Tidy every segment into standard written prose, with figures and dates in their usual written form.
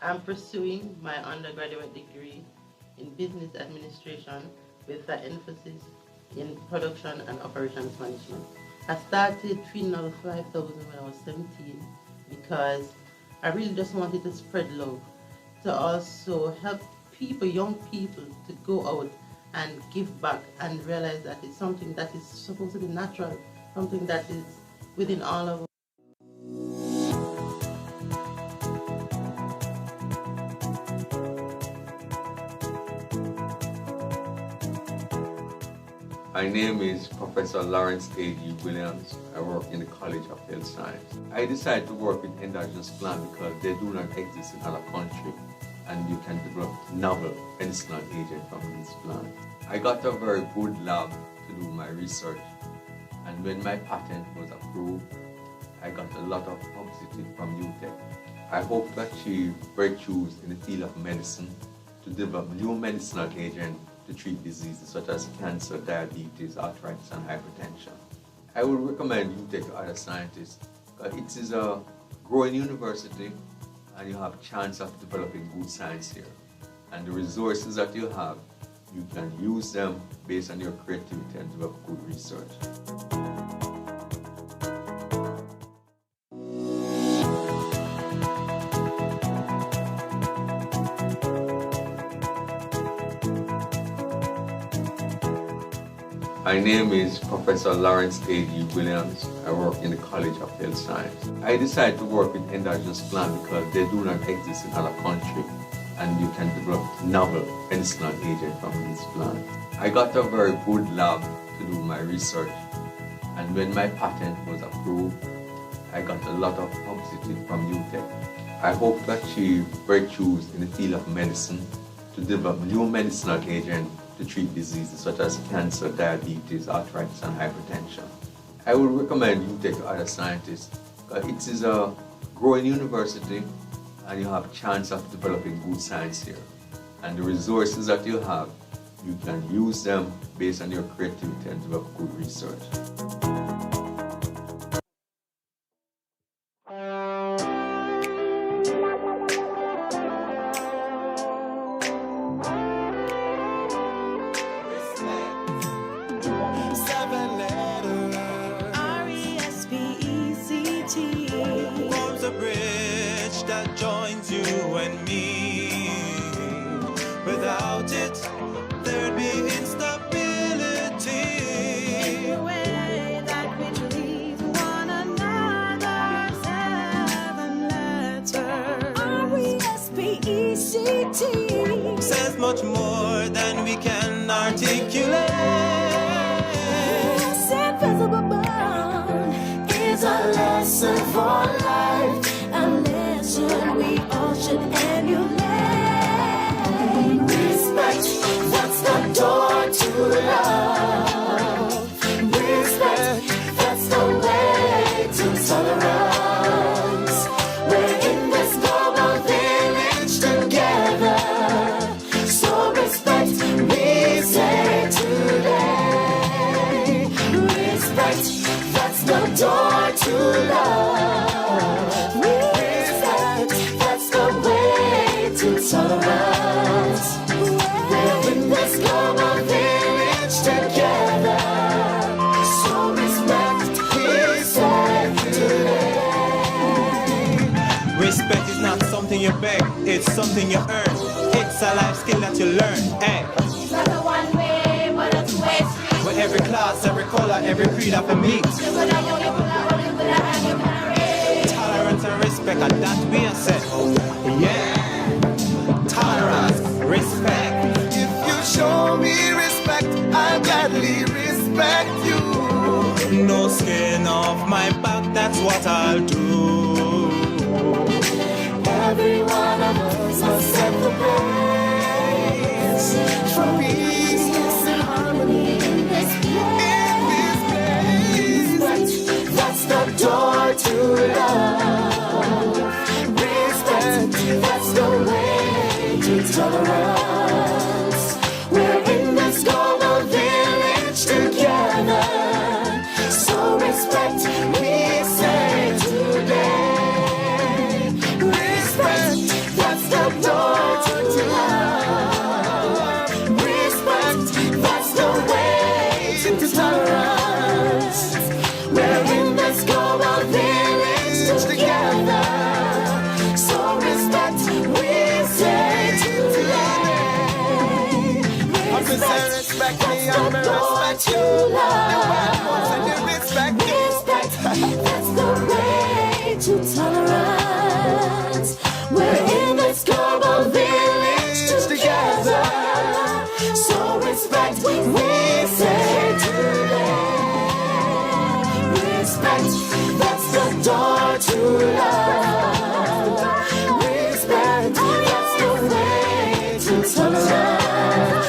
I'm pursuing my undergraduate degree in business administration with an emphasis in production and operations management. I started feeding out 5,000 when I was 17 because I really just wanted to spread love, to also help people, young people, to go out and give back and realize that it's something that is supposed to be natural, something that is within all of us. My name is Professor Lawrence A.D. Williams. I work in the College of Health Science. I decided to work with endogenous plants because they do not exist in other countries, and you can develop novel medicinal agents from these plants. I got a very good lab to do my research, and when my patent was approved, I got a lot of publicity from UTech. I hope to achieve breakthroughs in the field of medicine to develop new medicinal agents to treat diseases such as cancer, diabetes, arthritis, and hypertension. I would recommend UTech to other scientists. It is a growing university, and you have a chance of developing good science here. And the resources that you have, you can use them based on your creativity and develop good research. My name is Professor Lawrence A.D. Williams. I work in the College of Health Science. I decided to work with endogenous plants because they do not exist in other countries, and you can develop novel medicinal agents from these plants. I got a very good lab to do my research, and when my patent was approved, I got a lot of publicity from UTech. I hope to achieve breakthroughs in the field of medicine to develop new medicinal agents to treat diseases such as cancer, diabetes, arthritis, and hypertension. I would recommend UTech to other scientists. It is a growing university, and you have a chance of developing good science here. And the resources that you have, you can use them based on your creativity and develop good research. Forms a bridge that joins you and me. Without it, there'd be instability. In the way that we treat one another, 7 letters. R-E-S-P-E-C-T Says much more than we can articulate. This invisible bond is a lesson for life, a lesson we all should emulate. Respect, that's the door to love. Respect, that's the way to tolerance. We're in this global village together, so respect, we say today. Respect, that's the door to love. Respect, that's the way to tolerance. We're in this global village together, so respect, we say today. Respect is not something you beg, it's something you earn. It's a life skill that you learn. Hey. It's not a one-way, but a two-way street. Where every class, every color, every creed have a meet. Tolerance and respect, and that we are said. Yeah. Tolerance, respect. If you show me respect, I'll gladly respect you. No skin off my back, that's what I'll do. Every one of us must set the pace for peace and harmony in this place. That's the door to love. Respect, that's the way to tolerance. We're in this global village together, so respect, we say today. Respect, that's the me and me respect you. The white ones and they respect you. Respect, that's the way to tolerance. We're in this global village together. So respect, we say today. Respect, that's the door to love. Respect, that's the way to tolerance.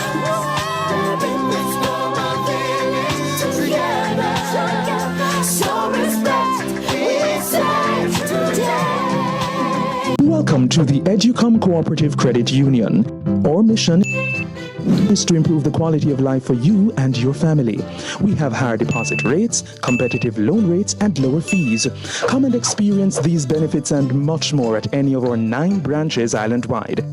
We're in this global village together. So respect, we say today. Welcome to the Educom Cooperative Credit Union. Our mission is to improve the quality of life for you and your family. We have higher deposit rates, competitive loan rates, and lower fees. Come and experience these benefits and much more at any of our 9 branches island-wide.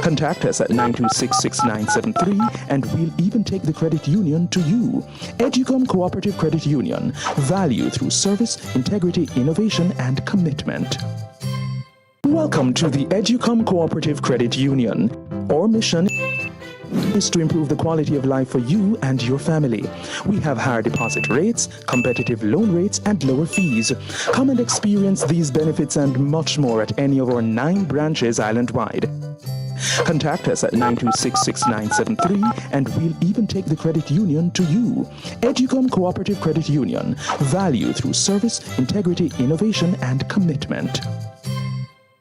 Contact us at 926-6973 and we'll even take the credit union to you. Educom Cooperative Credit Union. Value through service, integrity, innovation, and commitment. Welcome to the Educom Cooperative Credit Union. Our mission is to improve the quality of life for you and your family. We have higher deposit rates, competitive loan rates, and lower fees. Come and experience these benefits and much more at any of our 9 branches island-wide. Contact us at 926-6973 and we'll even take the credit union to you. Educom Cooperative Credit Union. Value through service, integrity, innovation, and commitment.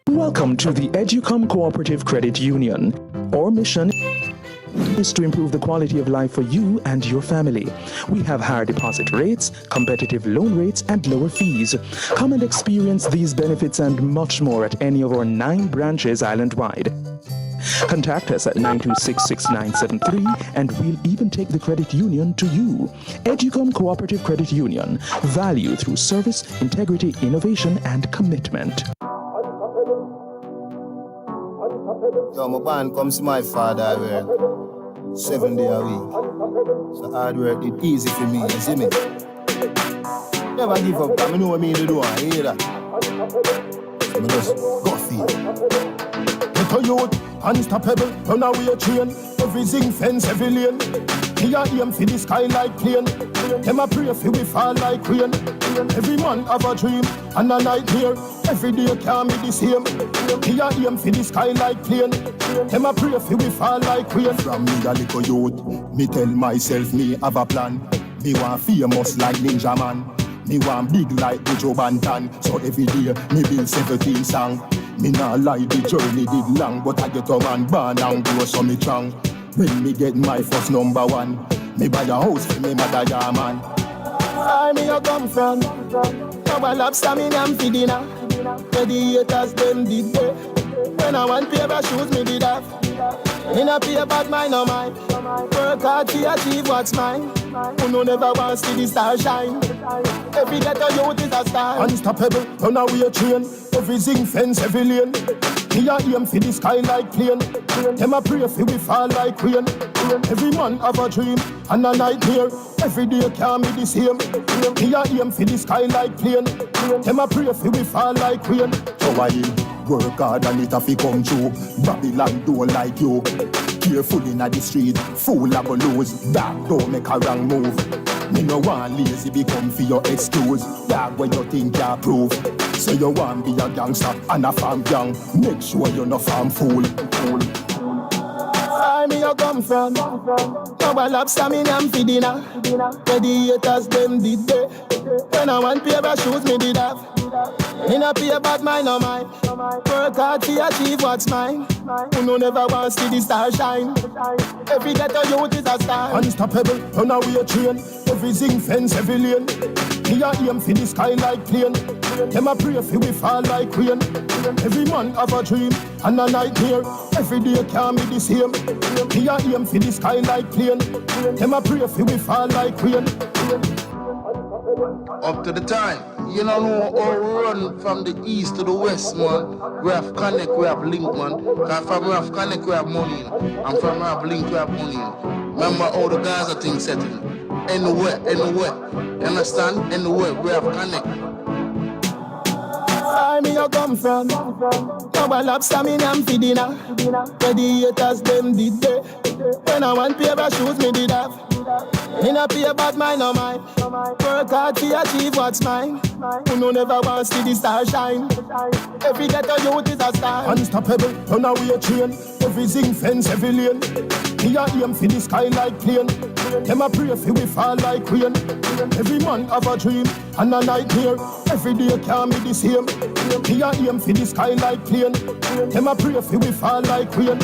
Welcome to the Educom Cooperative Credit Union. Our mission is to improve the quality of life for you and your family. We have higher deposit rates, competitive loan rates, and lower fees. Come and experience these benefits and much more at any of our 9 branches island-wide. Contact us at 926-6973 and we'll even take the credit union to you. Educom Cooperative Credit Union. Value through service, integrity, innovation, and commitment. Yo, my band comes to my father work 7 days a week. So hard work it easy for me, you see me? Never give up, because I know what I mean to do, I hear that. So I just go feel. Get a youth, unstoppable, run away a train. Everything fence, every lane. Me a aim for the sky like plane. Them a pray for we fall like rain. Every man have a dream and a nightmare. Every day can be the same. Me a aim for the sky like plane. Them a pray for we fall like rain. From me a little youth, me tell myself me have a plan. Me want famous like Ninja Man. Me want big like Bujo Bantan. So every day me build 17 songs. Me not lie, the journey did long, but I get a man born and grow so me strong. When me get my first number 1, me buy a house for me mother, yeah man. Where me you come from? Now a lobster me am for dinner. Where the haters them did there. When I want pair of shoes me did have. In a pay bad mind no mine. Work hard to achieve what's mine. Who no never wants to see the star shine. Every ghetto youth is a star. Unstoppable, run away a train. Everything fence, every lane. Me a aim for the sky like plane. Them a pray for we fall like rain. Every man have a dream and a nightmare. Every day can be the same. Me a aim for the sky like plane. Them a pray for we fall like rain. So I work hard and it a fi come true. Babylon don't like you. Careful inna the street, fool a go lose. Dog don't make a wrong move. Me no want lazy become for your excuse. Dog when you think you prove. So you want be a gangster and a farm gang. Make sure you no farm fool. Where me you come from? Now a lobster me am for dinner. Where the haters them did there. When I want pair of shoes me did have. In a pay bad mind no mine. Work hard to achieve what's mine. Who no never wants to see the star shine. Every ghetto youth is a star. Unstoppable, run away a train. Everything fence, every lane. Me a aim for the sky like plane. Them a pray for we fall like rain. Every man have a dream and a nightmare. Every day can be the same. Me a aim for the sky like plane. Them a pray for we fall like rain. Up to the time, you don't know how we run from the east to the west, man. We have connect, we have link, man. Cause from we have connect, we have money, and from we have link, we have money. Remember how the Gaza thing setting? Anywhere. You understand? Anywhere, we have connect. where me a come from. Now a lobster me am for dinner. Where the haters them did they. When I want pair of shoes me did have. In a pay bad mind no mine. Work hard to achieve what's mine. Who no never wants to see the star shine. Every ghetto youth is a star. Unstoppable, run away train. Every zinc fence, every lane. Me a aim for the sky like plane. Them a pray for we fall like rain. Every man have a dream and a nightmare. Every day can't be the same. Me a aim for the sky like plane. Them a pray for we fall like rain.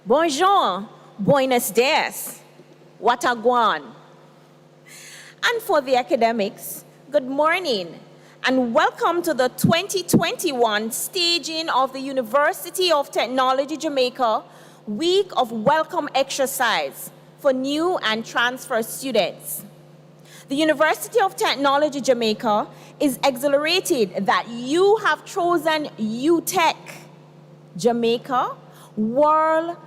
Bonjour, buenos dias, wataguan. And for the academics, good morning and welcome to the 2021 staging of the University of Technology Jamaica Week of Welcome Exercise for new and transfer students. The University of Technology Jamaica is exhilarated that you have chosen UTech Jamaica world-class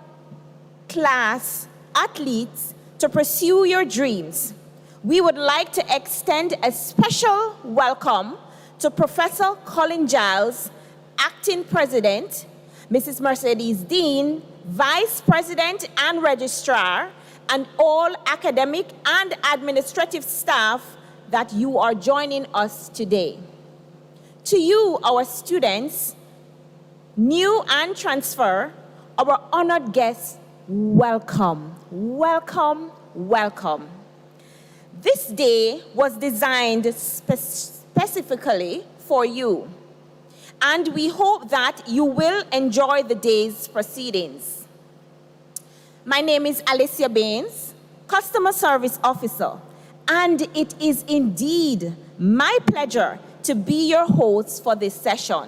athletes to pursue your dreams. We would like to extend a special welcome to Professor Colin Giles, Acting President, Mrs. Mercedes Dean, Vice President and Registrar, and all academic and administrative staff that you are joining us today. To you, our students, new and transfer, our honored guests, welcome, welcome, welcome. This day was designed specifically for you, and we hope that you will enjoy the day's proceedings. My name is Alicia Baines, Customer Service Officer, and it is indeed my pleasure to be your host for this session.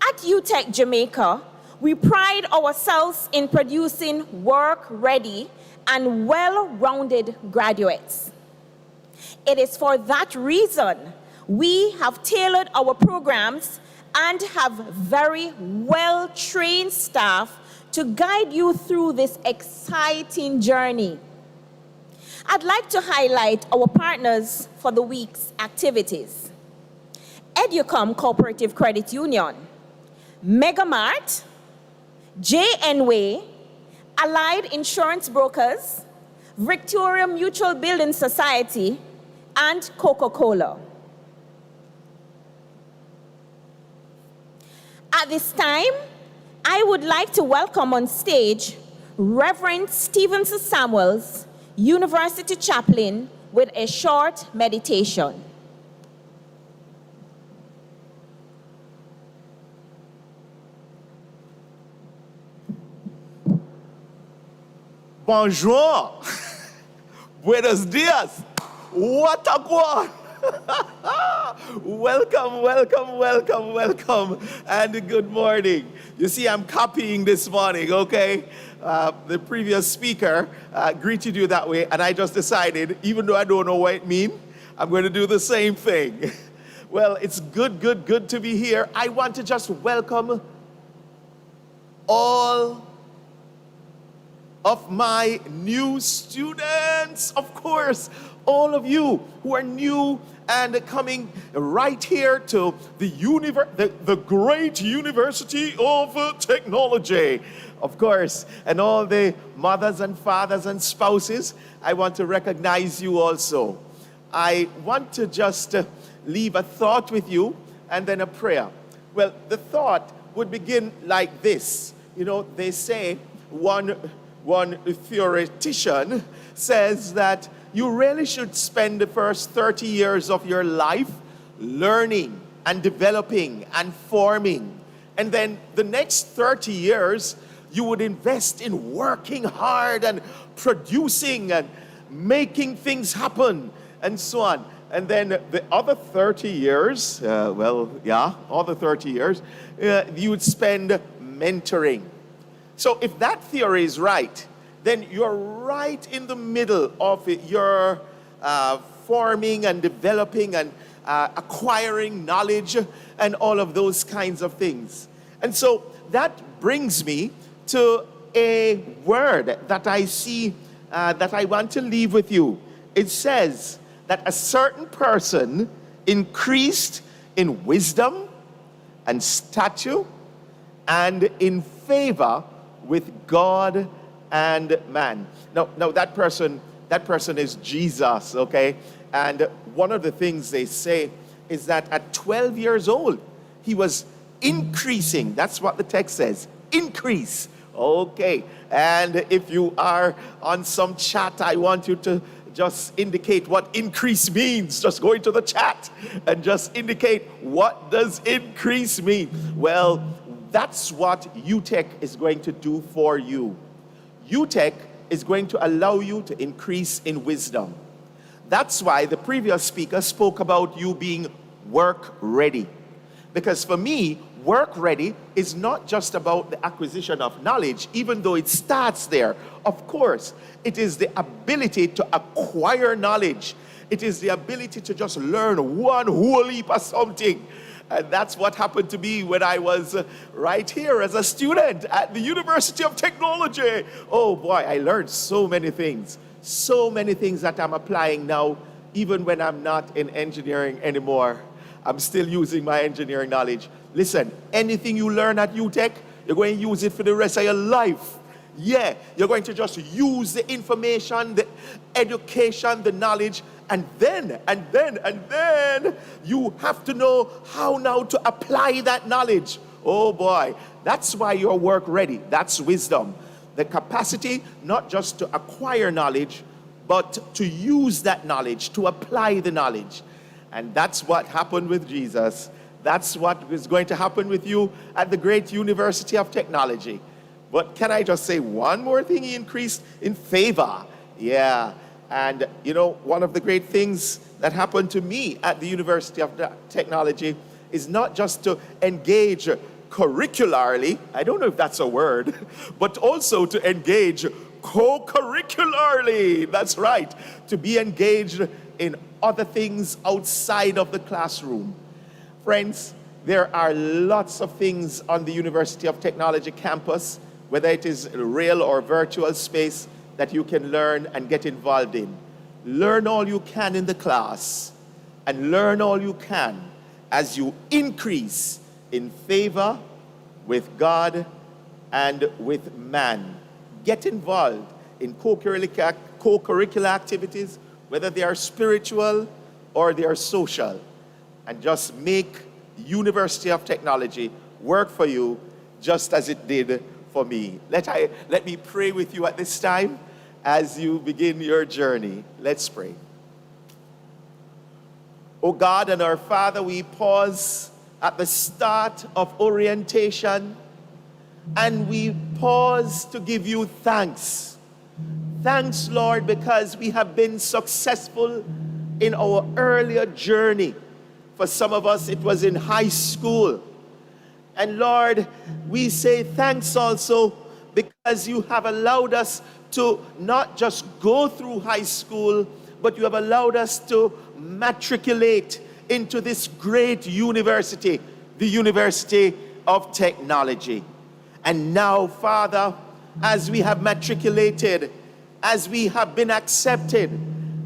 At UTech Jamaica, we pride ourselves in producing work-ready and well-rounded graduates. It is for that reason we have tailored our programs and have very well-trained staff to guide you through this exciting journey. I'd like to highlight our partners for the week's activities. Educom Cooperative Credit Union, Megamart, JNWay, Allied Insurance Brokers, Victoria Mutual Building Society, and Coca-Cola. At this time, I would like to welcome on stage Reverend Stevenson Samuels, University Chaplain, with a short meditation. Bonjour, buenos dias, wataguan. Welcome, welcome, welcome, welcome, and good morning. You see, I'm copying this morning, okay? The previous speaker greeted you that way, and I just decided, even though I don't know what it means, I'm going to do the same thing. Well, it's good to be here. I want to just welcome all of my new students, of course, all of you who are new and coming right here to the great University of Technology, of course, and all the mothers and fathers and spouses. I want to recognize you also. I want to just leave a thought with you and then a prayer. Well, the thought would begin like this. You know, they say one theoretician says that you really should spend the first 30 years of your life learning and developing and forming. And then the next 30 years, you would invest in working hard and producing and making things happen and so on. And then the other 30 years, other 30 years, you would spend mentoring. So if that theory is right, then you're right in the middle of your forming and developing and acquiring knowledge and all of those kinds of things. And so that brings me to a word that I see that I want to leave with you. It says that a certain person increased in wisdom and stature and in favor with God and man. Now that person is Jesus, okay? And one of the things they say is that at 12 years old, he was increasing. That's what the text says, increase. Okay, and if you are on some chat, I want you to just indicate what increase means. Just go into the chat and just indicate, what does increase mean? Well, that's what UTech is going to do for you. UTech is going to allow you to increase in wisdom. That's why the previous speaker spoke about you being work ready. Because for me, work ready is not just about the acquisition of knowledge, even though it starts there. Of course, it is the ability to acquire knowledge. It is the ability to just learn one whole heap of something. And that's what happened to me when I was right here as a student at the University of Technology. Oh boy, I learned so many things that I'm applying now, even when I'm not in engineering anymore. I'm still using my engineering knowledge. Listen, anything you learn at UTech, you're going to use it for the rest of your life. Yeah, you're going to just use the information, the education, the knowledge, and then you have to know how now to apply that knowledge. Oh boy, that's why you're work ready. That's wisdom. The capacity not just to acquire knowledge, but to use that knowledge, to apply the knowledge. And that's what happened with Jesus. That's what is going to happen with you at the great University of Technology. But can I just say one more thing? He increased in favor. Yeah. And you know, one of the great things that happened to me at the University of Technology is not just to engage curricularly, I don't know if that's a word, but also to engage co-curricularly. That's right. To be engaged in other things outside of the classroom. Friends, there are lots of things on the University of Technology campus, whether it is real or virtual space, that you can learn and get involved in. Learn all you can in the class, and learn all you can as you increase in favor with God and with man. Get involved in co-curricular activities, whether they are spiritual or they are social, and just make University of Technology work for you just as it did for me. Let me pray with you at this time as you begin your journey. Let's pray. Oh God and our Father, we pause at the start of orientation, and we pause to give you thanks. Thanks, Lord, because we have been successful in our earlier journey. For some of us, it was in high school. And Lord, we say thanks also because you have allowed us to not just go through high school, but you have allowed us to matriculate into this great university, the University of Technology. And now, Father, as we have matriculated, as we have been accepted,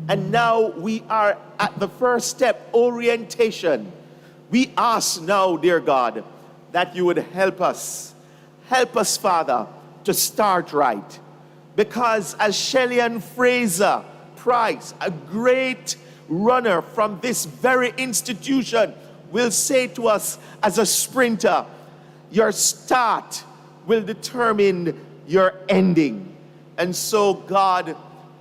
and now we are at the first step, orientation, we ask now, dear God, that you would help us. Help us, Father, to start right. Because as Shelley and Fraser Price, a great runner from this very institution, will say to us as a sprinter, your start will determine your ending. And so, God,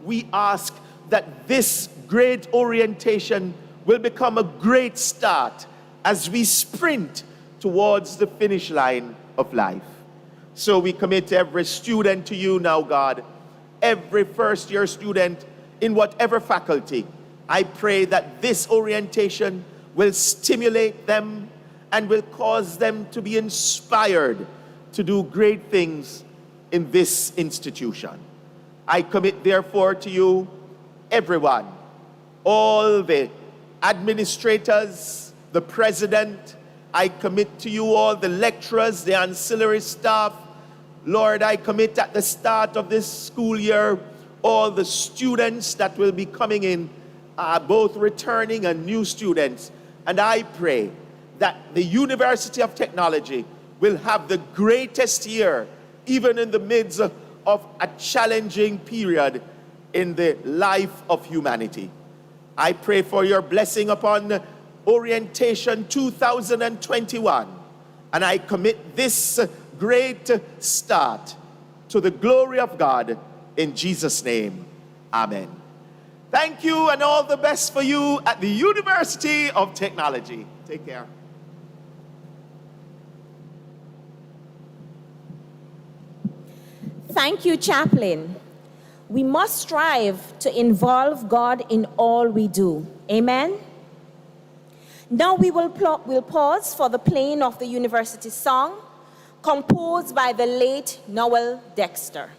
we ask that this great orientation will become a great start as we sprint towards the finish line of life. So we commit every student to you now, God, every first-year student in whatever faculty. I pray that this orientation will stimulate them and will cause them to be inspired to do great things in this institution. I commit therefore to you everyone, all the administrators, the president, I commit to you all the lecturers, the ancillary staff. Lord, I commit at the start of this school year all the students that will be coming in, both returning and new students. And I pray that the University of Technology will have the greatest year, even in the midst of a challenging period in the life of humanity. I pray for your blessing upon Orientation 2021, and I commit this great start to the glory of God in Jesus' name. Amen. Thank you, and all the best for you at the University of Technology. Take care. Thank you, Chaplain. We must strive to involve God in all we do. Amen? Now we'll pause for the playing of the university song, composed by the late Noel Dexter.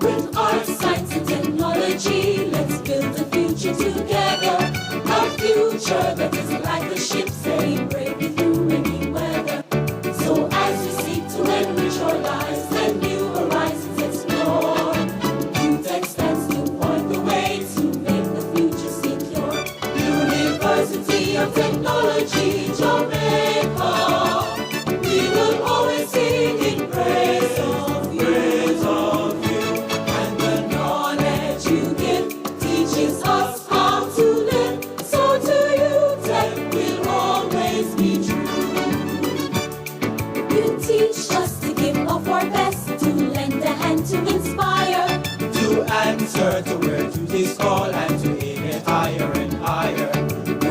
With art, science, and technology, let's build a future together. A future that is like a ship sailing bravely through any weather. So as we seek to enrich our lives and new horizons explore, UTech stands to point the way to make the future secure. University of Technology, Jamaica, we will always sing in praise of you. And the knowledge you give teaches us how to live. So to UTech will always be true. You teach us to give of our best, to lend a hand, to inspire, To answer to where duties call and to aim it higher and higher.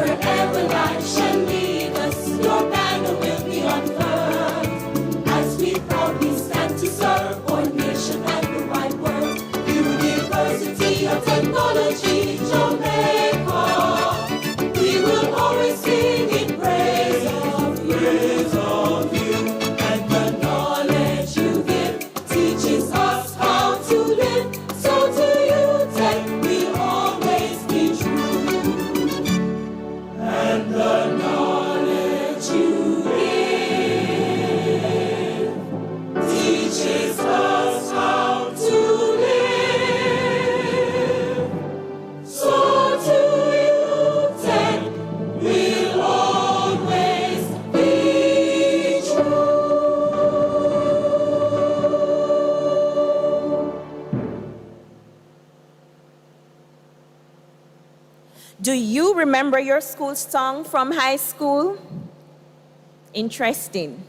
wherever life shall lead us. Your banner will be unfurled as we proudly stand to serve our nation and the wide world. University of Technology, Jamaica, we will always sing in praise of you. And the knowledge you give teaches us how to live. So to UTech will always be true. And the knowledge you give teaches us how to live. So to UTech will always be true. Do you remember your school song from high school? Interesting.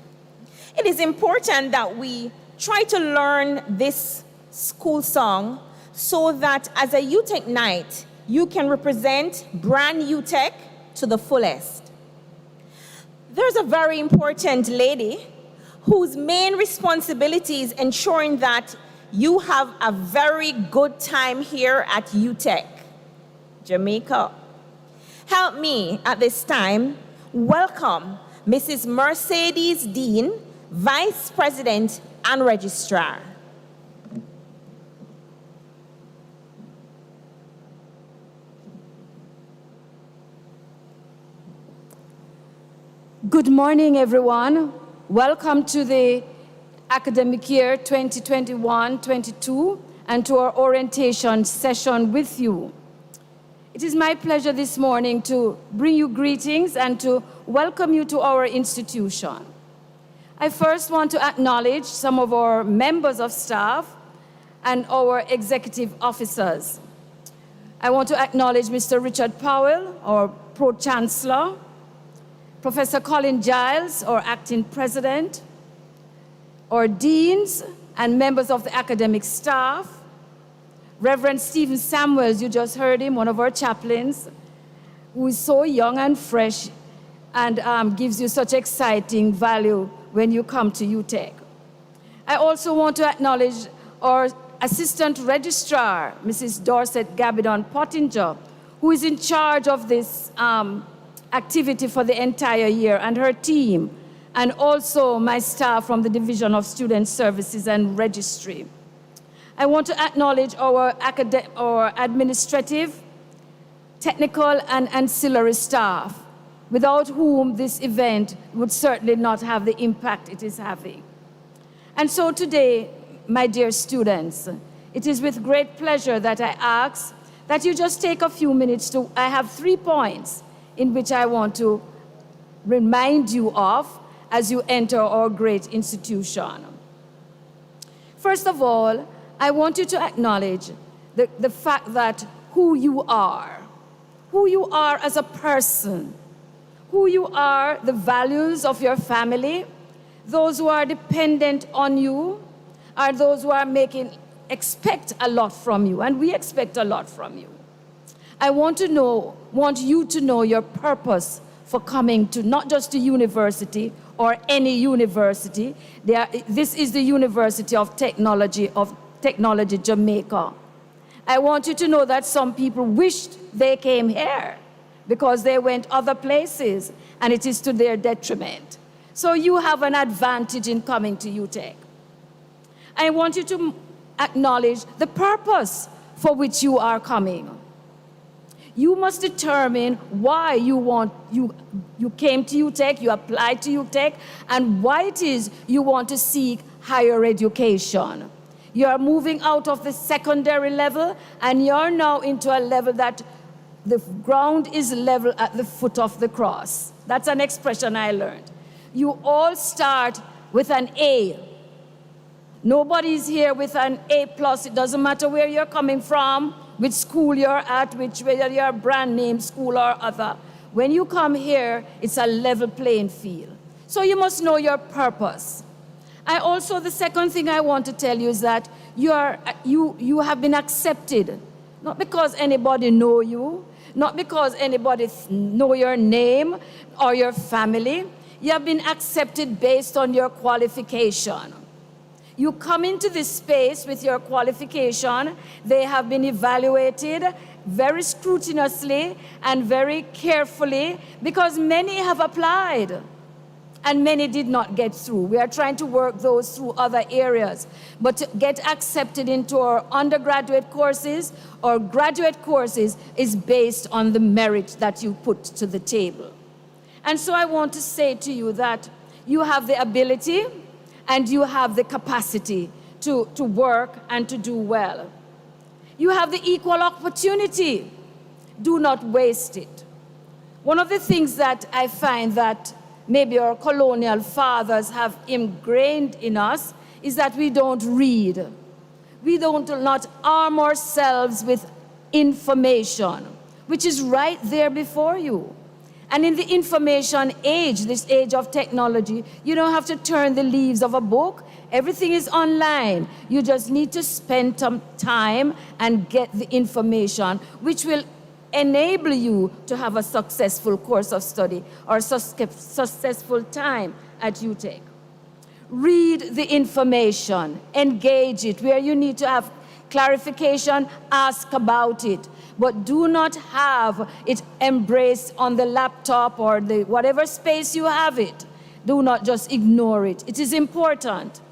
It is important that we try to learn this school song so that as a UTech night, you can represent brand UTech to the fullest. There's a very important lady whose main responsibility is ensuring that you have a very good time here at UTech, Jamaica. Help me at this time welcome Mrs. Mercedes Dean, Vice President and Registrar. Good morning, everyone. Welcome to the academic year 2021-22 and to our orientation session with you. It is my pleasure this morning to bring you greetings and to welcome you to our institution. I first want to acknowledge some of our members of staff and our executive officers. I want to acknowledge Mr. Richard Powell, our Pro-Chancellor, Professor Colin Giles, our acting president, our deans and members of the academic staff, Reverend Stephen Samuels, you just heard him, one of our chaplains, who is so young and fresh and gives you such exciting value when you come to UTech. I also want to acknowledge our Assistant Registrar, Mrs. Dorset Gabidon Pottinger, who is in charge of this activity for the entire year, and her team. and also my staff from the Division of Student Services and Registry. I want to acknowledge our administrative, technical, and ancillary staff, without whom this event would certainly not have the impact it is having. And so today, my dear students, it is with great pleasure that I ask that you just take a few minutes to, I have 3 points in which I want to remind you of as you enter our great institution. First of all, I want you to acknowledge the fact that who you are as a person, who you are, the values of your family, those who are dependent on you, are those who are expect a lot from you, and we expect a lot from you. I want you to know your purpose for coming to not just to university or any university. This is the University of Technology Jamaica. I want you to know that some people wished they came here because they went other places, and it is to their detriment. So you have an advantage in coming to UTech. I want you to acknowledge the purpose for which you are coming. You must determine why you came to UTech, you applied to UTech, and why it is you want to seek higher education. You are moving out of the secondary level, and you're now into a level that the ground is level at the foot of the cross. That's an expression I learned. You all start with an A. Nobody's here with an A+. It doesn't matter where you're coming from, which school you're at, whether you're a brand name school or other. When you come here, it's a level playing field. So you must know your purpose. The second thing I want to tell you is that you have been accepted, not because anybody know you, not because anybody know your name or your family. You have been accepted based on your qualification. You come into this space with your qualification. They have been evaluated very scrupulously and very carefully, because many have applied and many did not get through. We are trying to work those through other areas. But to get accepted into our undergraduate courses or graduate courses is based on the merit that you put to the table. And so I want to say to you that you have the ability and you have the capacity to work and to do well. You have the equal opportunity. Do not waste it. One of the things that I find that maybe our colonial fathers have ingrained in us is that we don't read. We don't not arm ourselves with information, which is right there before you. And in the information age, this age of technology, you don't have to turn the leaves of a book. Everything is online. You just need to spend some time and get the information, which will enable you to have a successful course of study or successful time at UTech. Read the information, engage it. Where you need to have clarification, ask about it. But do not have it embraced on the laptop or the whatever space you have it. Do not just ignore it. It is important.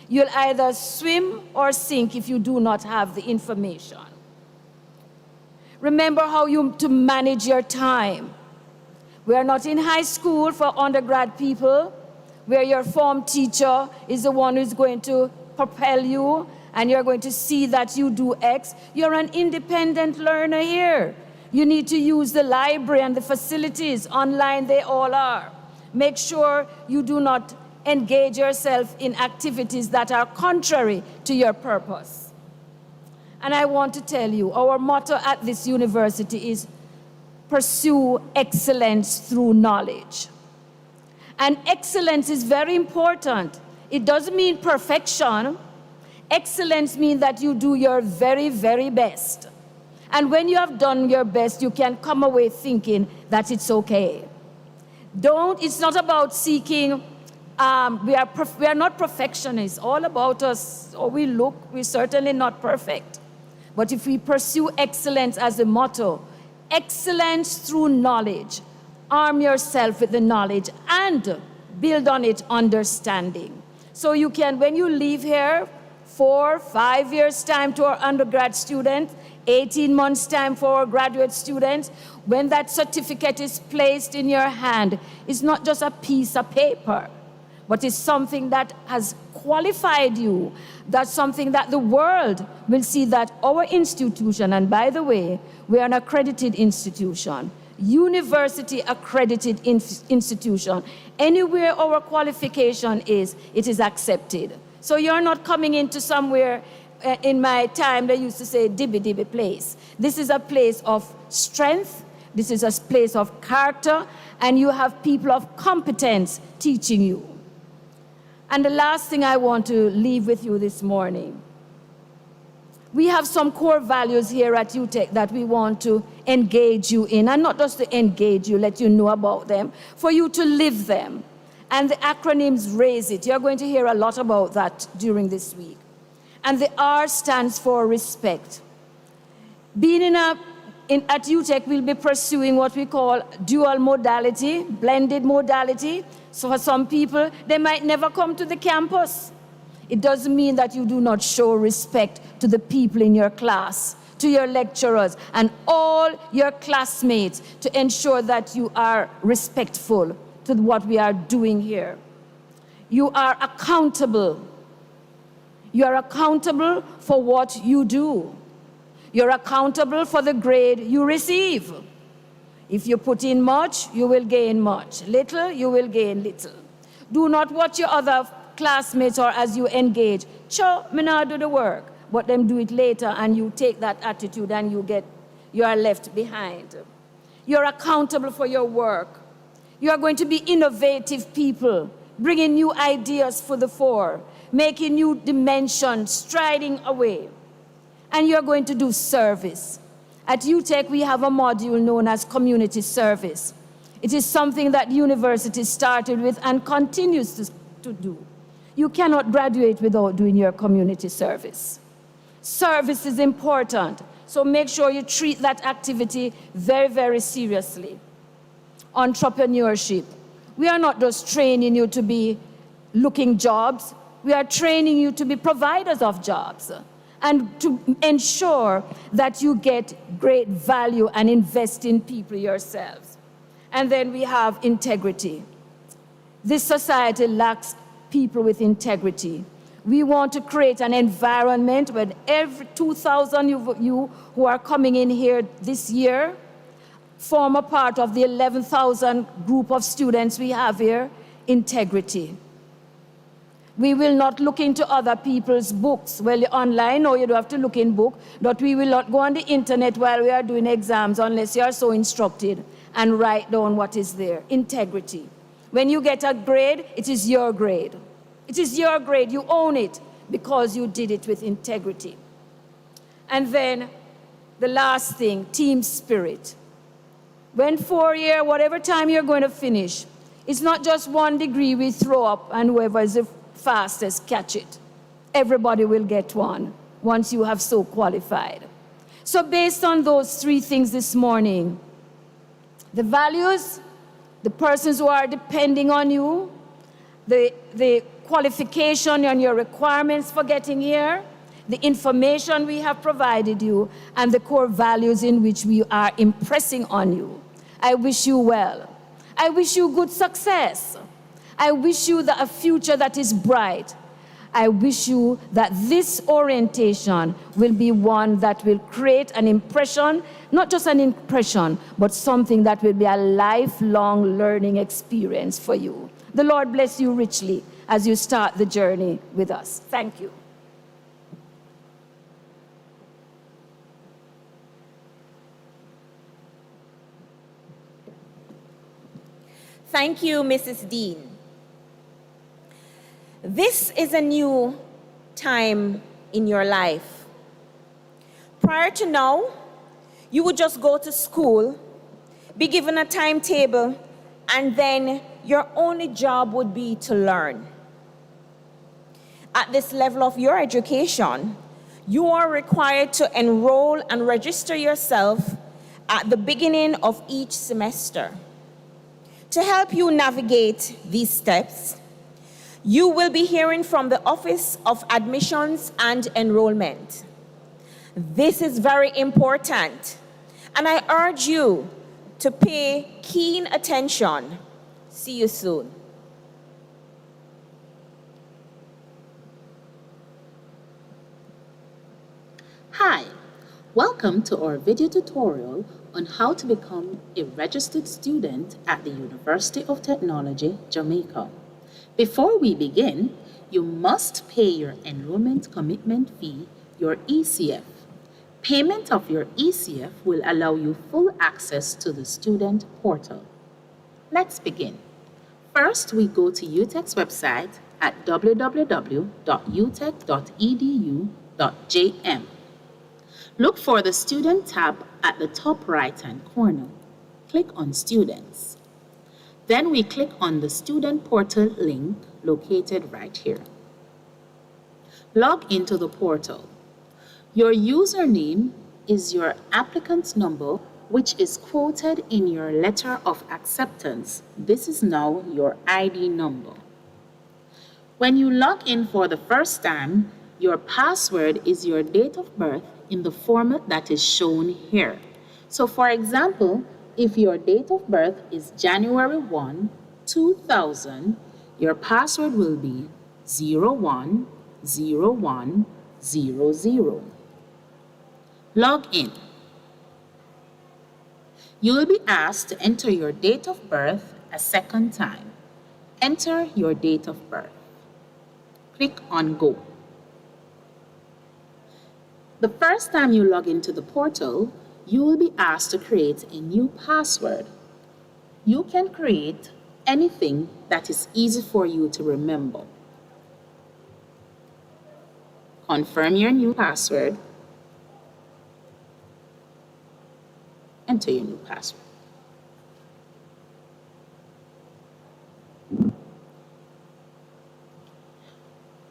You'll either swim or sink if you do not have the information. Remember how to manage your time. We are not in high school for undergrad people, where your form teacher is the one who's going to propel you, and you're going to see that you do X. You're an independent learner here. You need to use the library and the facilities. Online, they all are. Make sure you do not engage yourself in activities that are contrary to your purpose. And I want to tell you, our motto at this university is pursue excellence through knowledge. And excellence is very important. It doesn't mean perfection. Excellence means that you do your very, very best. And when you have done your best, you can come away thinking that it's okay. It's not about seeking, we are not perfectionists. All about us, or we look, we're certainly not perfect. But if we pursue excellence as a motto, excellence through knowledge, arm yourself with the knowledge and build on it understanding. So you can, when you leave here, 4, 5 years time to our undergrad student, 18 months time for our graduate students, when that certificate is placed in your hand, it's not just a piece of paper, but it's something that has qualified you. That's something that the world will see that our institution, and by the way, we are an accredited institution, university accredited institution. Anywhere our qualification is, it is accepted. So you're not coming into somewhere, in my time they used to say dibby place. This is a place of strength, this is a place of character, and you have people of competence teaching you. And the last thing I want to leave with you this morning, we have some core values here at UTech that we want to engage you in, and not just to engage you, let you know about them, for you to live them. And the acronyms raise it. You're going to hear a lot about that during this week. And the R stands for respect. Being at UTech, we'll be pursuing what we call dual modality, blended modality. So for some people, they might never come to the campus. It doesn't mean that you do not show respect to the people in your class, to your lecturers, and all your classmates to ensure that you are respectful to what we are doing here. You are accountable. You are accountable for what you do. You're accountable for the grade you receive. If you put in much, you will gain much. Little, you will gain little. Do not watch your other classmates or as you engage. Sure, me not do the work, but them do it later, and you take that attitude and you are left behind. You're accountable for your work. You are going to be innovative people, bringing new ideas for the fore, making new dimensions, striding away. And you're going to do service. At UTech, we have a module known as community service. It is something that university started with and continues to do. You cannot graduate without doing your community service. Service is important, so make sure you treat that activity very, very seriously. Entrepreneurship. We are not just training you to be looking jobs, we are training you to be providers of jobs and to ensure that you get great value and invest in people yourselves. And then we have integrity. This society lacks people with integrity. We want to create an environment where every 2,000 of you who are coming in here this year form a part of the 11,000 group of students we have here. Integrity. We will not look into other people's books. Well, you're online, or you don't have to look in book, but we will not go on the internet while we are doing exams unless you are so instructed and write down what is there. Integrity. When you get a grade, it is your grade. It is your grade. You own it because you did it with integrity. And then the last thing, team spirit. When 4 year, whatever time you're going to finish, it's not just one degree we throw up and whoever is the fastest catch it. Everybody will get one once you have so qualified. So based on those three things this morning, the values, the persons who are depending on you, the qualification and your requirements for getting here, the information we have provided you, and the core values in which we are impressing on you. I wish you well. I wish you good success. I wish you a future that is bright. I wish you that this orientation will be one that will create an impression, not just an impression, but something that will be a lifelong learning experience for you. The Lord bless you richly as you start the journey with us. Thank you. Thank you, Mrs. Dean. This is a new time in your life. Prior to now, you would just go to school, be given a timetable, and then your only job would be to learn. At this level of your education, you are required to enroll and register yourself at the beginning of each semester. To help you navigate these steps, you will be hearing from the Office of Admissions and Enrollment. This is very important, and I urge you to pay keen attention. See you soon. Hi, welcome to our video tutorial on how to become a registered student at the University of Technology, Jamaica. Before we begin, you must pay your enrollment commitment fee, your ECF. Payment of your ECF will allow you full access to the student portal. Let's begin. First, we go to UTech's website at www.utech.edu.jm. Look for the Student tab at the top right-hand corner. Click on Students. Then we click on the Student Portal link located right here. Log into the portal. Your username is your applicant's number, which is quoted in your letter of acceptance. This is now your ID number. When you log in for the first time, your password is your date of birth in the format that is shown here. So for example, if your date of birth is January 1, 2000, your password will be 010100. Log in. You will be asked to enter your date of birth a second time. Enter your date of birth. Click on Go. The first time you log into the portal, you will be asked to create a new password. You can create anything that is easy for you to remember. Confirm your new password. Enter your new password.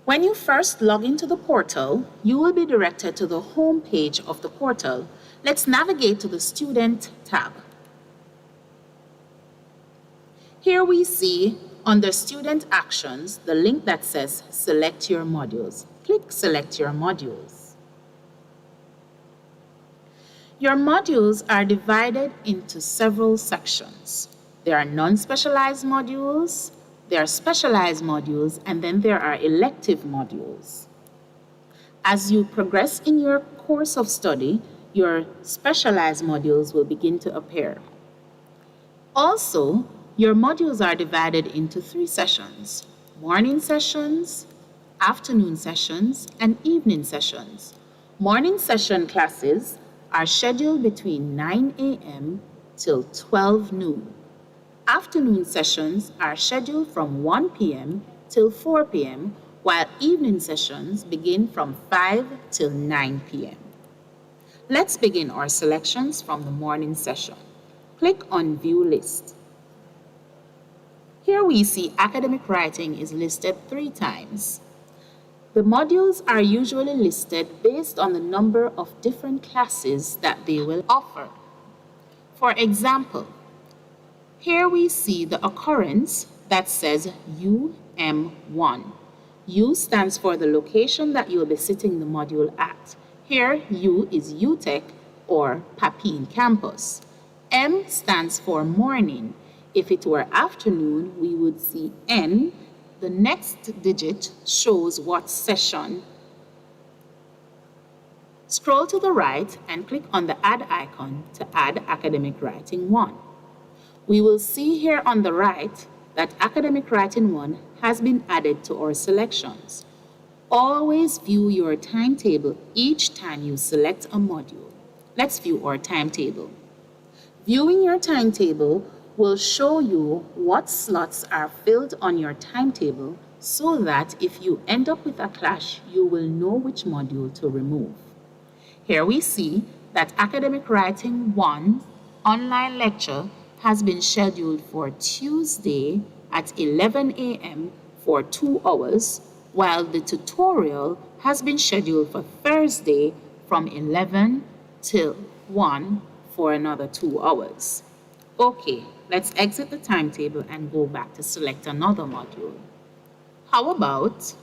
When you first log into the portal, you will be directed to the home page of the portal. Let's navigate to the Student tab. Here we see under Student Actions the link that says Select Your Modules. Click Select Your Modules. Your modules are divided into several sections. There are non-specialized modules, there are specialized modules, and then there are elective modules. As you progress in your course of study, your specialized modules will begin to appear. Also, your modules are divided into 3 sessions: morning sessions, afternoon sessions, and evening sessions. Morning session classes are scheduled between 9 a.m. till 12 noon. Afternoon sessions are scheduled from 1 p.m. till 4 p.m., while evening sessions begin from 5 till 9 p.m. Let's begin our selections from the morning session. Click on View List. Here we see academic writing is listed 3 times. The modules are usually listed based on the number of different classes that they will offer. For example, here we see the occurrence that says UM1. U stands for the location that you will be sitting the module at. Here, U is UTech or Papine campus. M stands for morning. If it were afternoon, we would see N. The next digit shows what session. Scroll to the right and click on the Add icon to add Academic Writing 1. We will see here on the right that Academic Writing 1 has been added to our selections. Always view your timetable each time you select a module. Let's view our timetable. Viewing your timetable will show you what slots are filled on your timetable so that if you end up with a clash, you will know which module to remove. Here we see that Academic Writing 1 online lecture has been scheduled for Tuesday at 11 a.m. for 2 hours, while the tutorial has been scheduled for Thursday from 11 till 1 for another 2 hours. Okay, Let's exit the timetable and go back to select another module. How about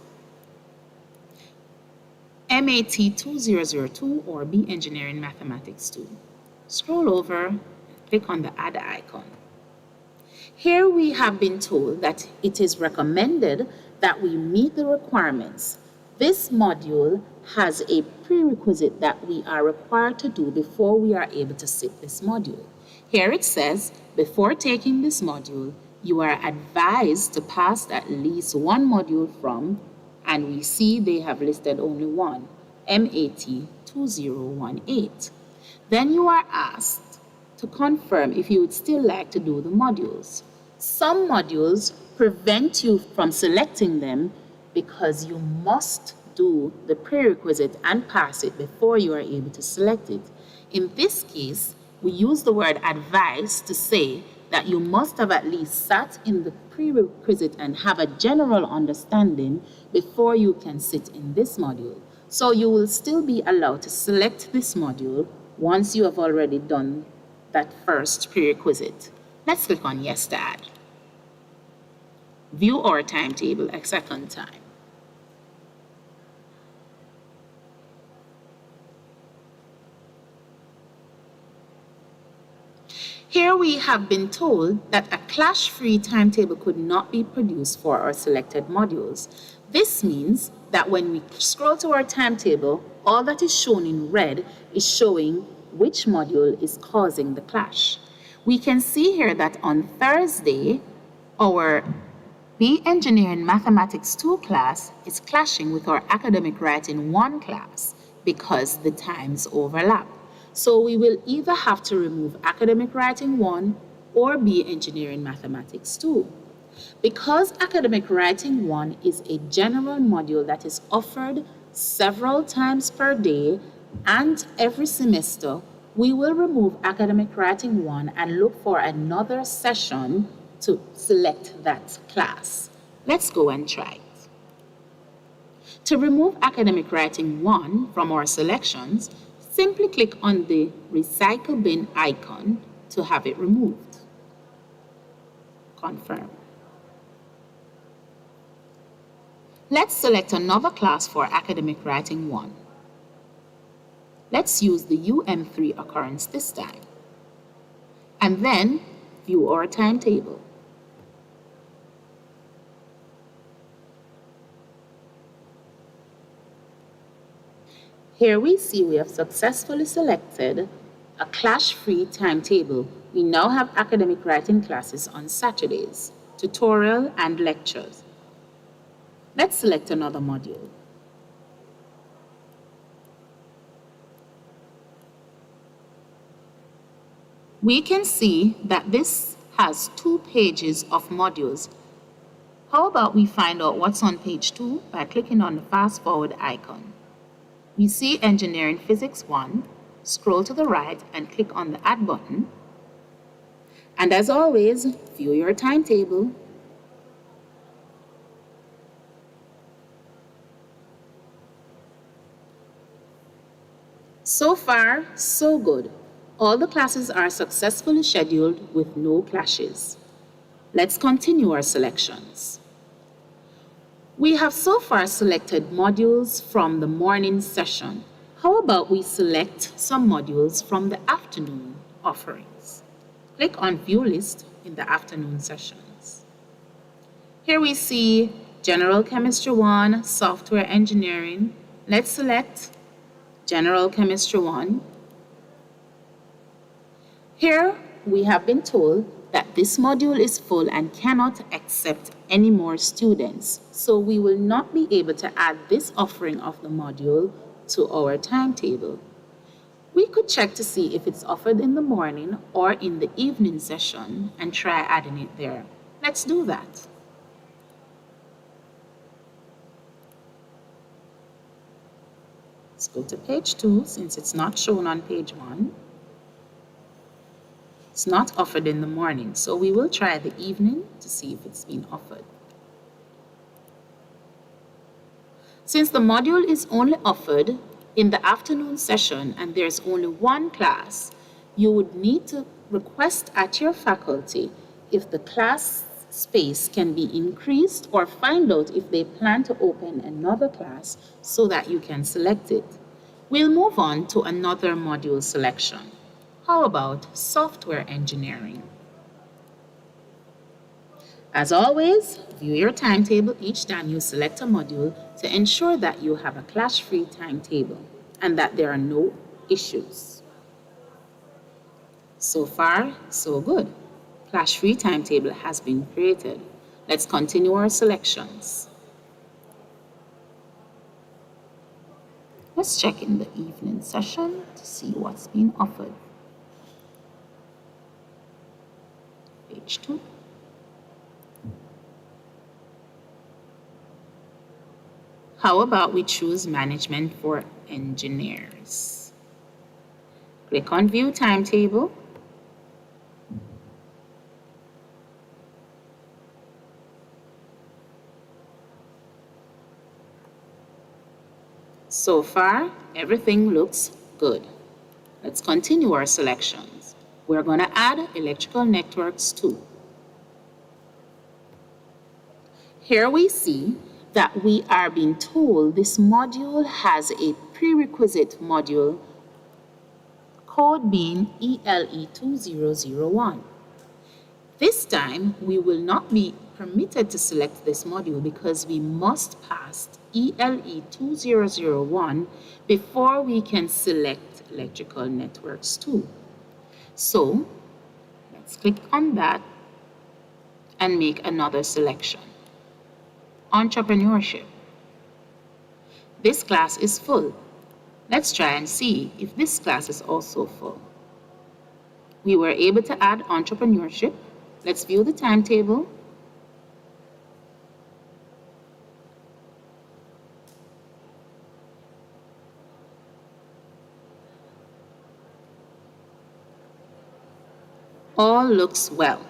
MAT 2002 or B Engineering Mathematics 2? Scroll over and click on the add icon. Here we have been told that it is recommended that we meet the requirements. This module has a prerequisite that we are required to do before we are able to sit this module. Here it says, before taking this module, you are advised to pass at least one module from, and we see they have listed only one, MAT 2018. Then you are asked to confirm if you would still like to do the modules. Some modules prevent you from selecting them because you must do the prerequisite and pass it before you are able to select it. In this case, we use the word advise to say that you must have at least sat in the prerequisite and have a general understanding before you can sit in this module. So you will still be allowed to select this module once you have already done that first prerequisite. Let's click on Yes to Add. View our timetable a second time. Here we have been told that a clash-free timetable could not be produced for our selected modules. This means that when we scroll to our timetable, all that is shown in red is showing which module is causing the clash. We can see here that on Thursday, our B Engineering Mathematics 2 class is clashing with our Academic Writing 1 class because the times overlap. So we will either have to remove Academic Writing 1 or B Engineering Mathematics 2. Because Academic Writing 1 is a general module that is offered several times per day and every semester, we will remove Academic Writing 1 and look for another session to select that class. Let's go and try it. To remove Academic Writing 1 from our selections, simply click on the Recycle Bin icon to have it removed. Confirm. Let's select another class for Academic Writing 1. Let's use the UM3 occurrence this time. And then view our timetable. Here we see we have successfully selected a clash-free timetable. We now have academic writing classes on Saturdays, tutorial and lectures. Let's select another module. We can see that this has 2 pages of modules. How about we find out what's on page 2 by clicking on the fast forward icon. We see Engineering Physics 1, scroll to the right and click on the Add button. And as always, view your timetable. So far, so good. All the classes are successfully scheduled with no clashes. Let's continue our selections. We have so far selected modules from the morning session. How about we select some modules from the afternoon offerings? Click on View List in the afternoon sessions. Here we see General Chemistry 1, Software Engineering. Let's select General Chemistry 1. Here we have been told that this module is full and cannot accept any more students. So we will not be able to add this offering of the module to our timetable. We could check to see if it's offered in the morning or in the evening session and try adding it there. Let's do that. Let's go to page 2 since it's not shown on page 1. It's not offered in the morning, so we will try the evening to see if it's been offered. Since the module is only offered in the afternoon session and there's only one class, you would need to request at your faculty if the class space can be increased or find out if they plan to open another class so that you can select it. We'll move on to another module selection. How about software engineering? As always, view your timetable each time you select a module to ensure that you have a clash-free timetable and that there are no issues. So far, so good. Clash-free timetable has been created. Let's continue our selections. Let's check in the evening session to see what's been offered. Page 2. How about we choose management for engineers? Click on view timetable. So far, everything looks good. Let's continue our selections. We're going to add electrical networks too. Here we see that we are being told this module has a prerequisite module, code being ELE2001. This time, we will not be permitted to select this module because we must pass ELE2001 before we can select electrical networks 2. So, let's click on that and make another selection. Entrepreneurship. This class is full. Let's try and see if this class is also full. We were able to add entrepreneurship. Let's view the timetable. All looks well.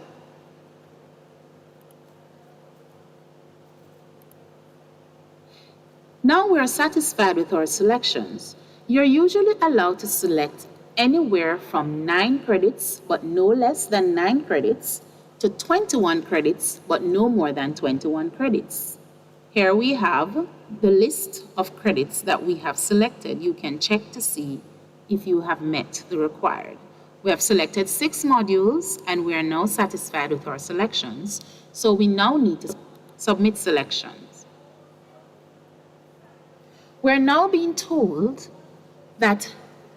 Now we're satisfied with our selections. You're usually allowed to select anywhere from 9 credits, but no less than 9 credits, to 21 credits, but no more than 21 credits. Here we have the list of credits that we have selected. You can check to see if you have met the required. We have selected 6 modules, and we are now satisfied with our selections. So we now need to submit selections. We're now being told that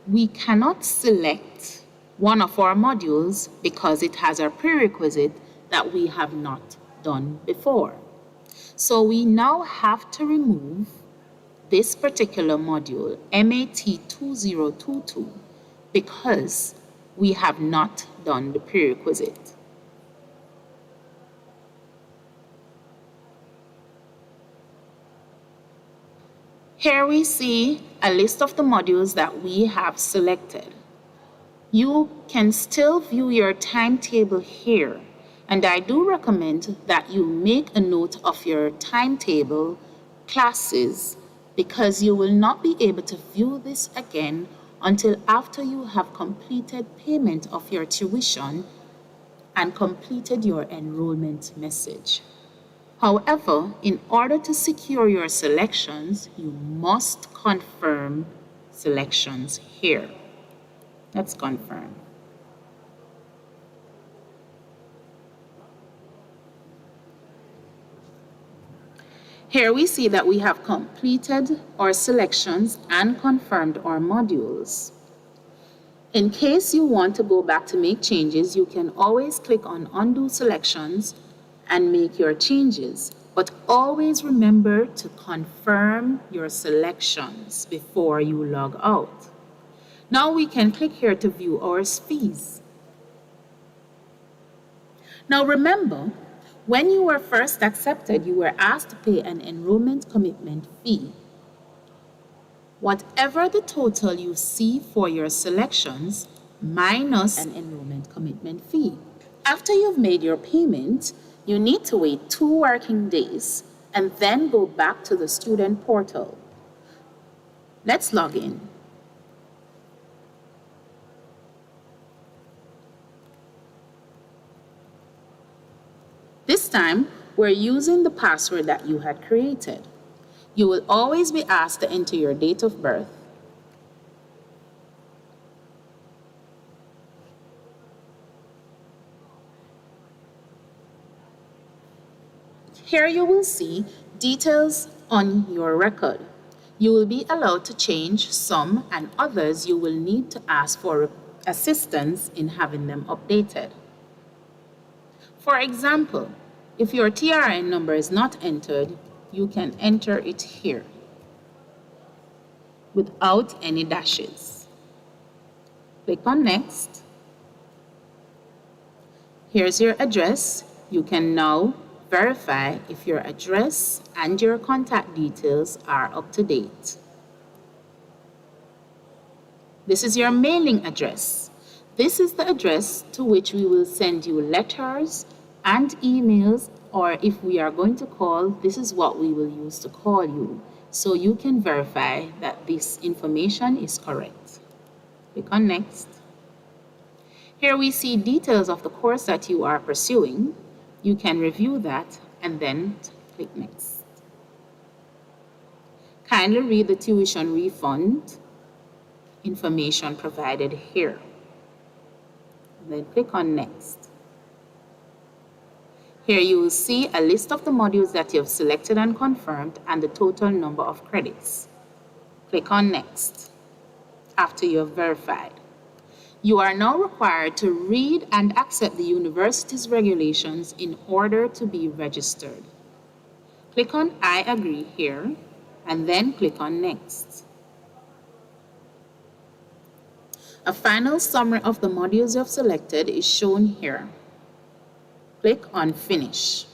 we cannot select one of our modules because it has a prerequisite that we have not done before. So we now have to remove this particular module, MAT2022, because we have not done the prerequisite. Here we see a list of the modules that we have selected. You can still view your timetable here, and I do recommend that you make a note of your timetable classes because you will not be able to view this again until after you have completed payment of your tuition and completed your enrollment message. However, in order to secure your selections, you must confirm selections here. Let's confirm. Here we see that we have completed our selections and confirmed our modules. In case you want to go back to make changes, you can always click on Undo Selections and make your changes, but always remember to confirm your selections before you log out. Now we can click here to view our fees. Now remember, when you were first accepted, you were asked to pay an enrollment commitment fee. Whatever the total you see for your selections, minus an enrollment commitment fee. After you've made your payment, you need to wait 2 working days and then go back to the student portal. Let's log in. This time, we're using the password that you had created. You will always be asked to enter your date of birth. Here you will see details on your record. You will be allowed to change some, and others you will need to ask for assistance in having them updated. For example, if your TRN number is not entered, you can enter it here without any dashes. Click on Next. Here's your address. You can now verify if your address and your contact details are up to date. This is your mailing address. This is the address to which we will send you letters and emails, or if we are going to call, this is what we will use to call you, so you can verify that this information is correct. Click on Next. Here we see details of the course that you are pursuing. You can review that and then click Next. Kindly read the tuition refund information provided here. Then click on Next. Here you will see a list of the modules that you have selected and confirmed and the total number of credits. Click on Next after you have verified. You are now required to read and accept the university's regulations in order to be registered. Click on I agree here and then click on Next. A final summary of the modules you have selected is shown here. Click on Finish.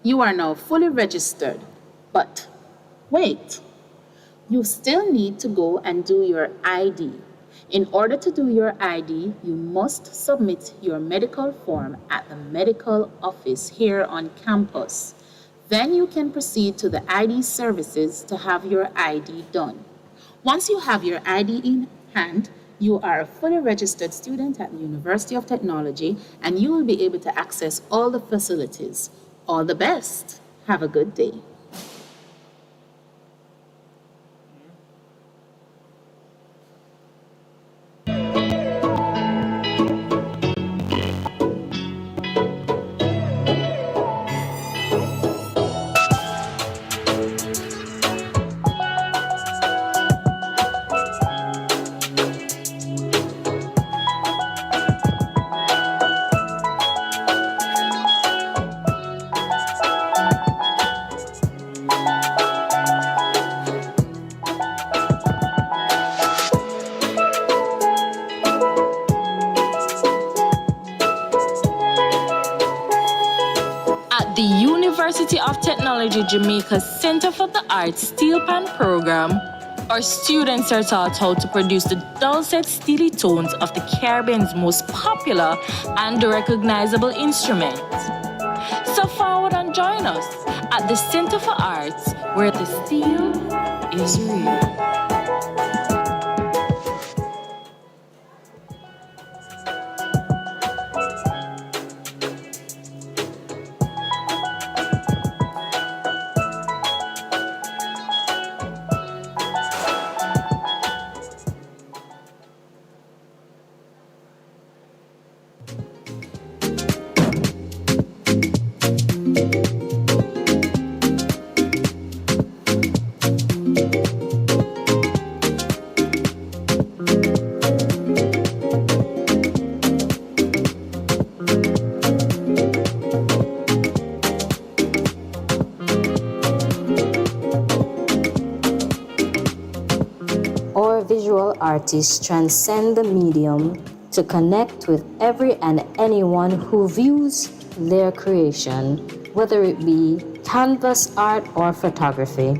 You are now fully registered, but wait. You still need to go and do your ID. In order to do your ID, you must submit your medical form at the medical office here on campus. Then you can proceed to the ID services to have your ID done. Once you have your ID in hand, you are a fully registered student at the University of Technology, and you will be able to access all the facilities. All the best. Have a good day. University of Technology Jamaica's Center for the Arts Steel Pan program, our students are taught how to produce the dulcet, steely tones of the Caribbean's most popular and recognizable instrument. So forward and join us at the Center for Arts, where the steel is real. Visual artists transcend the medium to connect with every and anyone who views their creation, whether it be canvas art or photography.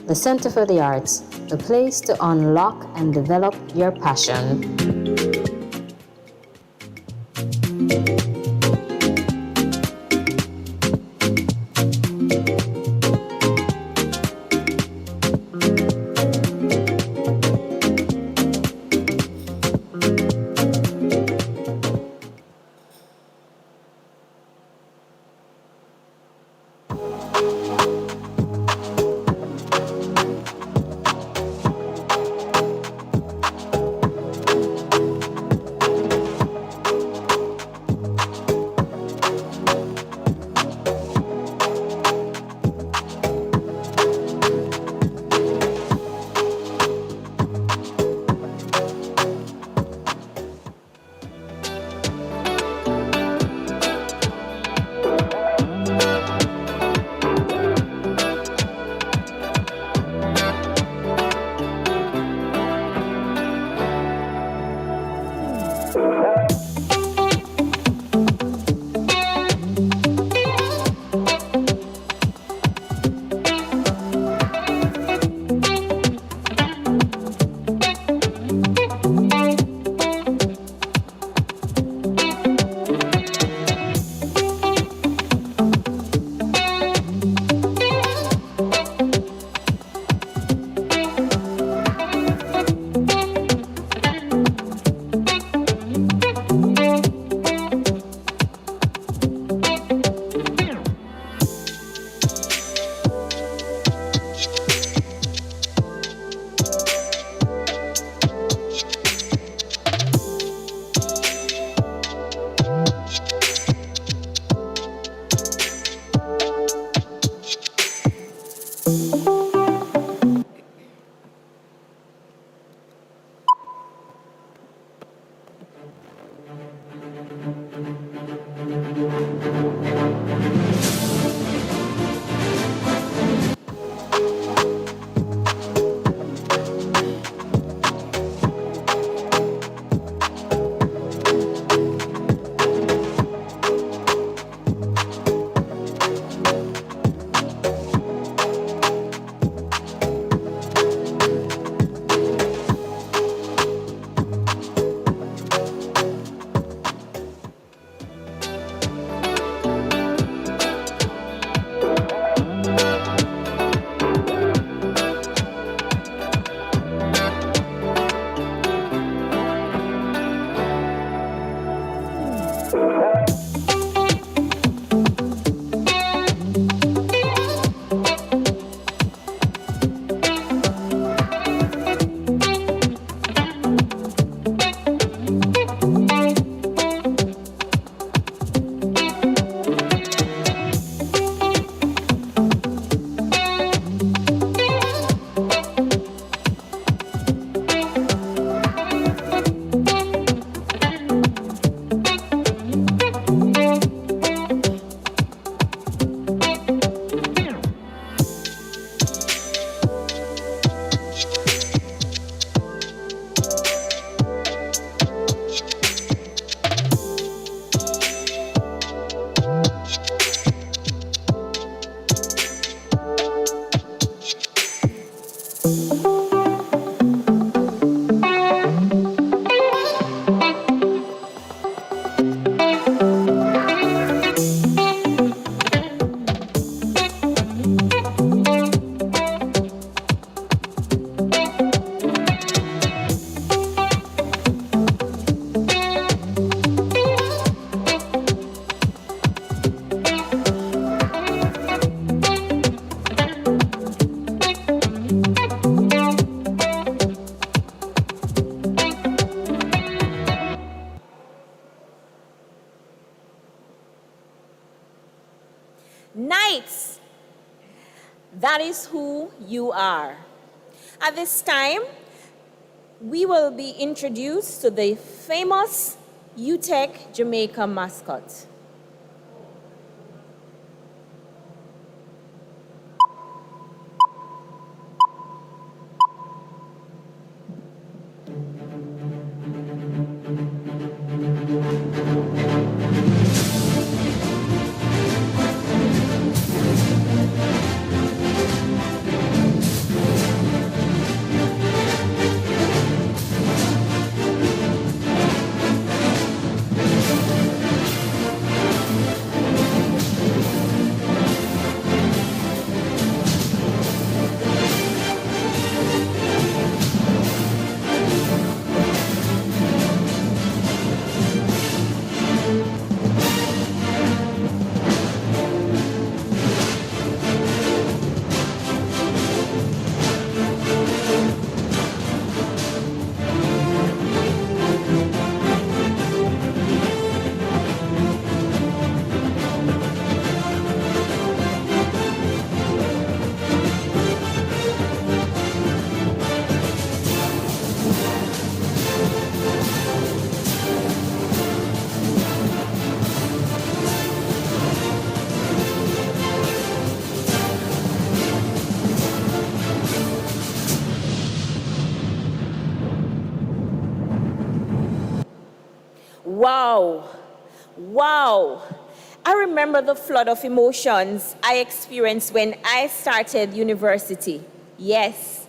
The Center for the Arts, the place to unlock and develop your passion. Knights, that is who you are. At this time, we will be introduced to the famous UTech Jamaica mascot. Wow. Wow. I remember the flood of emotions I experienced when I started university. Yes,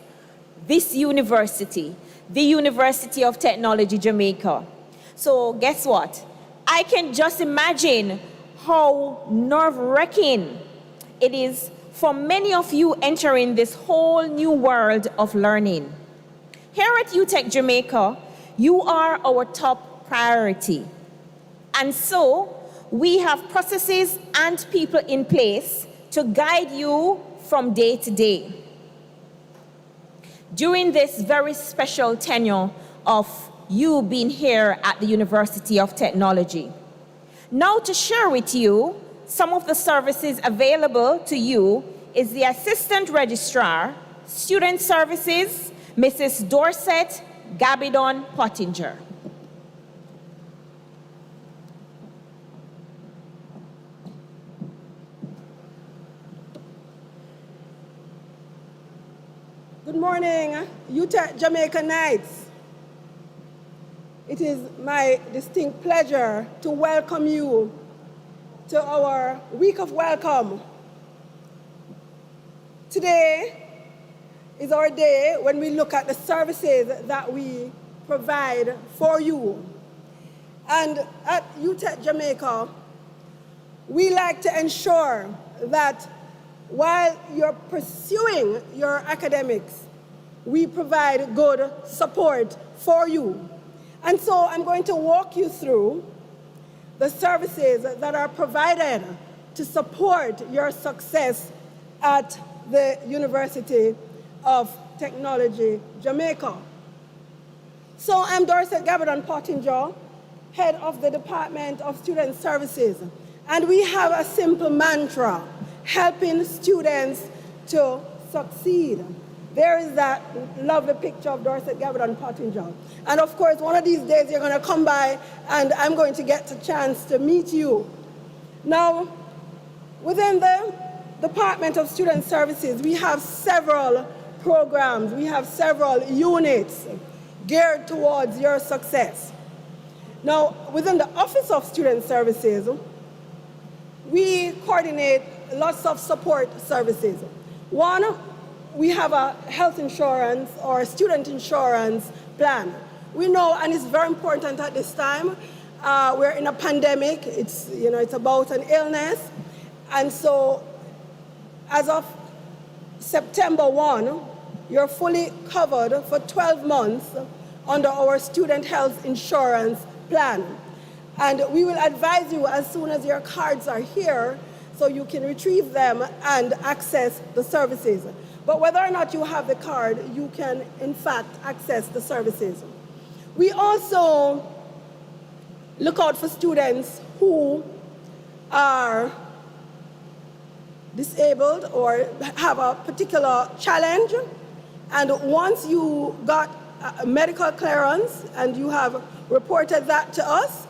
this university, the University of Technology, Jamaica. So guess what? I can just imagine how nerve-wracking it is for many of you entering this whole new world of learning. Here at UTech Jamaica, you are our top priority. And so, we have processes and people in place to guide you from day to day. During this very special tenure of you being here at the University of Technology. Now to share with you some of the services available to you is the Assistant Registrar, Student Services, Mrs. Dorset Gabidon Pottinger. Good morning, UTech Jamaica Nights. It is my distinct pleasure to welcome you to our week of welcome. Today is our day when we look at the services that we provide for you. And at UTech Jamaica, we like to ensure that while you're pursuing your academics, we provide good support for you. And so I'm going to walk you through the services that are provided to support your success at the University of Technology, Jamaica. So I'm Dorset Gabidon Pottinger, head of the Department of Student Services. And we have a simple mantra: helping students to succeed. There is that lovely picture of Dorset Gabidon Pottinger. And of course, one of these days you're going to come by and I'm going to get a chance to meet you. Now, within the Department of Student Services, we have several programs, we have several units geared towards your success. Now, within the Office of Student Services, we coordinate lots of support services. One, we have a health insurance or student insurance plan. We know, and it's very important at this time, we're in a pandemic, it's about an illness, and so as of September 1, you're fully covered for 12 months under our student health insurance plan. And we will advise you as soon as your cards are here so you can retrieve them and access the services. But whether or not you have the card, you can in fact access the services. We also look out for students who are disabled or have a particular challenge. And once you got a medical clearance and you have reported that to us,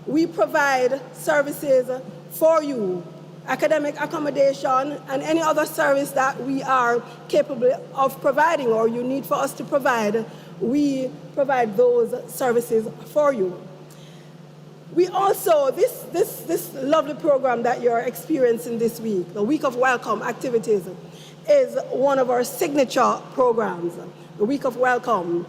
we provide services for you, academic accommodation and any other service that we are capable of providing or you need for us to provide, we provide those services for you. We also, this lovely program that you're experiencing this week, the Week of Welcome activities, is one of our signature programs, the Week of Welcome.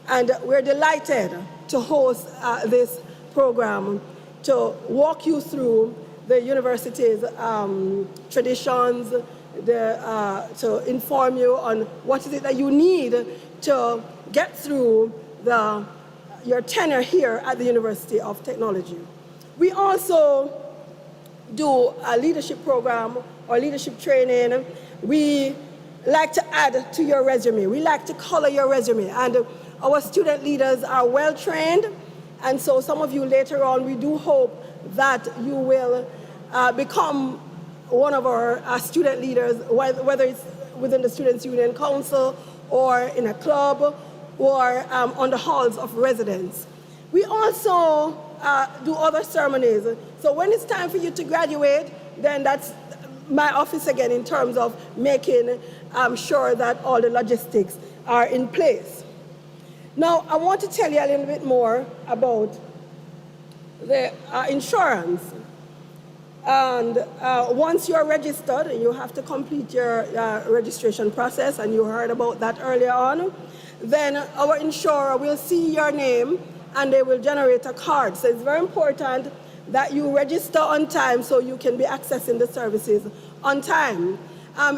And we're delighted to host this program to walk you through the university's traditions, to inform you on what is it that you need to get through your tenure here at the University of Technology. We also do a leadership program or leadership training. We like to add to your resume. We like to color your resume. And our student leaders are well trained. And so some of you later on, we do hope that you will become one of our student leaders, whether it's within the Students' Union Council or in a club or on the halls of residence. We also do other ceremonies. So when it's time for you to graduate, then that's my office again in terms of making sure that all the logistics are in place. Now, I want to tell you a little bit more about the insurance. And once you're registered, you have to complete your registration process, and you heard about that earlier on. Then our insurer will see your name and they will generate a card. So it's very important that you register on time so you can be accessing the services on time.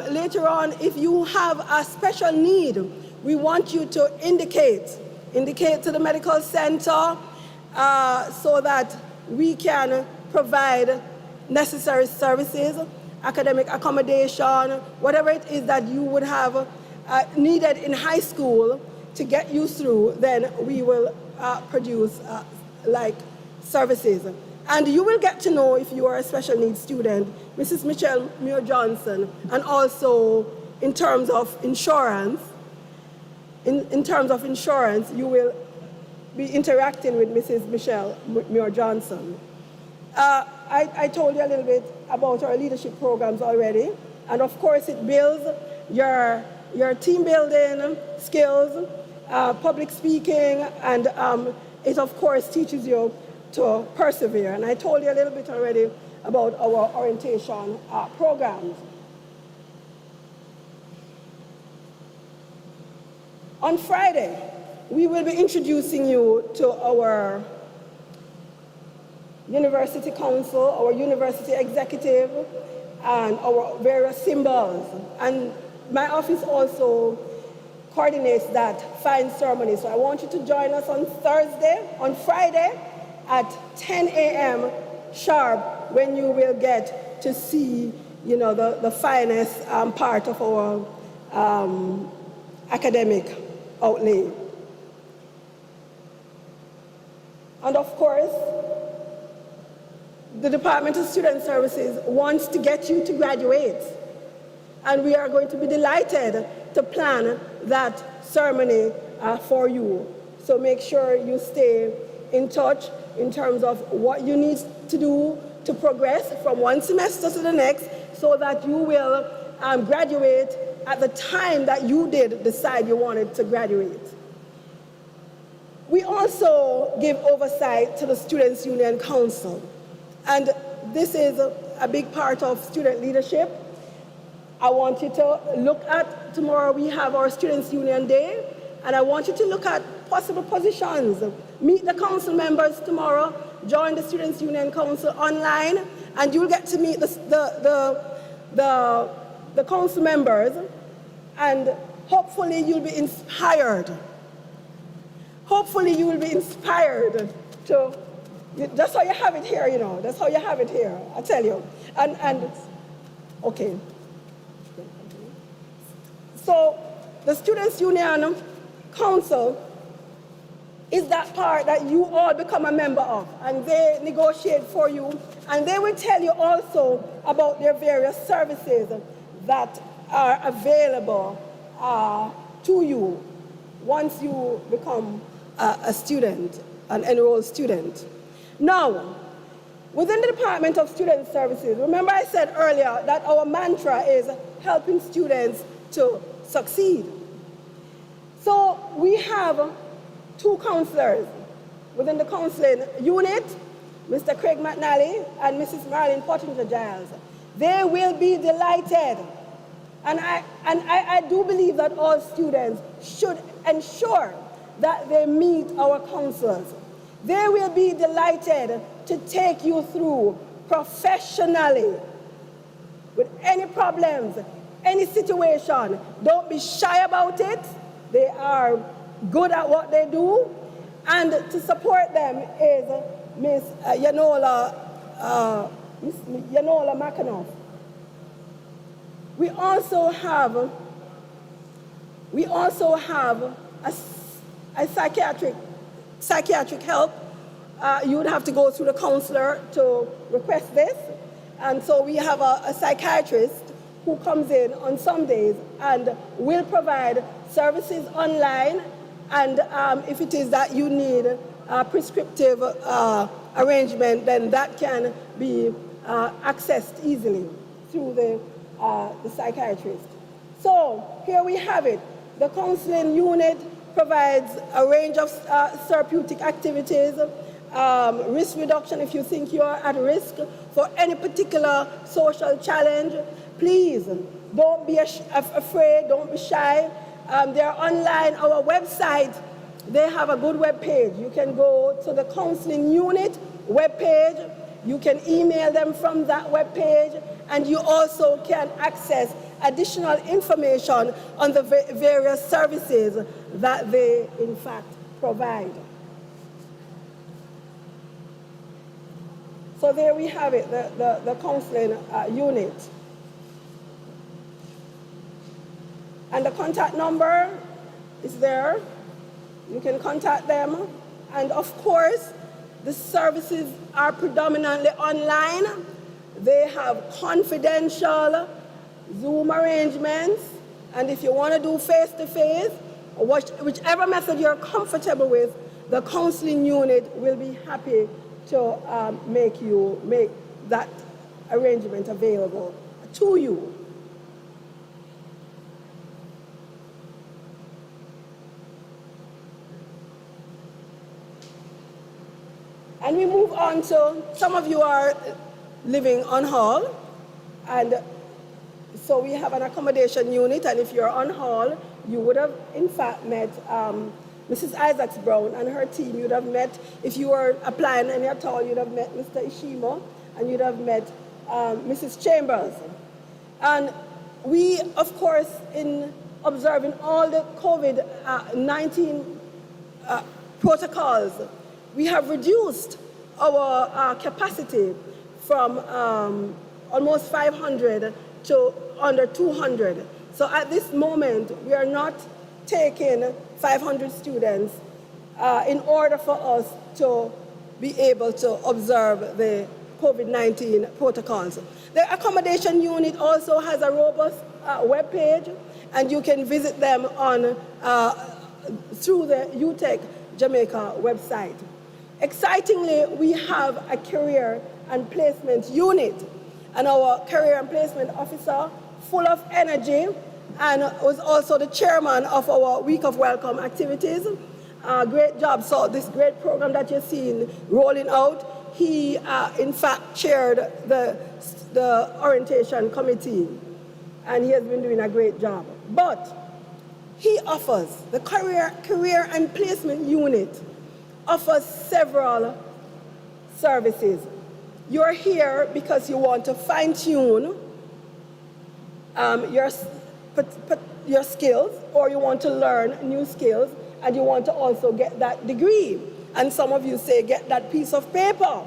Later on, if you have a special need, we want you to indicate to the medical center so that we can provide necessary services, academic accommodation, whatever it is that you would have needed in high school to get you through, then we will produce like services. And you will get to know if you are a special needs student, Mrs. Michelle Muir-Johnson, and also in terms of insurance, in terms of insurance, you will be interacting with Mrs. Michelle Muir-Johnson. I told you a little bit about our leadership programs already, and of course it builds your team building skills, public speaking, and it of course teaches you to persevere. And I told you a little bit already about our orientation programs. On Friday, we will be introducing you to our University Council, our University Executive, and our various symbols. And my office also coordinates that fine ceremony. So I want you to join us on Friday at 10 a.m. sharp, when you will get to see, the finest part of our academic outlay. And of course, the Department of Student Services wants to get you to graduate. And we are going to be delighted to plan that ceremony for you. So make sure you stay in touch in terms of what you need to do to progress from one semester to the next, so that you will graduate at the time that you did decide you wanted to graduate. We also give oversight to the Students' Union Council. And this is a big part of student leadership. I want you to look at, tomorrow we have our Students' Union Day, and I want you to look at possible positions. Meet the council members tomorrow, join the Students' Union Council online, and you'll get to meet the council members, and hopefully you'll be inspired. Hopefully you will be inspired to, that's how you have it here, that's how you have it here, I tell you. And okay. So the Students' Union Council is that part that you all become a member of, and they negotiate for you, and they will tell you also about their various services that are available to you once you become a student, an enrolled student. Now, within the Department of Student Services, remember I said earlier that our mantra is helping students to succeed. So we have 2 counselors within the counseling unit, Mr. Craig McNally and Mrs. Marilyn Pottinger-Giles. They will be delighted. And I do believe that all students should ensure that they meet our counselors. They will be delighted to take you through professionally with any problems, any situation. Don't be shy about it. They are good at what they do. And to support them is Miss Yanola McAnuff. We also have a psychiatric help. You would have to go through the counselor to request this. And so we have a psychiatrist who comes in on some days and will provide services online. And if it is that you need a prescriptive arrangement, then that can be accessed easily through the psychiatrist. So here we have it. The counseling unit provides a range of therapeutic activities risk reduction if you think you are at risk for any particular social challenge. Please, don't be afraid, don't be shy. They're online, our website, they have a good web page. You can go to the counseling unit web page. You can email them from that web page, and you also can access additional information on the various services that they, in fact, provide. So there we have it, the counseling unit. And the contact number is there. You can contact them. And of course, the services are predominantly online. They have confidential Zoom arrangements. And if you want to do face-to-face, whichever method you're comfortable with, the counseling unit will be happy to make that arrangement available to you. And we move on to, some of you are living on hall, and so we have an accommodation unit, and if you're on hall, you would have in fact met Mrs. Isaacs Brown and her team. You'd have met, if you were applying any at all, you'd have met Mr. Ishimo, and you'd have met Mrs. Chambers. And we, of course, in observing all the COVID-19 protocols, we have reduced our capacity from almost 500 to under 200. So at this moment, we are not taking 500 students in order for us to be able to observe the COVID-19 protocols. The accommodation unit also has a robust web page, and you can visit them on through the UTech Jamaica website. Excitingly, we have a career and placement unit, and our career and placement officer, full of energy, and was also the chairman of our Week of Welcome activities. Great job. So this great program that you're seeing rolling out, he in fact chaired the orientation committee, and he has been doing a great job. But he offers, the career and placement unit offers several services. You're here because you want to fine-tune your skills, or you want to learn new skills, and you want to also get that degree. And some of you say, get that piece of paper.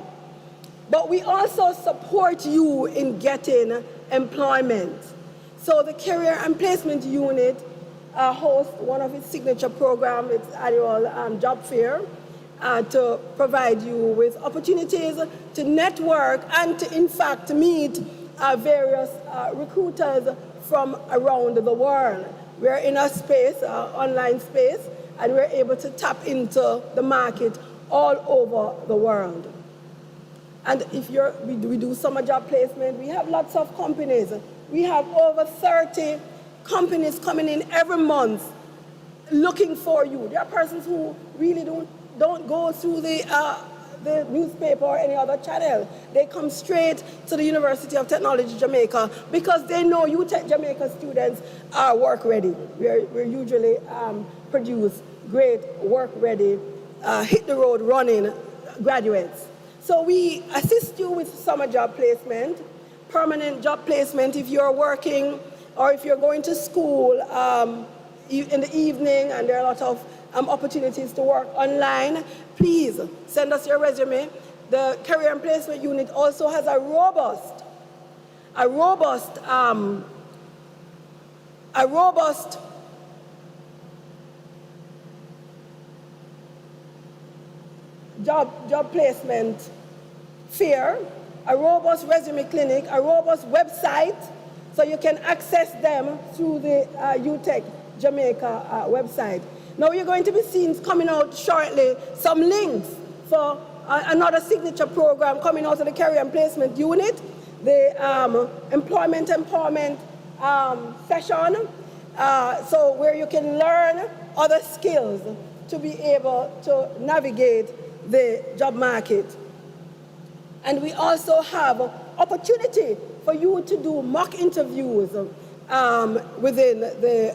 But we also support you in getting employment. So the Career and Placement Unit hosts one of its signature programs, its annual job fair, to provide you with opportunities to network and to, in fact, meet various recruiters from around the world. We're in a space, online space, and we're able to tap into the market all over the world. And if we do summer job placement, we have lots of companies. We have over 30 companies coming in every month looking for you. There are persons who really don't go through the newspaper or any other channel. They come straight to the University of Technology Jamaica because they know UTech Jamaica students are work ready. We usually produce great work ready, hit the road running graduates. So we assist you with summer job placement, permanent job placement if you're working or if you're going to school in the evening and there are a lot of opportunities to work online. Please send us your resume. The Career and Placement Unit also has a robust job placement fair, a robust resume clinic, a robust website, so you can access them through the UTech Jamaica website. Now you're going to be seeing coming out shortly some links for another signature program coming out of the Career and Placement Unit, the Employment Empowerment session, so where you can learn other skills to be able to navigate the job market. And we also have opportunity for you to do mock interviews within the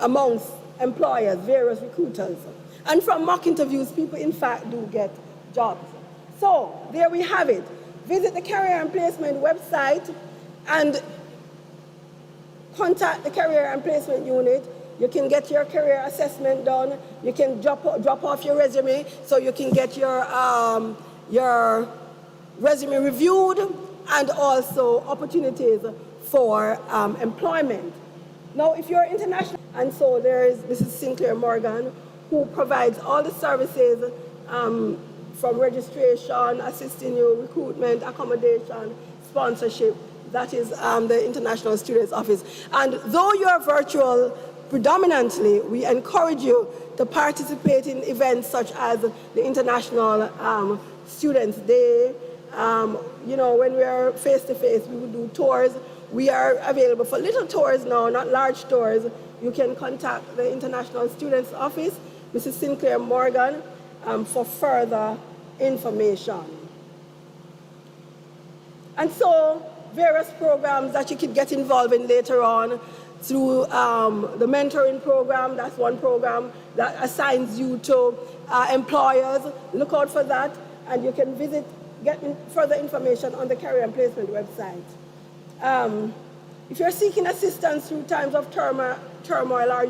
amongst employers, various recruiters. And from mock interviews, people in fact do get jobs. So there we have it. Visit the Career and Placement website and contact the Career and Placement unit. You can get your career assessment done. You can drop off your resume so you can get your resume reviewed, and also opportunities for employment. Now, if you're international, and so there is Mrs. Sinclair Morgan, who provides all the services from registration, assisting you, recruitment, accommodation, sponsorship. That is the International Students Office. And though you're virtual predominantly, we encourage you to participate in events such as the International Students' Day. You know, when we are face-to-face, we will do tours. We are available for little tours now, not large tours. You can contact the International Students Office, Mrs. Sinclair Morgan, for further information. And so, various programs that you could get involved in later on through the mentoring program. That's one program that assigns you to employers. Look out for that, and you can get further information on the Career and Placement website. If you're seeking assistance through times of turmoil, or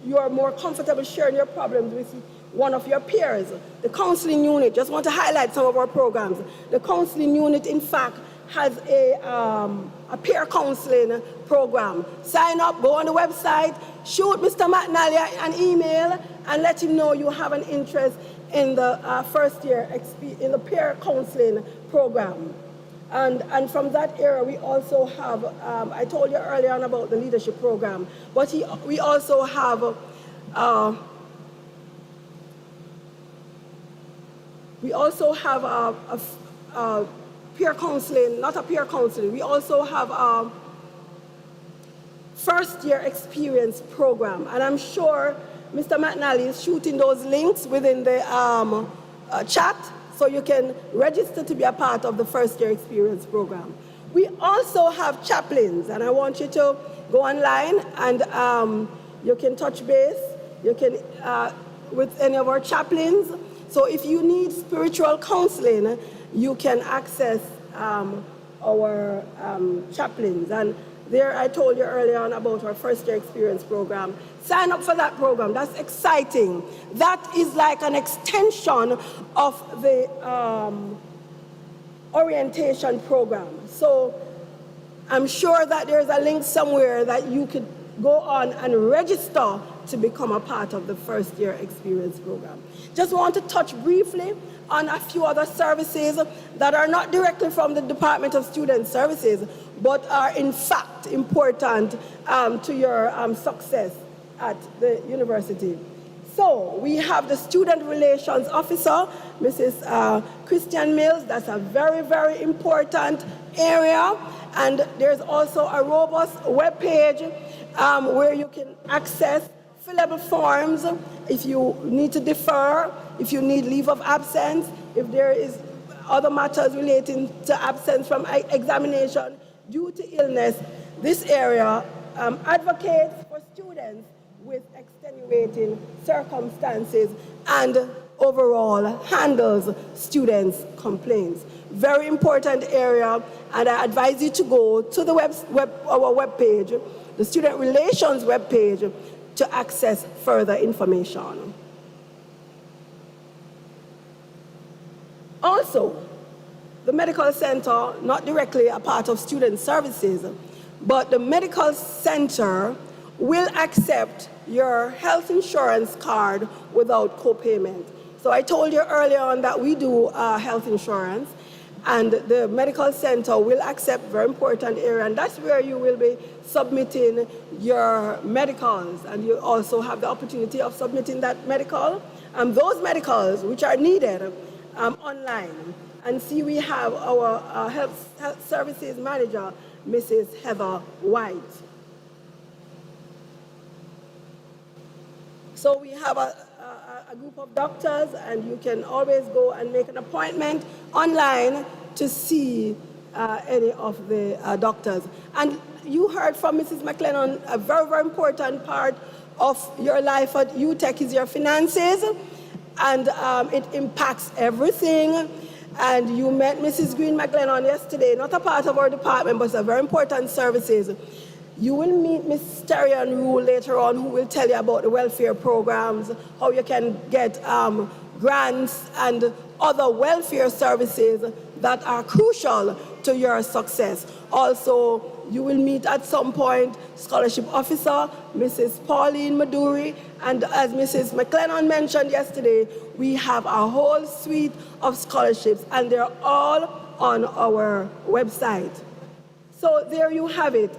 you're more comfortable sharing your problems with one of your peers, the counseling unit, just want to highlight some of our programs. The counseling unit, in fact, has a peer counseling program. Sign up, go on the website, shoot Mr. McNally an email, and let him know you have an interest in the first year in the peer counseling program. And from that area, we also have, I told you earlier on about the leadership program, but we also have a peer counseling, not a peer counseling, we also have a first year experience program. And I'm sure Mr. McNally is shooting those links within the chat, so you can register to be a part of the first year experience program. We also have chaplains, and I want you to go online and you can touch base, you can with any of our chaplains. So if you need spiritual counseling, you can access our chaplains. And there I told you earlier on about our first year experience program. Sign up for that program. That's exciting. That is like an extension of the orientation program. So I'm sure that there's a link somewhere that you could go on and register to become a part of the first year experience program. Just want to touch briefly on a few other services that are not directly from the Department of Student Services, but are in fact important to your success at the university. So we have the Student Relations Officer, Mrs. Christian Mills. That's a very, very important area. And there's also a robust web page where you can access fillable forms if you need to defer, if you need leave of absence, if there is other matters relating to absence from examination due to illness. This area advocates for students with extenuating circumstances and overall handles students' complaints. Very important area, and I advise you to go to the our webpage, the Student Relations webpage, to access further information. Also, the medical center, not directly a part of student services, but the medical center will accept your health insurance card without co-payment. So I told you earlier on that we do health insurance, and the medical center will accept, very important area, and that's where you will be submitting your medicals, and you also have the opportunity of submitting that medical, and those medicals which are needed online. And see, we have our health services manager, Mrs. Heather White. So we have a a group of doctors, and you can always go and make an appointment online to see any of the doctors. And you heard from Mrs. McLennan, a very, very important part of your life at UTech is your finances, and it impacts everything. And you met Mrs. Green McLennan yesterday, not a part of our department, but it's a very important services. You will meet Ms. S.T.A.R and Rule later on, who will tell you about the welfare programs, how you can get grants and other welfare services that are crucial to your success. Also, you will meet at some point scholarship officer, Mrs. Pauline Maduri, and as Mrs. McLennan mentioned yesterday, we have a whole suite of scholarships, and they're all on our website. So there you have it.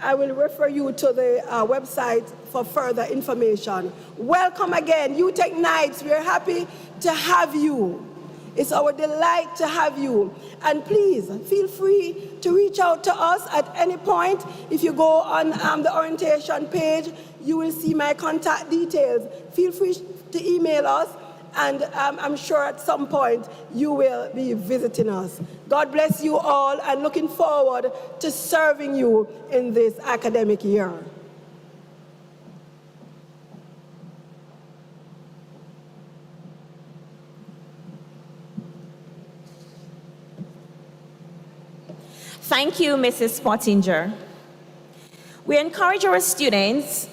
I will refer you to the website for further information. Welcome again, UTech Nights. We're happy to have you. It's our delight to have you. And please, feel free to reach out to us at any point. If you go on the orientation page, you will see my contact details. Feel free to email us, and I'm sure at some point you will be visiting us. God bless you all, and looking forward to serving you in this academic year. Thank you, Mrs. Pottinger. We encourage our students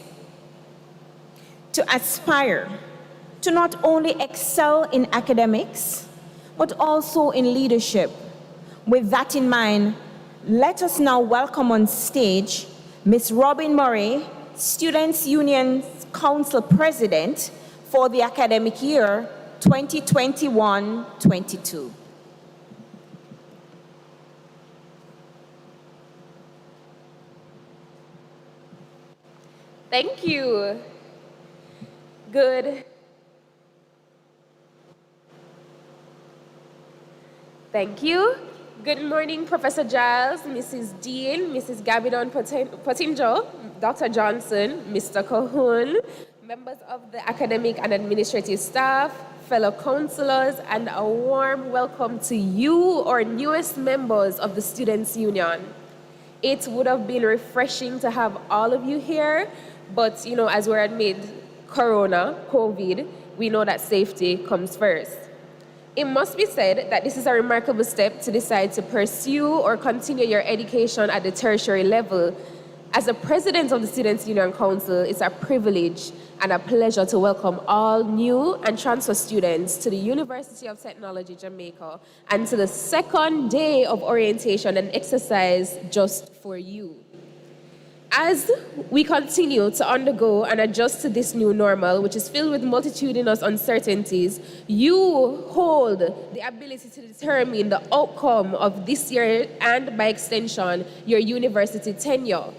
to aspire to not only excel in academics, but also in leadership. With that in mind, let us now welcome on stage Ms. Robin Murray, Students' Union Council President for the academic year 2021-22. Thank you. Good. Thank you. Good morning, Professor Giles, Mrs. Dean, Mrs. Gabidon Pottinger, Dr. Johnson, Mr. Cahoon, members of the academic and administrative staff, fellow counselors, and a warm welcome to you, our newest members of the Students' Union. It would have been refreshing to have all of you here, but as we're amid COVID, we know that safety comes first. It must be said that this is a remarkable step to decide to pursue or continue your education at the tertiary level. As the president of the Students' Union Council, it's a privilege and a pleasure to welcome all new and transfer students to the University of Technology, Jamaica, and to the second day of orientation and exercise just for you. As we continue to undergo and adjust to this new normal, which is filled with multitudinous uncertainties, you hold the ability to determine the outcome of this year and, by extension, your university tenure.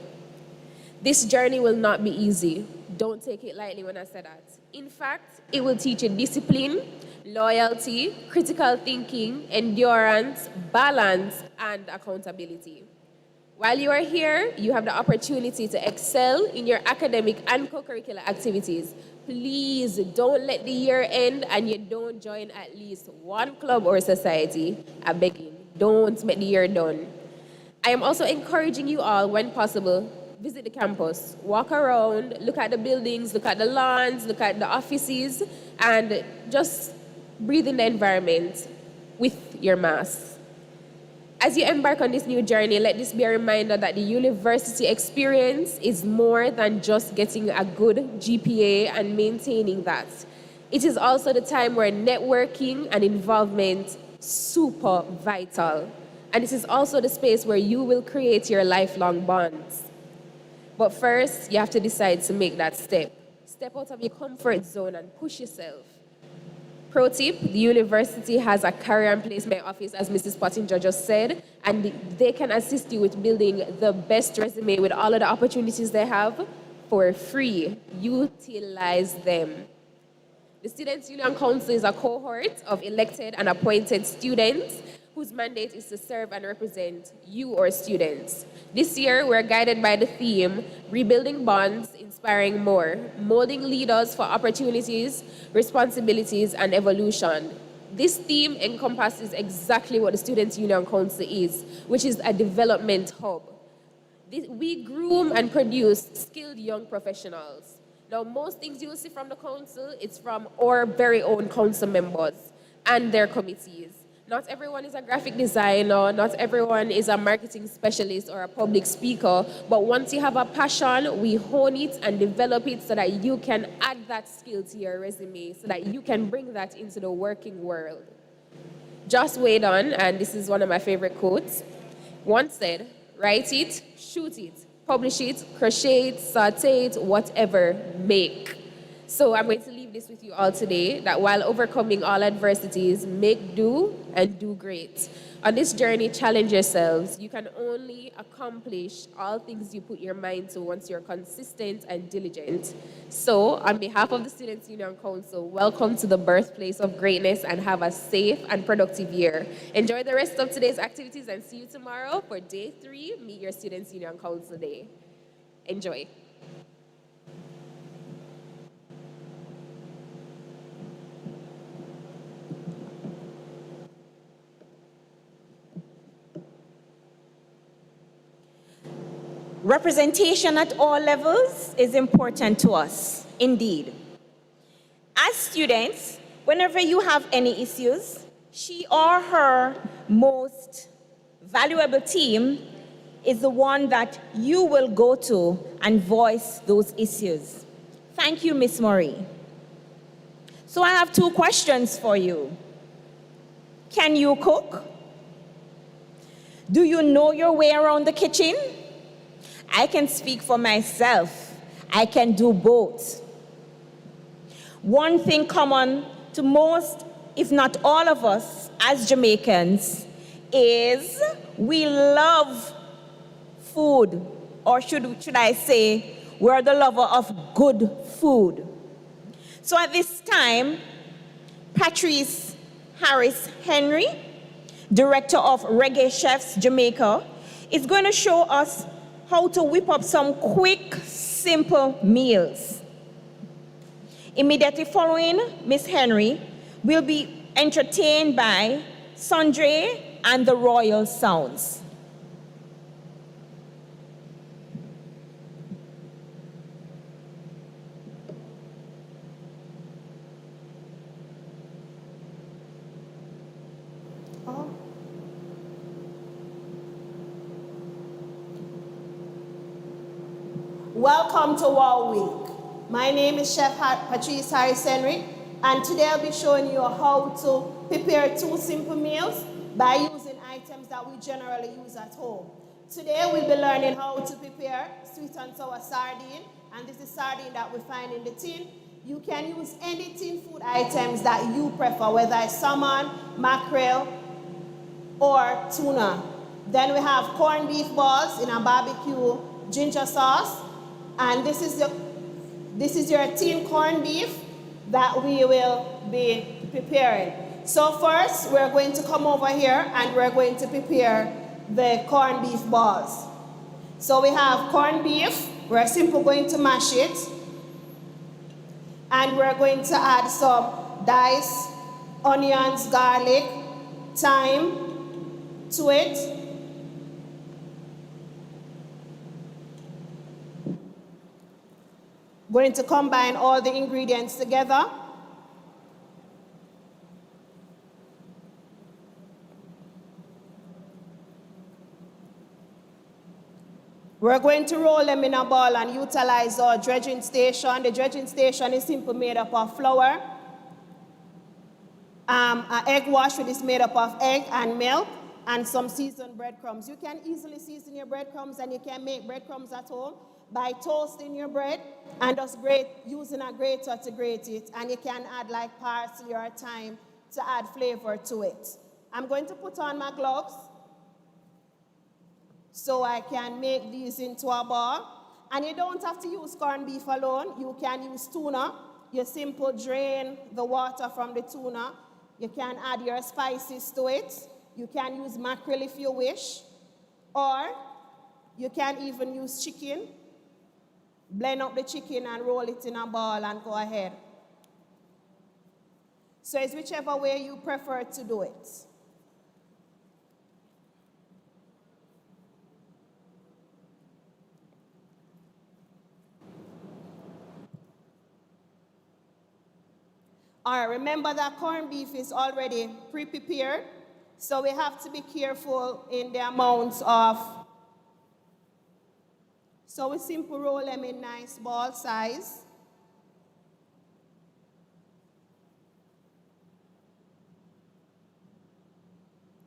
This journey will not be easy. Don't take it lightly when I say that. In fact, it will teach you discipline, loyalty, critical thinking, endurance, balance, and accountability. While you are here, you have the opportunity to excel in your academic and co-curricular activities. Please don't let the year end and you don't join at least one club or society. I'm begging, don't make the year done. I am also encouraging you all, when possible, visit the campus, walk around, look at the buildings, look at the lawns, look at the offices, and just breathe in the environment with your mask. As you embark on this new journey, let this be a reminder that the university experience is more than just getting a good GPA and maintaining that. It is also the time where networking and involvement super vital. And this is also the space where you will create your lifelong bonds. But first, you have to decide to make that step. Step out of your comfort zone and push yourself. Pro tip, the university has a career and placement office, as Mrs. Pottinger just said, and they can assist you with building the best resume with all of the opportunities they have for free. Utilize them. The Students' Union Council is a cohort of elected and appointed students whose mandate is to serve and represent you, our students. This year, we're guided by the theme, Rebuilding Bonds, Inspiring More, Molding Leaders for Opportunities, Responsibilities, and Evolution. This theme encompasses exactly what the Students' Union Council is, which is a development hub. We groom and produce skilled young professionals. Now, most things you'll see from the council, it's from our very own council members and their committees. Not everyone is a graphic designer, not everyone is a marketing specialist or a public speaker, but once you have a passion, we hone it and develop it so that you can add that skill to your resume, so that you can bring that into the working world. Joss Whedon, and this is one of my favorite quotes, once said, write it, shoot it, publish it, crochet it, saute it, whatever, make. So I'm going to leave this with you all today, that while overcoming all adversities, make do and do great. On this journey, challenge yourselves. You can only accomplish all things you put your mind to once you're consistent and diligent. So on behalf of the Students' Union Council, welcome to the birthplace of greatness and have a safe and productive year. Enjoy the rest of today's activities and see you tomorrow for day 3, Meet Your Students' Union Council Day. Enjoy. Representation at all levels is important to us, indeed. As students, whenever you have any issues, she or her most valuable team is the one that you will go to and voice those issues. Thank you, Miss Marie. So I have 2 questions for you. Can you cook? Do you know your way around the kitchen? I can speak for myself. I can do both. One thing common to most, if not all of us as Jamaicans, is we love food, or should I say, we're the lover of good food. So at this time, Patrice Harris Henry, Director of Reggae Chefs Jamaica, is going to show us how to whip up some quick, simple meals. Immediately following Miss Henry, we'll be entertained by Sundre and the Royal Sounds. Welcome to WOW Week. My name is Chef Patrice Harris Henry, and today I'll be showing you how to prepare 2 simple meals by using items that we generally use at home. Today we'll be learning how to prepare sweet and sour sardine, and this is sardine that we find in the tin. You can use any tin food items that you prefer, whether it's salmon, mackerel, or tuna. Then we have corned beef balls in a barbecue ginger sauce. And this is your tin corned beef that we will be preparing. So first, we're going to come over here and we're going to prepare the corned beef balls. So we have corned beef. We're simply going to mash it. And we're going to add some diced onions, garlic, thyme to it. Going to combine all the ingredients together. We're going to roll them in a ball and utilize our dredging station. The dredging station is simply made up of flour. An egg wash, which is made up of egg and milk, and some seasoned breadcrumbs. You can easily season your breadcrumbs, and you can make breadcrumbs at home by toasting your bread and just using a grater to grate it. And you can add like parsley or thyme to add flavor to it. I'm going to put on my gloves so I can make these into a ball. And you don't have to use corned beef alone. You can use tuna. You simply drain the water from the tuna. You can add your spices to it. You can use mackerel if you wish, or you can even use chicken. Blend up the chicken and roll it in a ball and go ahead. So it's whichever way you prefer to do it. All right, remember that corned beef is already pre-prepared, so we have to be careful in the amounts of. So we simply roll them in nice ball size.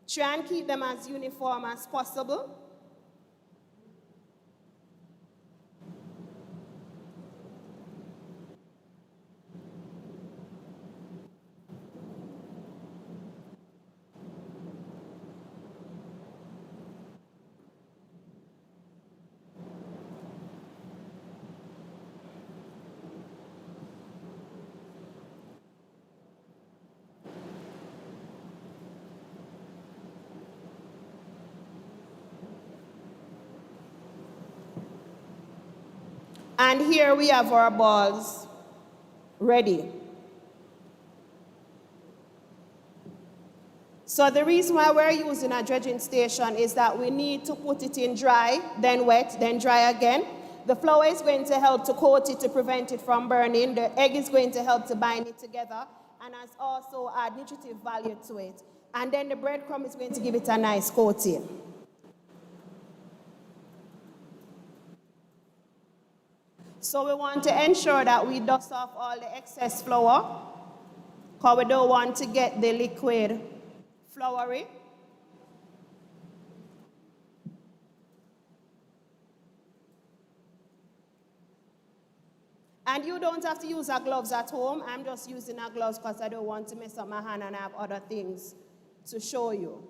Try and keep them as uniform as possible. And here we have our balls ready. So the reason why we're using a dredging station is that we need to put it in dry, then wet, then dry again. The flour is going to help to coat it to prevent it from burning. The egg is going to help to bind it together and has also add nutritive value to it. And then the breadcrumb is going to give it a nice coating. So we want to ensure that we dust off all the excess flour, because we don't want to get the liquid floury. And you don't have to use our gloves at home. I'm just using our gloves because I don't want to mess up my hand and have other things to show you.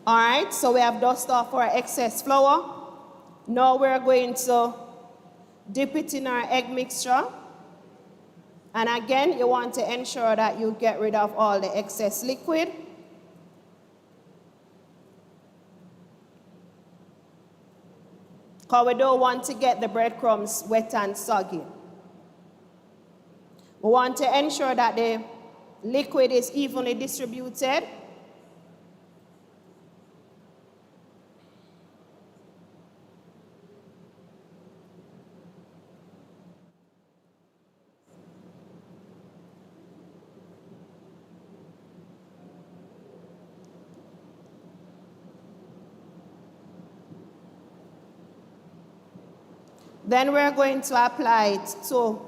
All right, so we have dusted off our excess flour. Now we're going to dip it in our egg mixture. And again, you want to ensure that you get rid of all the excess liquid. Because we don't want to get the breadcrumbs wet and soggy. We want to ensure that the liquid is evenly distributed. Then we're going to apply it to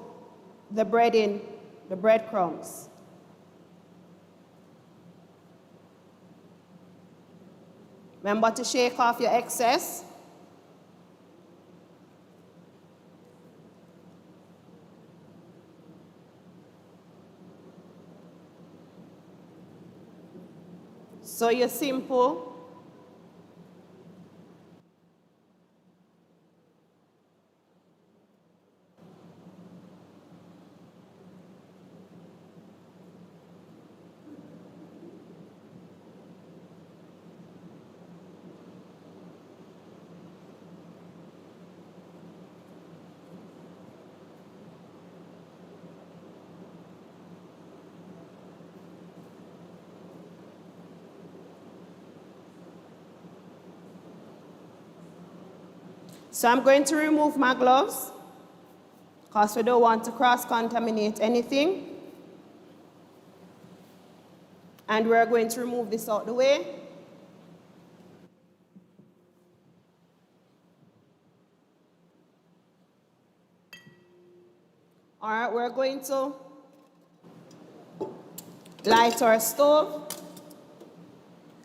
the breadcrumbs. Remember to shake off your excess. So you're simple. So I'm going to remove my gloves because we don't want to cross-contaminate anything. And we're going to remove this out the way. All right, we're going to light our stove.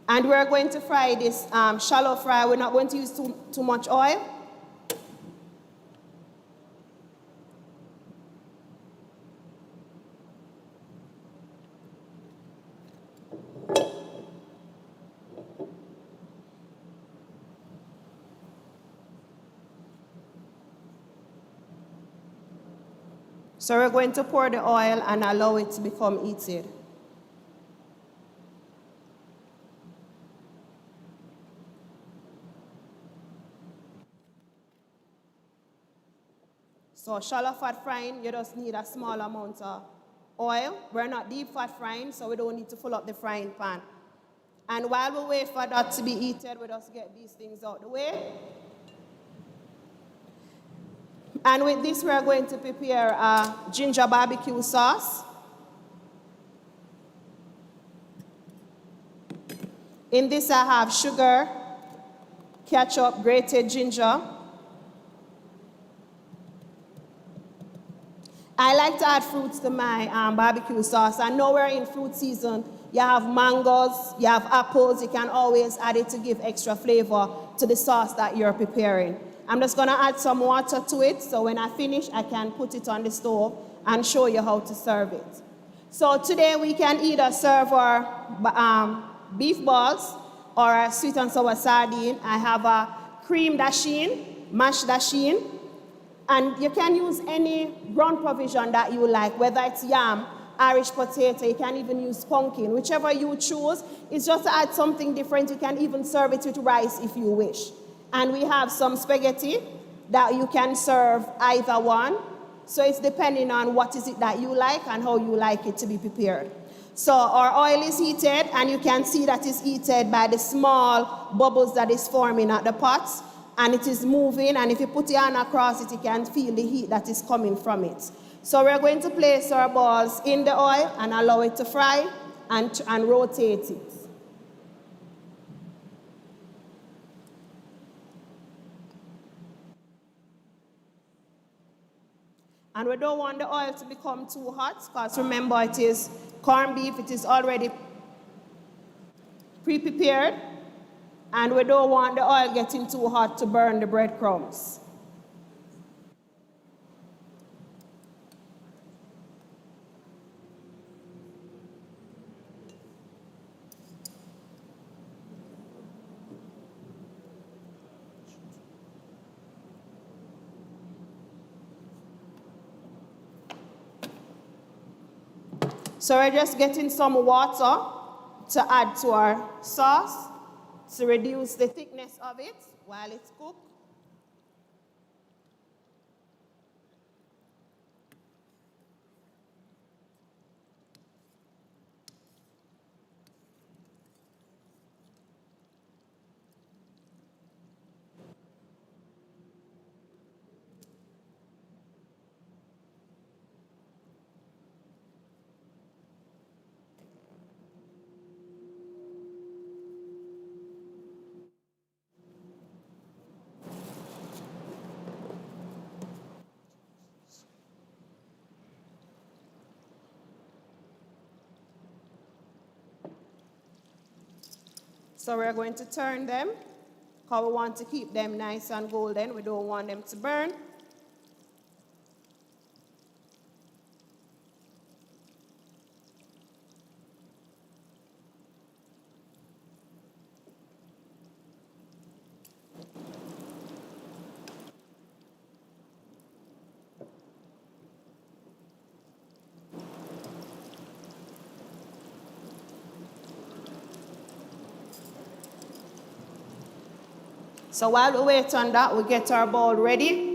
And we're going to fry this shallow fry. We're not going to use too much oil. So we're going to pour the oil and allow it to become heated. So shallow fat frying, you just need a small amount of oil. We're not deep fat frying, so we don't need to fill up the frying pan. And while we wait for that to be heated, we just get these things out the way. And with this, we're going to prepare a ginger barbecue sauce. In this, I have sugar, ketchup, grated ginger. I like to add fruits to my barbecue sauce. I know we're in fruit season. You have mangoes, you have apples. You can always add it to give extra flavor to the sauce that you're preparing. I'm just going to add some water to it, so when I finish, I can put it on the stove and show you how to serve it. So today we can either serve our beef balls or a sweet and sour sardine. I have a cream dasheen, mashed dasheen, and you can use any ground provision that you like, whether it's yam, Irish potato, you can even use pumpkin, whichever you choose. It's just to add something different. You can even serve it with rice if you wish. And we have some spaghetti that you can serve either one. So it's depending on what is it that you like and how you like it to be prepared. So our oil is heated, and you can see that it's heated by the small bubbles that is forming at the pots, and it is moving, and if you put your hand across it, you can feel the heat that is coming from it. So we're going to place our balls in the oil and allow it to fry and rotate it. And we don't want the oil to become too hot, because remember, it is corned beef, it is already pre-prepared, and we don't want the oil getting too hot to burn the breadcrumbs. So we're just getting some water to add to our sauce to reduce the thickness of it while it's cooked. So we're going to turn them, because we want to keep them nice and golden. We don't want them to burn. So while we wait on that, we get our bowl ready.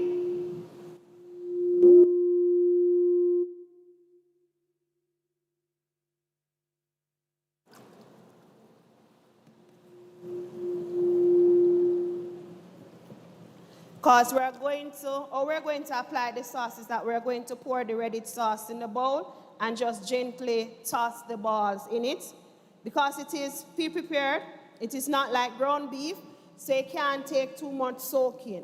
Because we're going to apply the sauces that we're going to pour the ready sauce in the bowl and just gently toss the balls in it. Because it is pre-prepared, it is not like ground beef, so it can't take too much soaking.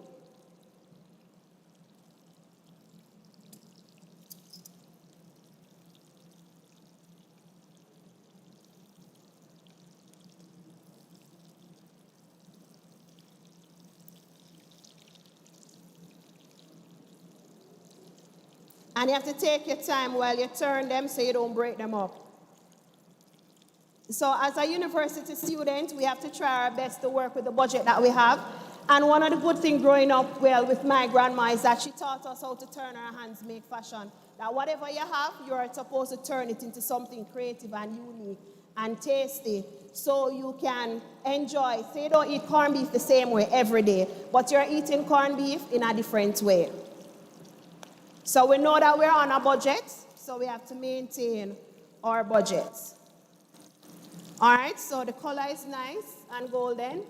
And you have to take your time while you turn them so you don't break them up. So as a university student, we have to try our best to work with the budget that we have. And one of the good things growing up well with my grandma is that she taught us how to turn our hands, make fashion. That whatever you have, you're supposed to turn it into something creative and unique and tasty so you can enjoy. Say you don't eat corned beef the same way every day, but you're eating corned beef in a different way. So we know that we're on a budget, so we have to maintain our budget. All right, so the color is nice and golden.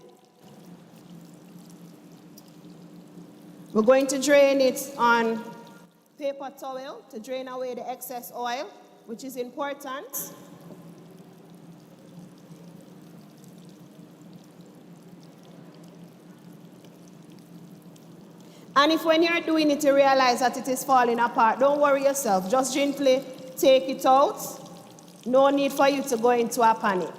We're going to drain it on paper towel to drain away the excess oil, which is important. And if when you're doing it, you realize that it is falling apart, don't worry yourself. Just gently take it out. No need for you to go into a panic.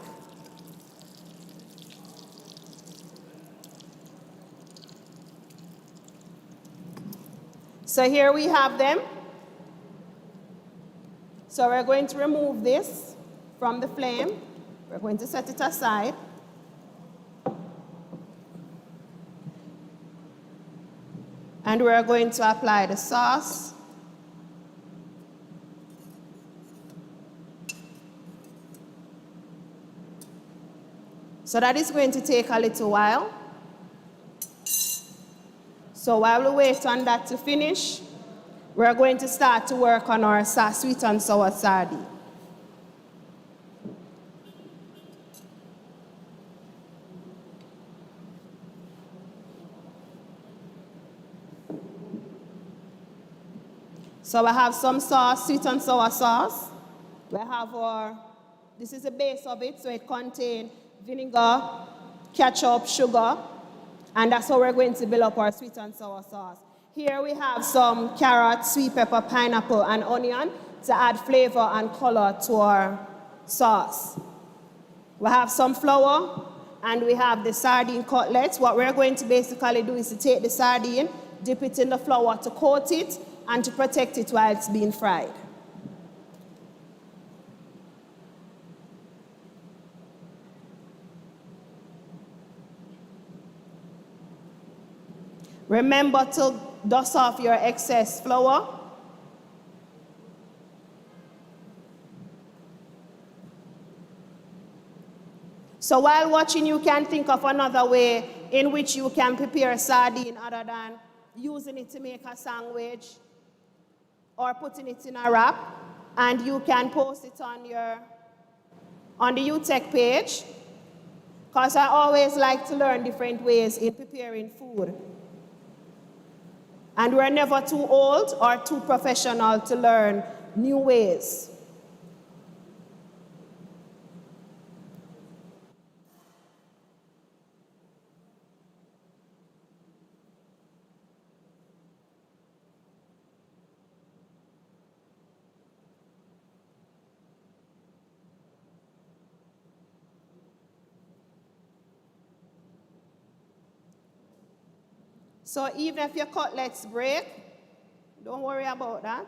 So here we have them. So we're going to remove this from the flame. We're going to set it aside. And we're going to apply the sauce. So that is going to take a little while. So while we wait on that to finish, we're going to start to work on our sweet and sour sardine. So we have some sauce, sweet and sour sauce. We have this is the base of it, so it contains vinegar, ketchup, sugar, and that's how we're going to build up our sweet and sour sauce. Here we have some carrot, sweet pepper, pineapple, and onion to add flavor and color to our sauce. We have some flour, and we have the sardine cutlets. What we're going to basically do is to take the sardine, dip it in the flour to coat it, and to protect it while it's being fried. Remember to dust off your excess flour. So while watching, you can think of another way in which you can prepare sardine other than using it to make a sandwich or putting it in a wrap, and you can post it on the UTech page, because I always like to learn different ways in preparing food. And we're never too old or too professional to learn new ways. So even if your cutlets break, don't worry about that.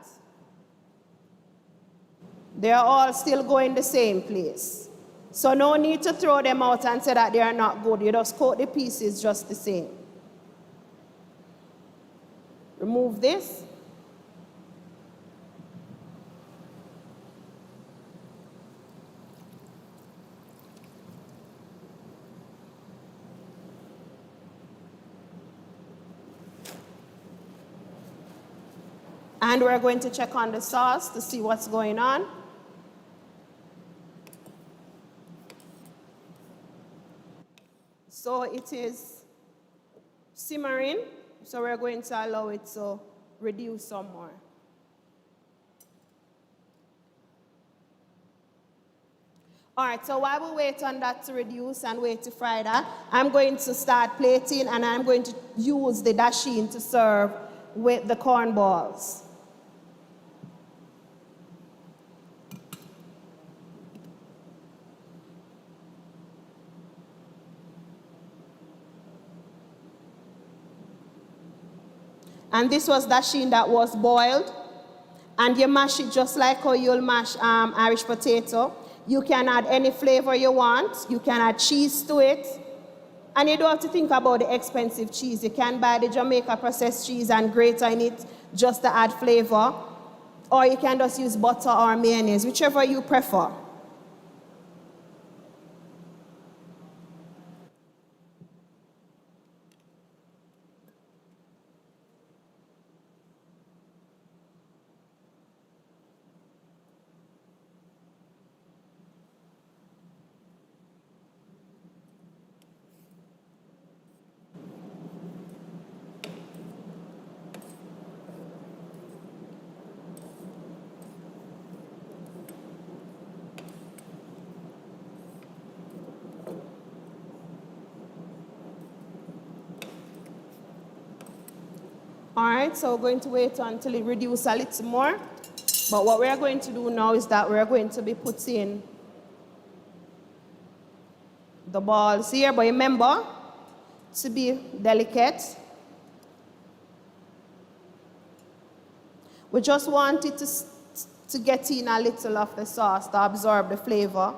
They're all still going the same place. So no need to throw them out and say that they are not good. You just coat the pieces just the same. Remove this. And we're going to check on the sauce to see what's going on. So it is simmering, so we're going to allow it to reduce some more. All right, so while we wait on that to reduce and wait to fry that, I'm going to start plating, and I'm going to use the dasheen to serve with the corn balls. And this was dasheen that was boiled. And you mash it just like how you'll mash Irish potato. You can add any flavor you want. You can add cheese to it. And you don't have to think about the expensive cheese. You can buy the Jamaica processed cheese and grate on it just to add flavor. Or you can just use butter or mayonnaise, whichever you prefer. All right, so we're going to wait until it reduces a little more. But what we're going to do now is that we're going to be putting the balls here. But remember to be delicate. We just want it to get in a little of the sauce to absorb the flavor.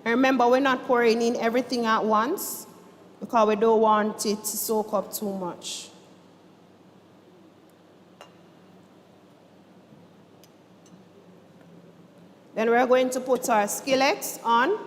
And remember, we're not pouring in everything at once because we don't want it to soak up too much. Then we're going to put our skillets on.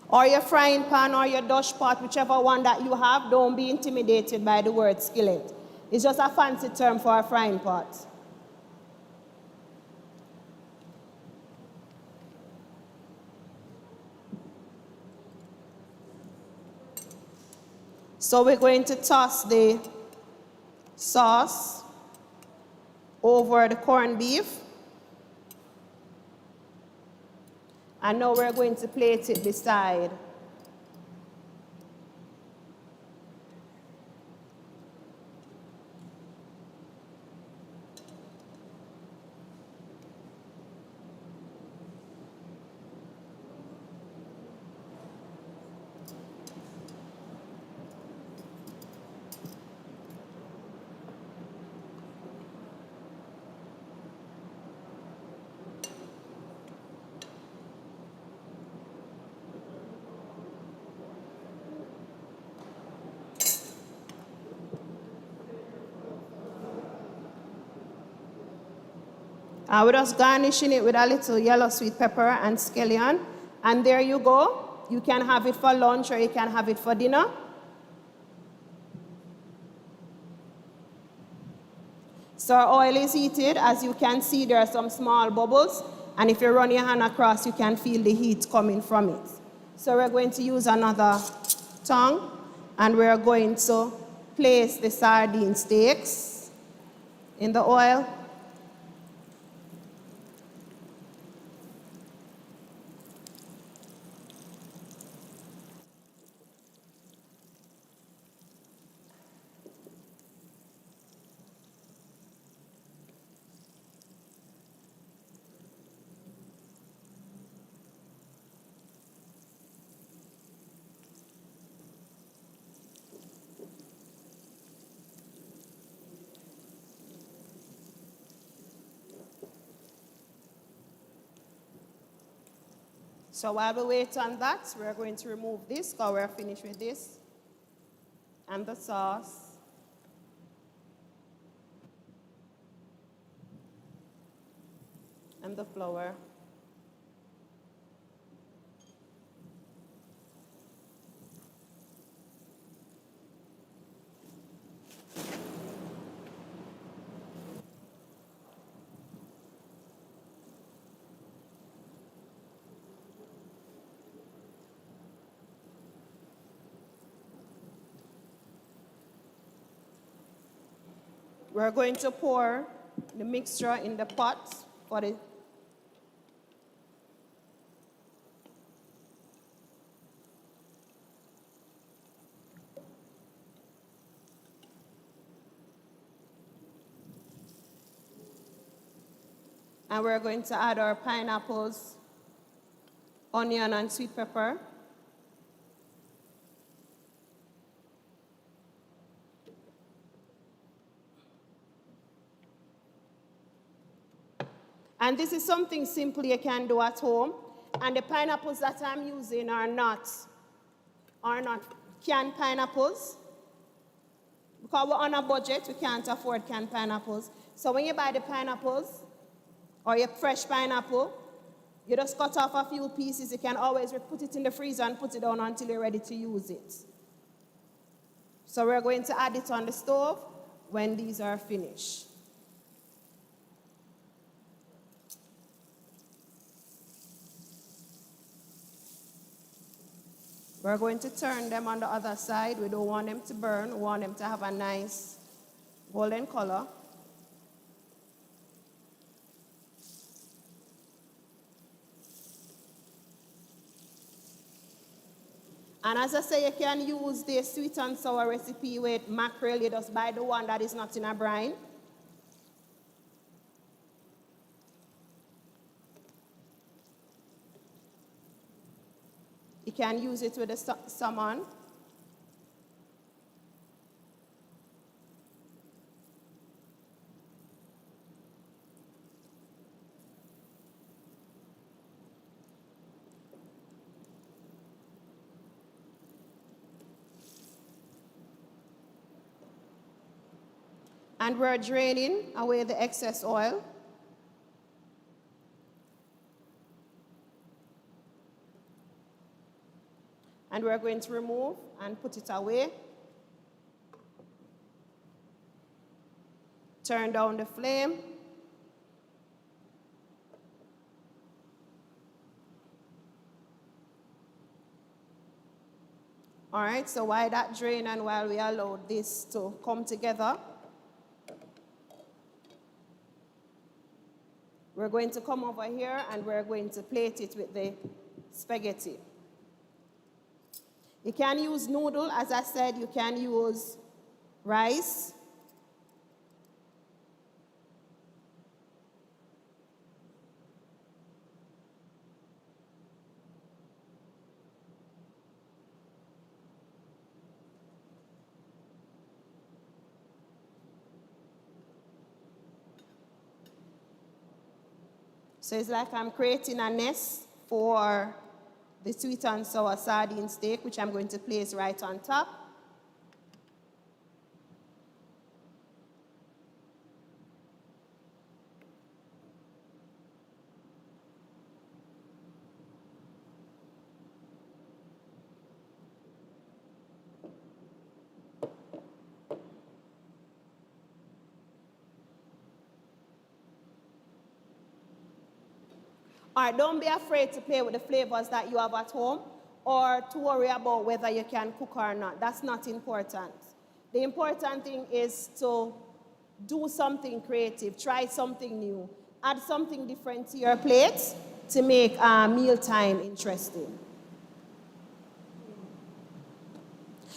Or your frying pan or your Dutch pot, whichever one that you have, don't be intimidated by the word skillet. It's just a fancy term for a frying pot. So we're going to toss the sauce over the corned beef. And now we're going to plate it beside. We're just garnishing it with a little yellow sweet pepper and scallion. And there you go. You can have it for lunch or you can have it for dinner. So our oil is heated. As you can see, there are some small bubbles. And if you run your hand across, you can feel the heat coming from it. So we're going to use another tongue. And we're going to place the sardine steaks in the oil. So while we wait on that, we're going to remove this because we're finished with this. And the sauce. And the flour. We're going to pour the mixture in the pot for the And we're going to add our pineapples, onion, and sweet pepper. And this is something simple you can do at home. And the pineapples that I'm using are not canned pineapples. Because we're on a budget, we can't afford canned pineapples. So when you buy the pineapples, or your fresh pineapple, you just cut off a few pieces. You can always put it in the freezer and put it down until you're ready to use it. So we're going to add it on the stove when these are finished. We're going to turn them on the other side. We don't want them to burn. We want them to have a nice golden color. And as I say, you can use the sweet and sour recipe with mackerel. You just buy the one that is not in a brine. You can use it with the salmon. And we're draining away the excess oil. And we're going to remove and put it away. Turn down the flame. All right, so while that drain and while we allow this to come together, we're going to come over here and we're going to plate it with the spaghetti. You can use noodle, as I said, you can use rice. So it's like I'm creating a nest for the sweet and sour sardine steak, which I'm going to place right on top. All right, don't be afraid to play with the flavors that you have at home or to worry about whether you can cook or not. That's not important. The important thing is to do something creative, try something new, add something different to your plate to make mealtime interesting.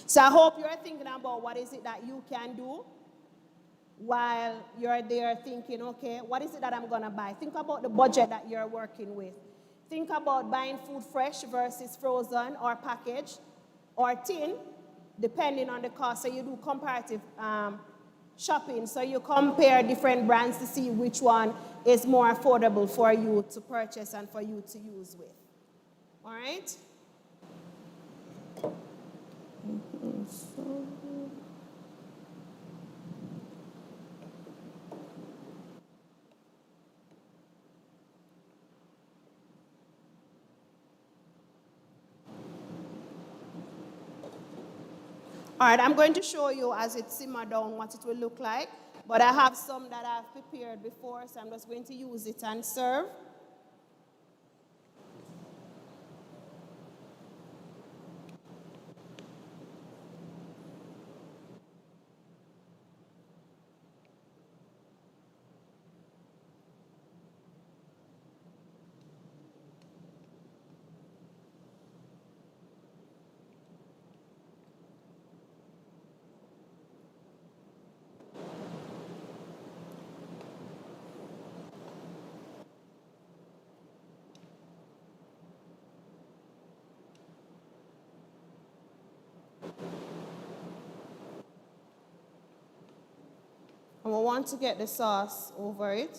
So I hope you're thinking about what is it that you can do while you're there thinking, okay, what is it that I'm going to buy? Think about the budget that you're working with. Think about buying food fresh versus frozen or packaged or tin, depending on the cost. So you do comparative shopping. So you compare different brands to see which one is more affordable for you to purchase and for you to use with. All right? All right, I'm going to show you as it simmers down what it will look like. But I have some that I've prepared before, so I'm just going to use it and serve. And we want to get the sauce over it.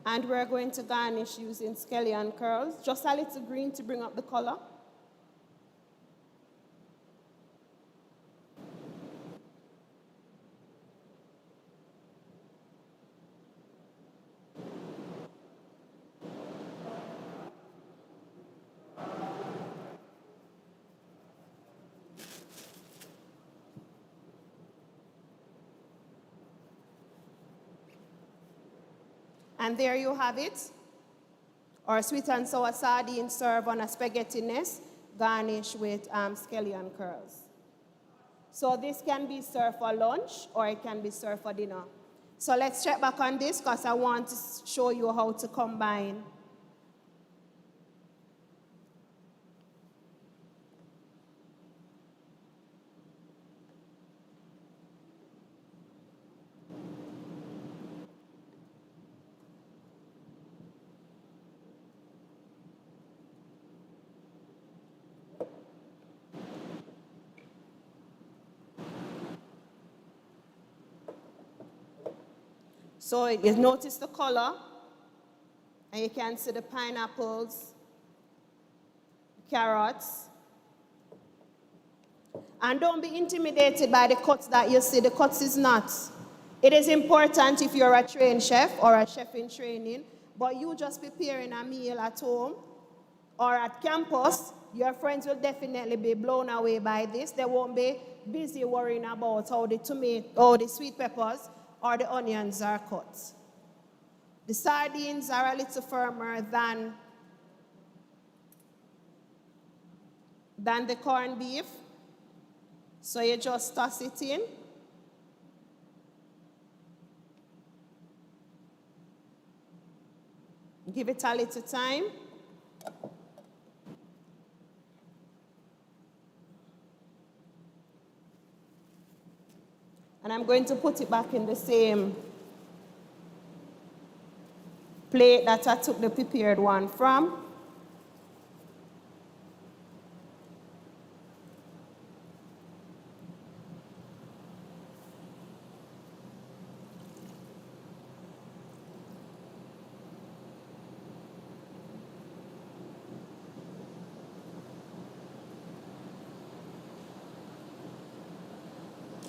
And we're going to garnish using scallion curls, just a little green to bring up the color. And there you have it. Our sweet and sour sardine served on a spaghetti nest, garnished with scallion curls. So this can be served for lunch or it can be served for dinner. So let's check back on this because I want to show you how to combine. So you notice the color, and you can see the pineapples, carrots. And don't be intimidated by the cuts that you see. The cuts is not. It is important if you're a trained chef or a chef in training, but you just preparing a meal at home or at campus, your friends will definitely be blown away by this. They won't be busy worrying about how the tomato, or the sweet peppers, or the onions are cut. The sardines are a little firmer than the corned beef. So you just toss it in. Give it a little time. And I'm going to put it back in the same plate that I took the prepared one from.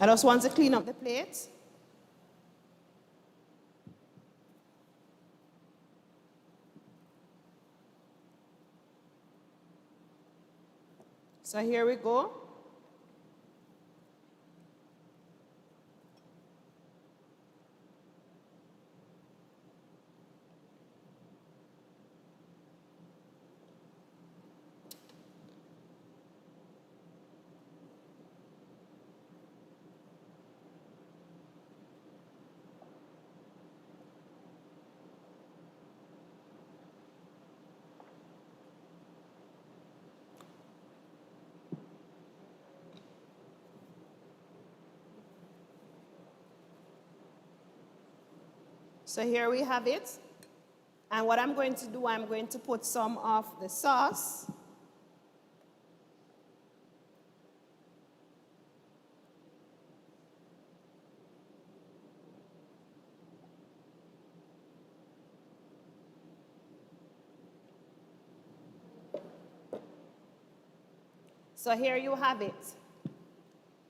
I just want to clean up the plate. So here we go. So here we have it. And what I'm going to do, I'm going to put some of the sauce. So here you have it.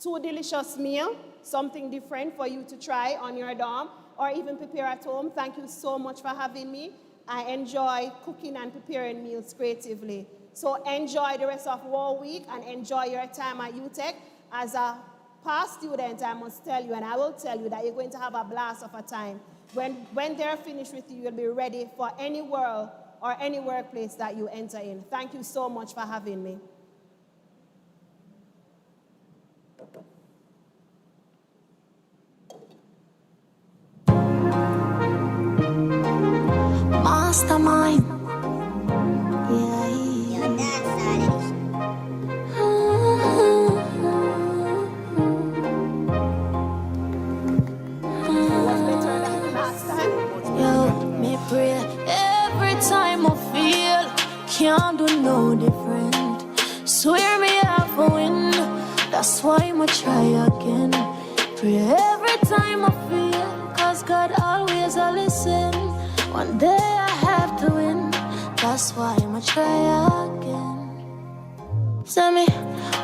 2 delicious meals, something different for you to try on your dorm or even prepare at home. Thank you so much for having me. I enjoy cooking and preparing meals creatively. So enjoy the rest of WOW week and enjoy your time at UTech. As a past student, I must tell you, and I will tell you, that you're going to have a blast of a time. When they're finished with you, you'll be ready for any world or any workplace that you enter in. Thank you so much for having me. Mastermind, can't do no different. Swear me half a win, that's why I'ma try again. Pray every time I feel, cause God always a listen. One day I have to win, that's why I'ma try again. Tell me,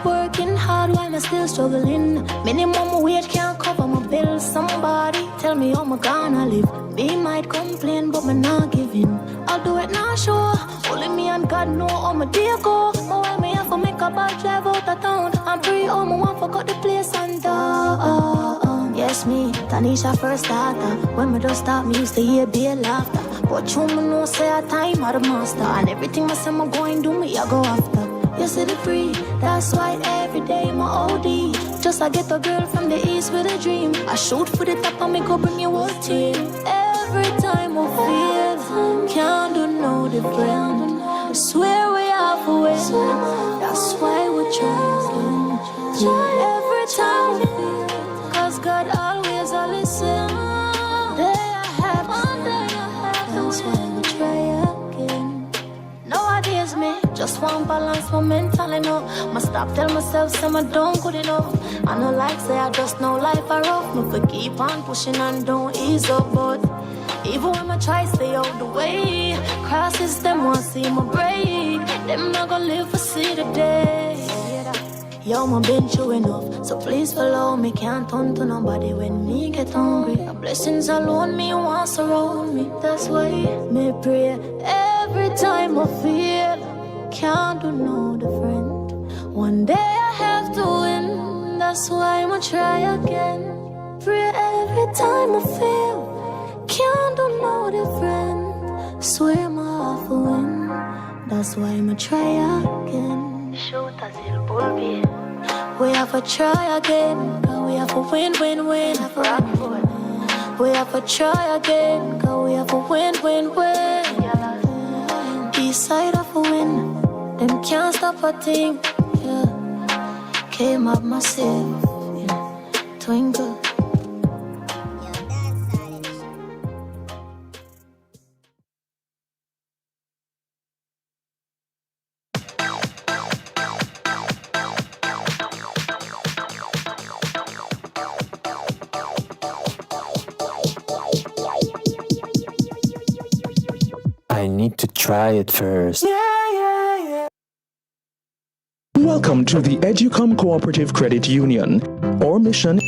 working hard while I'm still struggling. Minimum wage can't cover my bills. Somebody tell me how I'm gonna live. They might complain, but me not giving. I'll do it now, sure. Only me and God know how my day go. But when me have to make a bad drive out of town, I'm free, oh, me want to cut the place and down. Yes, me, Tanisha first starter. When me just start, me used to hear be laughter. But you me know say a time are the master. And everything I say I'm going do me, I go after. You see the free, that's why every day my OD. Just I get a girl from the east with a dream. I shoot for the top and me go bring your whole team. Every time I feel, can't do no different. I swear we have a win, that's why we try again. Every time I feel, cause God always a listen. Day I have, that's why we try again. Nowadays me just want balance my mental, I know. Must stop tell myself say I don't good enough. I know like say I just know life are rough. Me for keep on pushing and don't ease up. But even when I try stay out the way, crosses them want see my break. Them not gonna live for see the day. Yo, my been through enough, so please follow me. Can't turn to nobody when me get hungry. The blessings alone me wants around me. That's why me pray every time I feel, can't do no different. One day I have to win, that's why I'ma try again. Pray every time I feel, can't do no different. Swear my heart will win, that's why I'ma try again. Shoot as il bulbi. We have to try again, cause we have to win, win, win. We have to try again, cause we have to win, win, win. East side of a win, them can't stop a thing. Yeah. Came up myself, yeah. Twinkle. I need to try it first. Welcome to the Educom Cooperative Credit Union. Our mission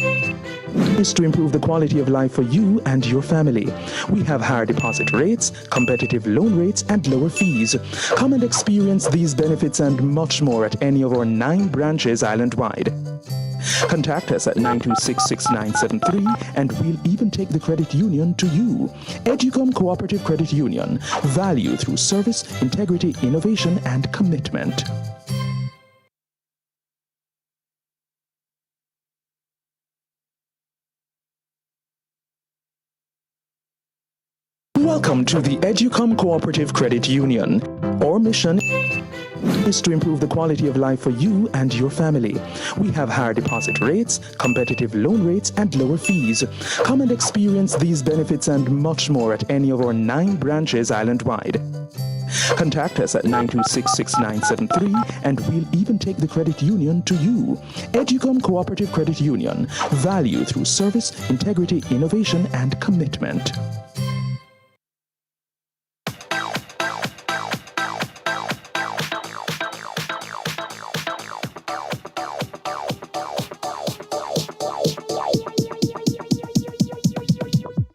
is to improve the quality of life for you and your family. We have higher deposit rates, competitive loan rates, and lower fees. Come and experience these benefits and much more at any of our 9 branches island-wide. Contact us at 926-6973 and we'll even take the credit union to you. Educom Cooperative Credit Union. Value through service, integrity, innovation, and commitment. Welcome to the Educom Cooperative Credit Union. Our mission is to improve the quality of life for you and your family. We have higher deposit rates, competitive loan rates, and lower fees. Come and experience these benefits and much more at any of our 9 branches island-wide. Contact us at 926-6973 and we'll even take the credit union to you. Educom Cooperative Credit Union. Value through service, integrity, innovation, and commitment.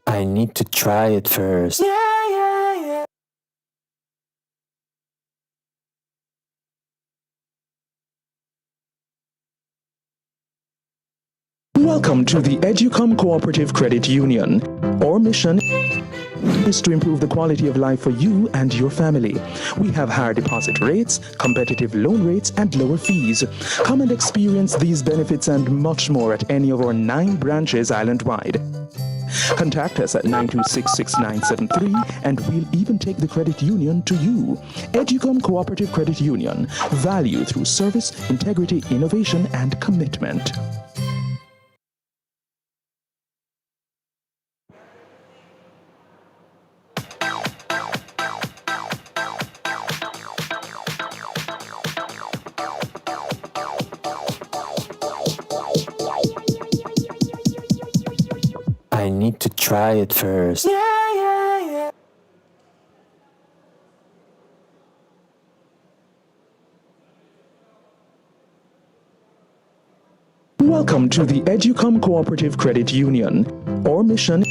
I need to try it first. Welcome to the Educom Cooperative Credit Union. Our mission is to improve the quality of life for you and your family. We have higher deposit rates, competitive loan rates, and lower fees. Come and experience these benefits and much more at any of our 9 branches island-wide. Contact us at 926-6973 and we'll even take the credit union to you. Educom Cooperative Credit Union. Value through service, integrity, innovation, and commitment. I need to try it first. Welcome to the Educom Cooperative Credit Union. Our mission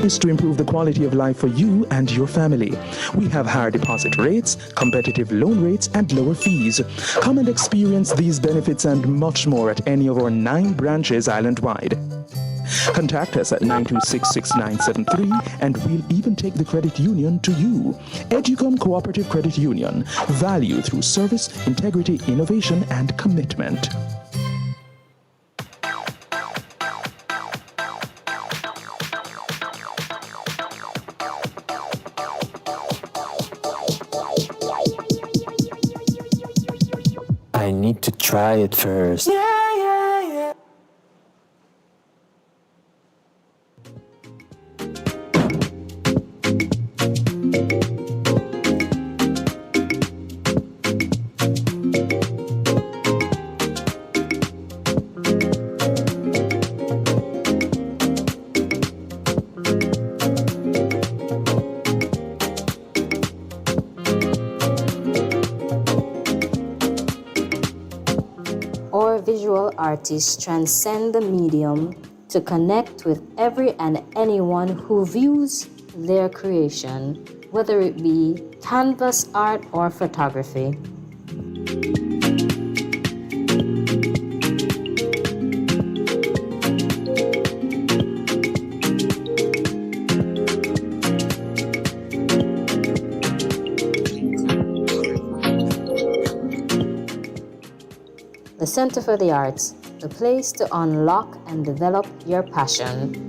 is to improve the quality of life for you and your family. We have higher deposit rates, competitive loan rates, and lower fees. Come and experience these benefits and much more at any of our 9 branches island-wide. Contact us at 926-6973 and we'll even take the credit union to you. Educom Cooperative Credit Union. Value through service, integrity, innovation, and commitment. I need to try it first. Visual artists transcend the medium to connect with every and anyone who views their creation, whether it be canvas art or photography. The Center for the Arts, the place to unlock and develop your passion.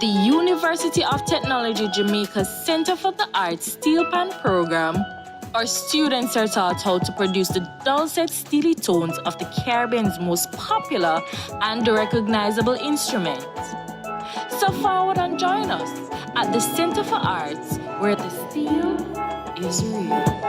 The University of Technology Jamaica's Center for the Arts Steel-Pan program, our students are taught how to produce the dulcet, steely tones of the Caribbean's most popular and recognizable instrument. So forward and join us at the Center for Arts, where the steel is real.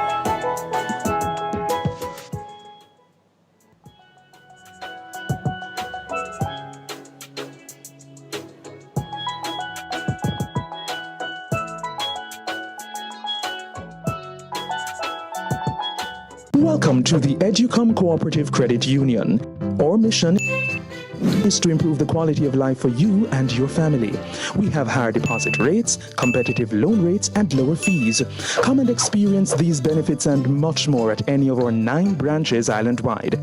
Welcome to the Educom Cooperative Credit Union. Our mission is to improve the quality of life for you and your family. We have higher deposit rates, competitive loan rates, and lower fees. Come and experience these benefits and much more at any of our 9 branches island-wide.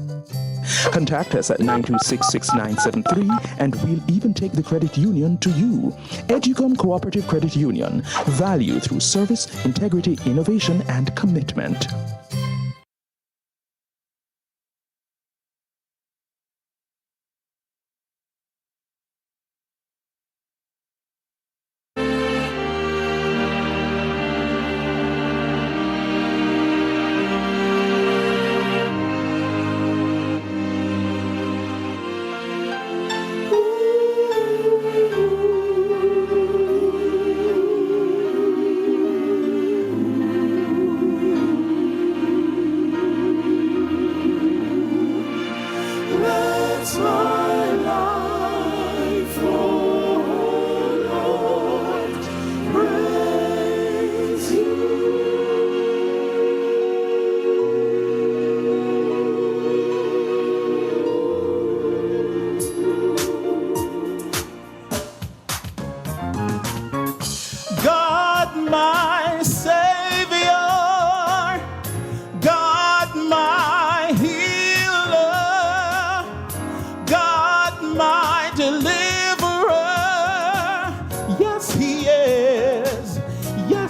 Contact us at 926-6973 and we'll even take the credit union to you. Educom Cooperative Credit Union. Value through service, integrity, innovation, and commitment.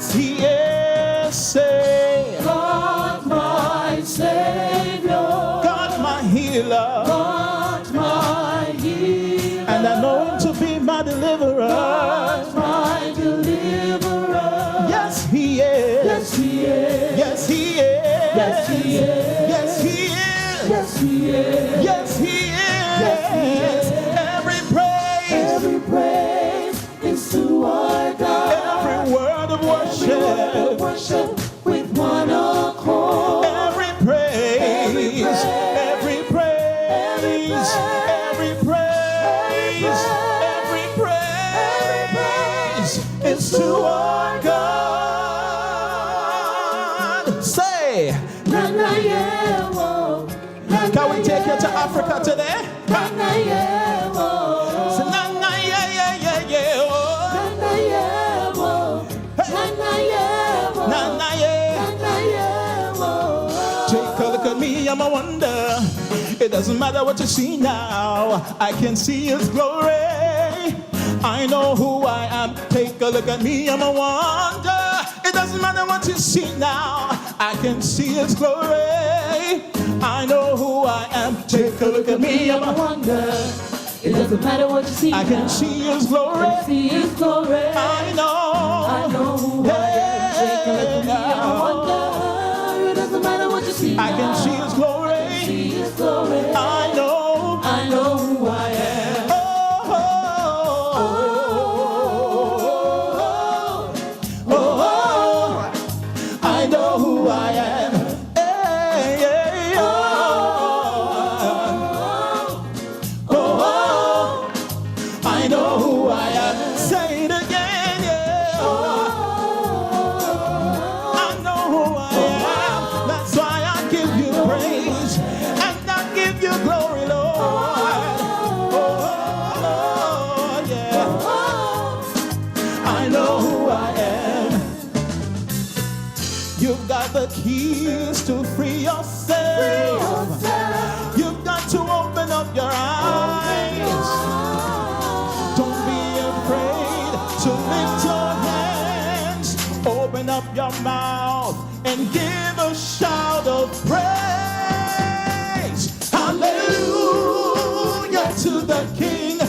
Yes, He is. Say, God my Savior, God my healer, God my healer, and I know Him to be my deliverer. God my deliverer. Yes, He is. Yes, He is. Yes, He is. Yes, He is. Yes, He is. Yes, He is. Yes, He is. Yes, He is. Every praise is to our God. Every word of worship with one accord. Every praise, every praise, every praise is to our God. Say, can we take you to Africa today? Take a look at me, I'm a wonder. It doesn't matter what you see now, I can see His glory. I know who I am. Take a look at me, I'm a wonder. It doesn't matter what you see now, I can see His glory. I know who I am. Take a look at me, I'm a wonder. It doesn't matter what you see. I can see His glory. I see His glory. I know who I am. Take a look at me, I'm a wonder. It doesn't matter what you see. I can see His glory. See His glory. I know who I am. I know who I am. I know who I am. Say it again, yeah. I know who I am. That's why I give you praise and I give you glory, Lord. Yeah. I know who I am. You've got the keys to free yourself. You've got to open up your eyes. Don't be afraid to lift your hands. Open up your mouth and give a shout of praise. Hallelujah to the King.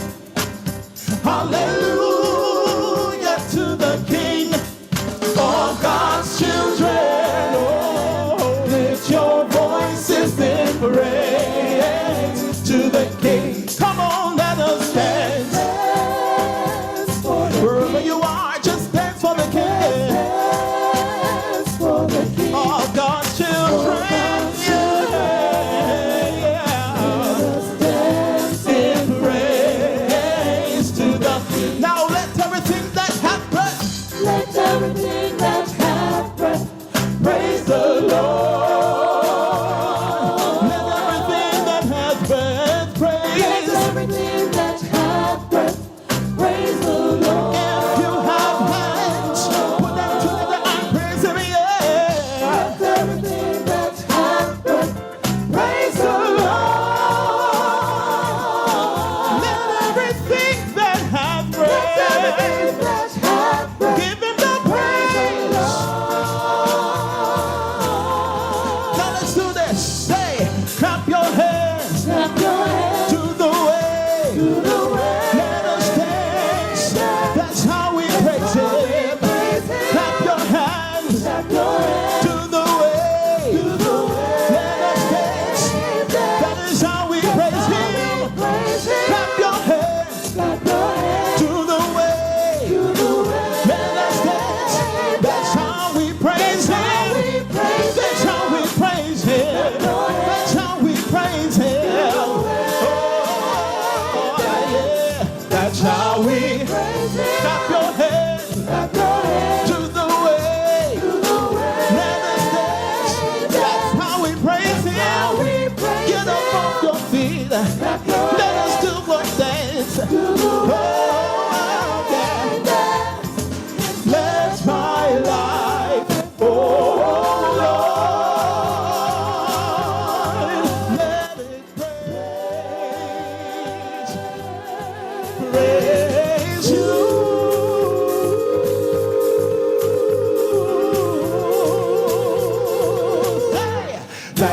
Hallelujah to the King. All God's children, oh, lift your voices in praise to the King. Come on, let us dance. Wherever you are, just dance for the King. All God's children, yeah. In praise to the King. Now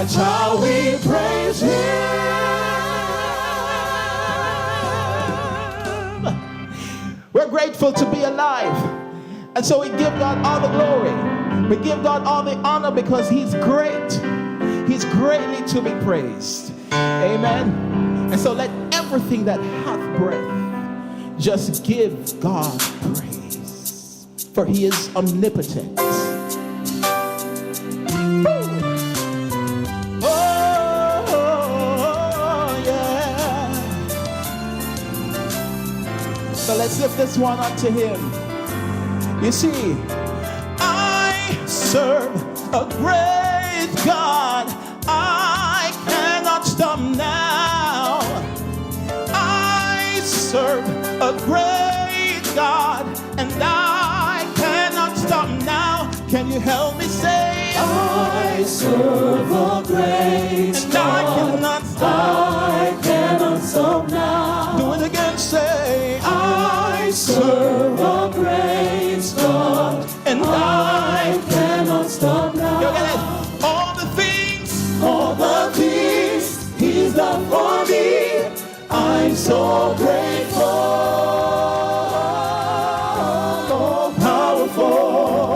That's how we praise Him. We're grateful to be alive. And so we give God all the glory. We give God all the honor because He's great. He's greatly to be praised. Amen. And so let everything that hath breath just give God praise. For He is omnipotent. So let's lift this one up to Him. You see, I serve a great God. I cannot stop now. I serve a great God, and I cannot stop now. Can you help me say, I serve a great and God. I cannot stop. I cannot stop now. Do it again, say, I serve a great God, and I cannot stop now. You get it? All the things He's done for me, I'm so grateful. Oh, powerful,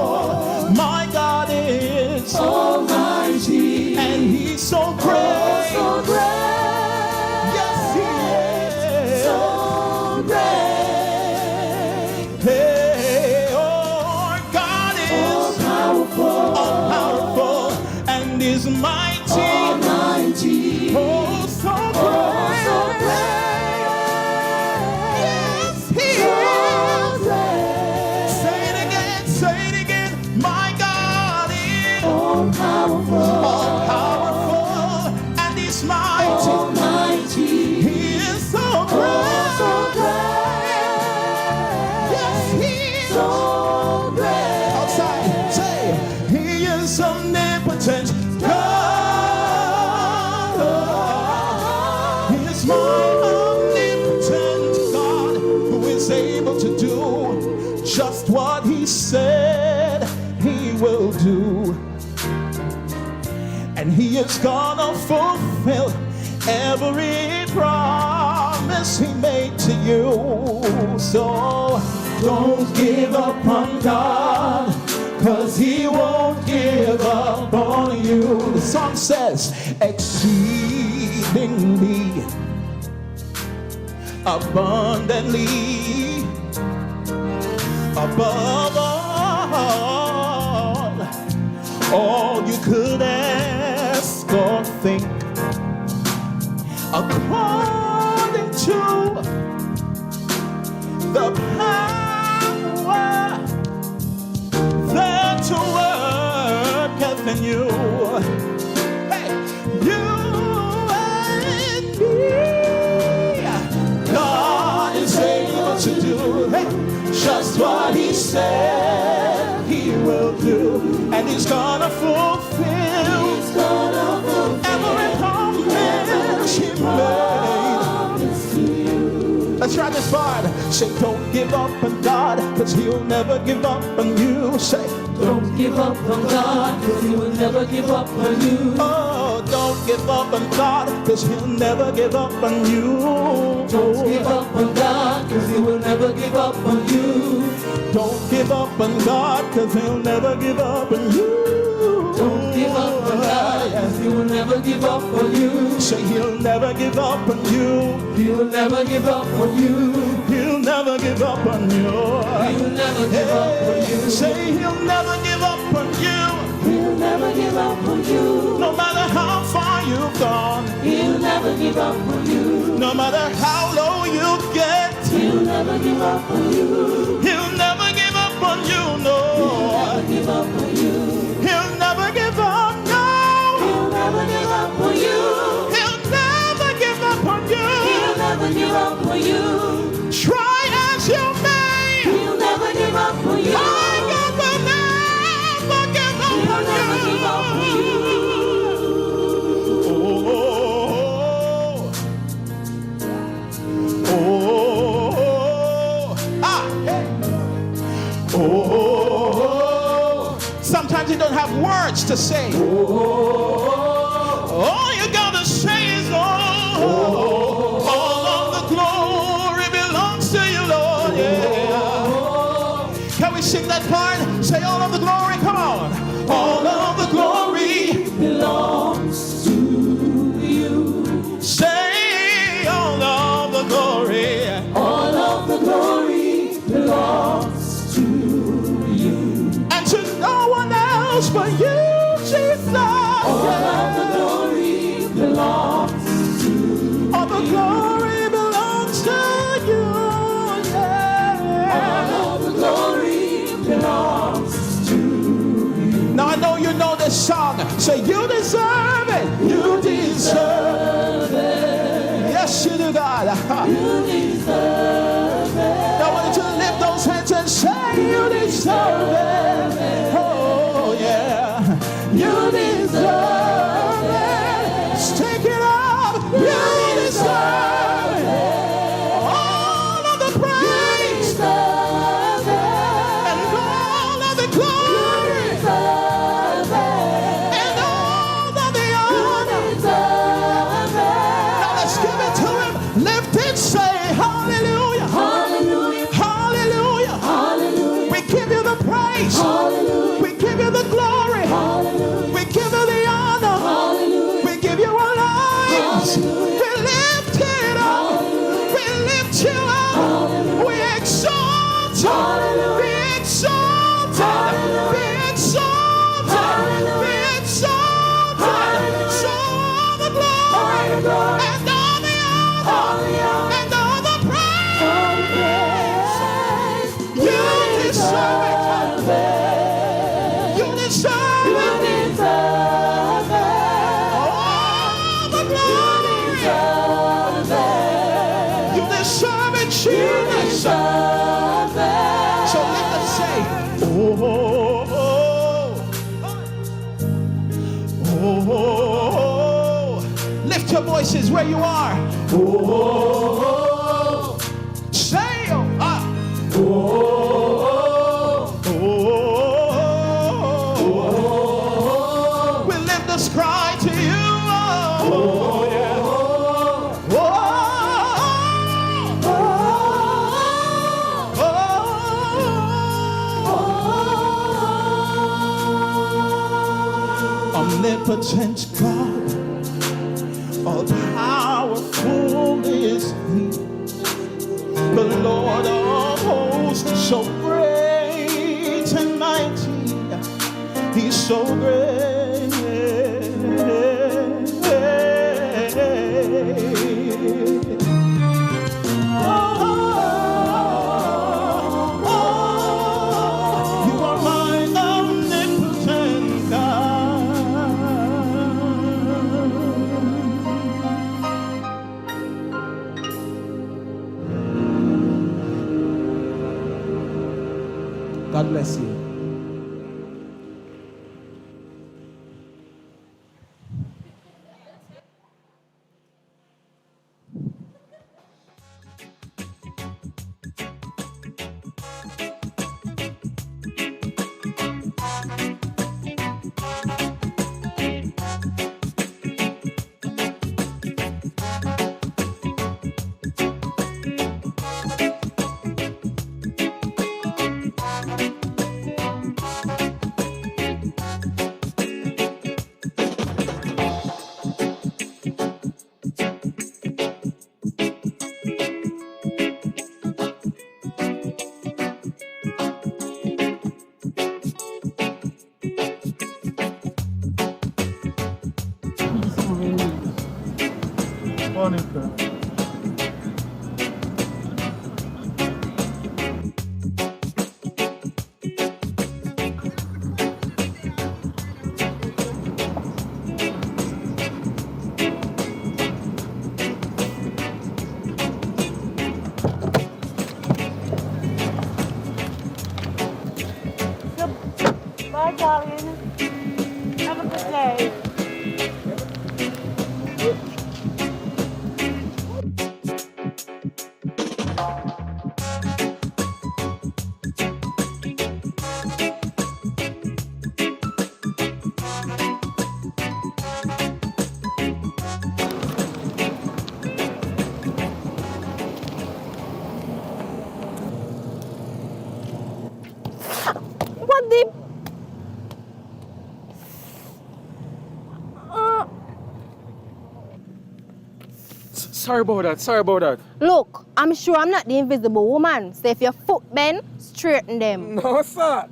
my God is almighty, and He's so great. Oh, so great. Yes, He is so great. Hey, oh, God is all powerful, and is mighty. Almighty. Oh, so great. Oh, so great. Yes, He is. Great. Say it again, my God is all powerful, and He's mighty. Almighty. He is so great. So great. Yes, He is so great. Outside, say, He is omnipotent God. He is my omnipotent God, who is able to do just what He said He will do. And He is gonna fulfill every promise He made to you. So don't give up on God, 'cause He won't give up on you. The song says, exceedingly, abundantly, above all you could ask or think, according to the power that worketh in you. Hey, you and me, God is able to do just what He said He will do, and He's gonna fulfill every promise He made. Let's try this part. Say, don't give up on God, 'cause He'll never give up on you. Say, don't give up on God, 'cause He will never give up on you. Oh, don't give up on God, 'cause He'll never give up on you. Don't give up on God, 'cause He will never give up on you. Don't give up on God, 'cause He'll never give up on you. Don't give up on God, 'cause He will never give up on you. Say, He'll never give up on you. He'll never give up on you. He'll never give up on you. He'll never give up on you. Say, He'll never give up on you. He'll never give up on you. No matter how far you've gone, He'll never give up on you. No matter how low you get, He'll never give up on you. He'll never give up on you, no. He'll never give up on you. He'll never give up, no. He'll never give up on you. He'll never give up on you. He'll never give up on you. Try as you may, He'll never give up on you. My God will never give up on you. He'll never give up on you. Sometimes you don't have words to say. All you gotta say is, oh, all of the glory belongs to you, Lord, yeah. Can we sing that part? Say all of the glory, come on. All of the glory belongs to you. Say all of the glory. All of the glory belongs to you. And to no one else but you, Jesus. All of the glory belongs to you. All the glory belongs to you, yeah. All of the glory belongs to you. Now I know you know this song. Say you deserve it. You deserve it. Yes, you do, God. You deserve it. Now I want you to lift those hands and say you deserve it. Oh, yeah. You deserve it. Let's take it up. You deserve it. All of the praise. You deserve it. And all of the glory. You deserve it. And all of the honor. You deserve it. Now let's give it to him. Lift it, say hallelujah. Hallelujah. Hallelujah. Hallelujah. We give you the praise. Hallelujah. We give you the glory. Hallelujah. We give you the honor. Hallelujah. We give you our lives. Hallelujah. We lift it up. Hallelujah. We lift you up. Hallelujah. We exalt you. Hallelujah. We exalt you. Hallelujah. We exalt you. Hallelujah. We exalt you. Hallelujah. So all the glory and all the honor and all the praise. You deserve it. You deserve it. You deserve it. All the glory. You deserve it. You deserve it, Jesus. You deserve it. So let us say, oh, oh, oh, oh, oh. Lift your voices where you are. Oh, oh, oh. Say, oh, ah. Oh, oh, oh, oh. We lift this cry to you. Oh, yeah. Oh, omnipotent God, all powerful is He, the Lord of hosts, so great and mighty. He's so great. You are my omnipotent God bless you. Bye, darling. Have a good day. sorry about that. Look, I'm sure I'm not the invisible woman, so if your foot bend, straighten them. No, sir.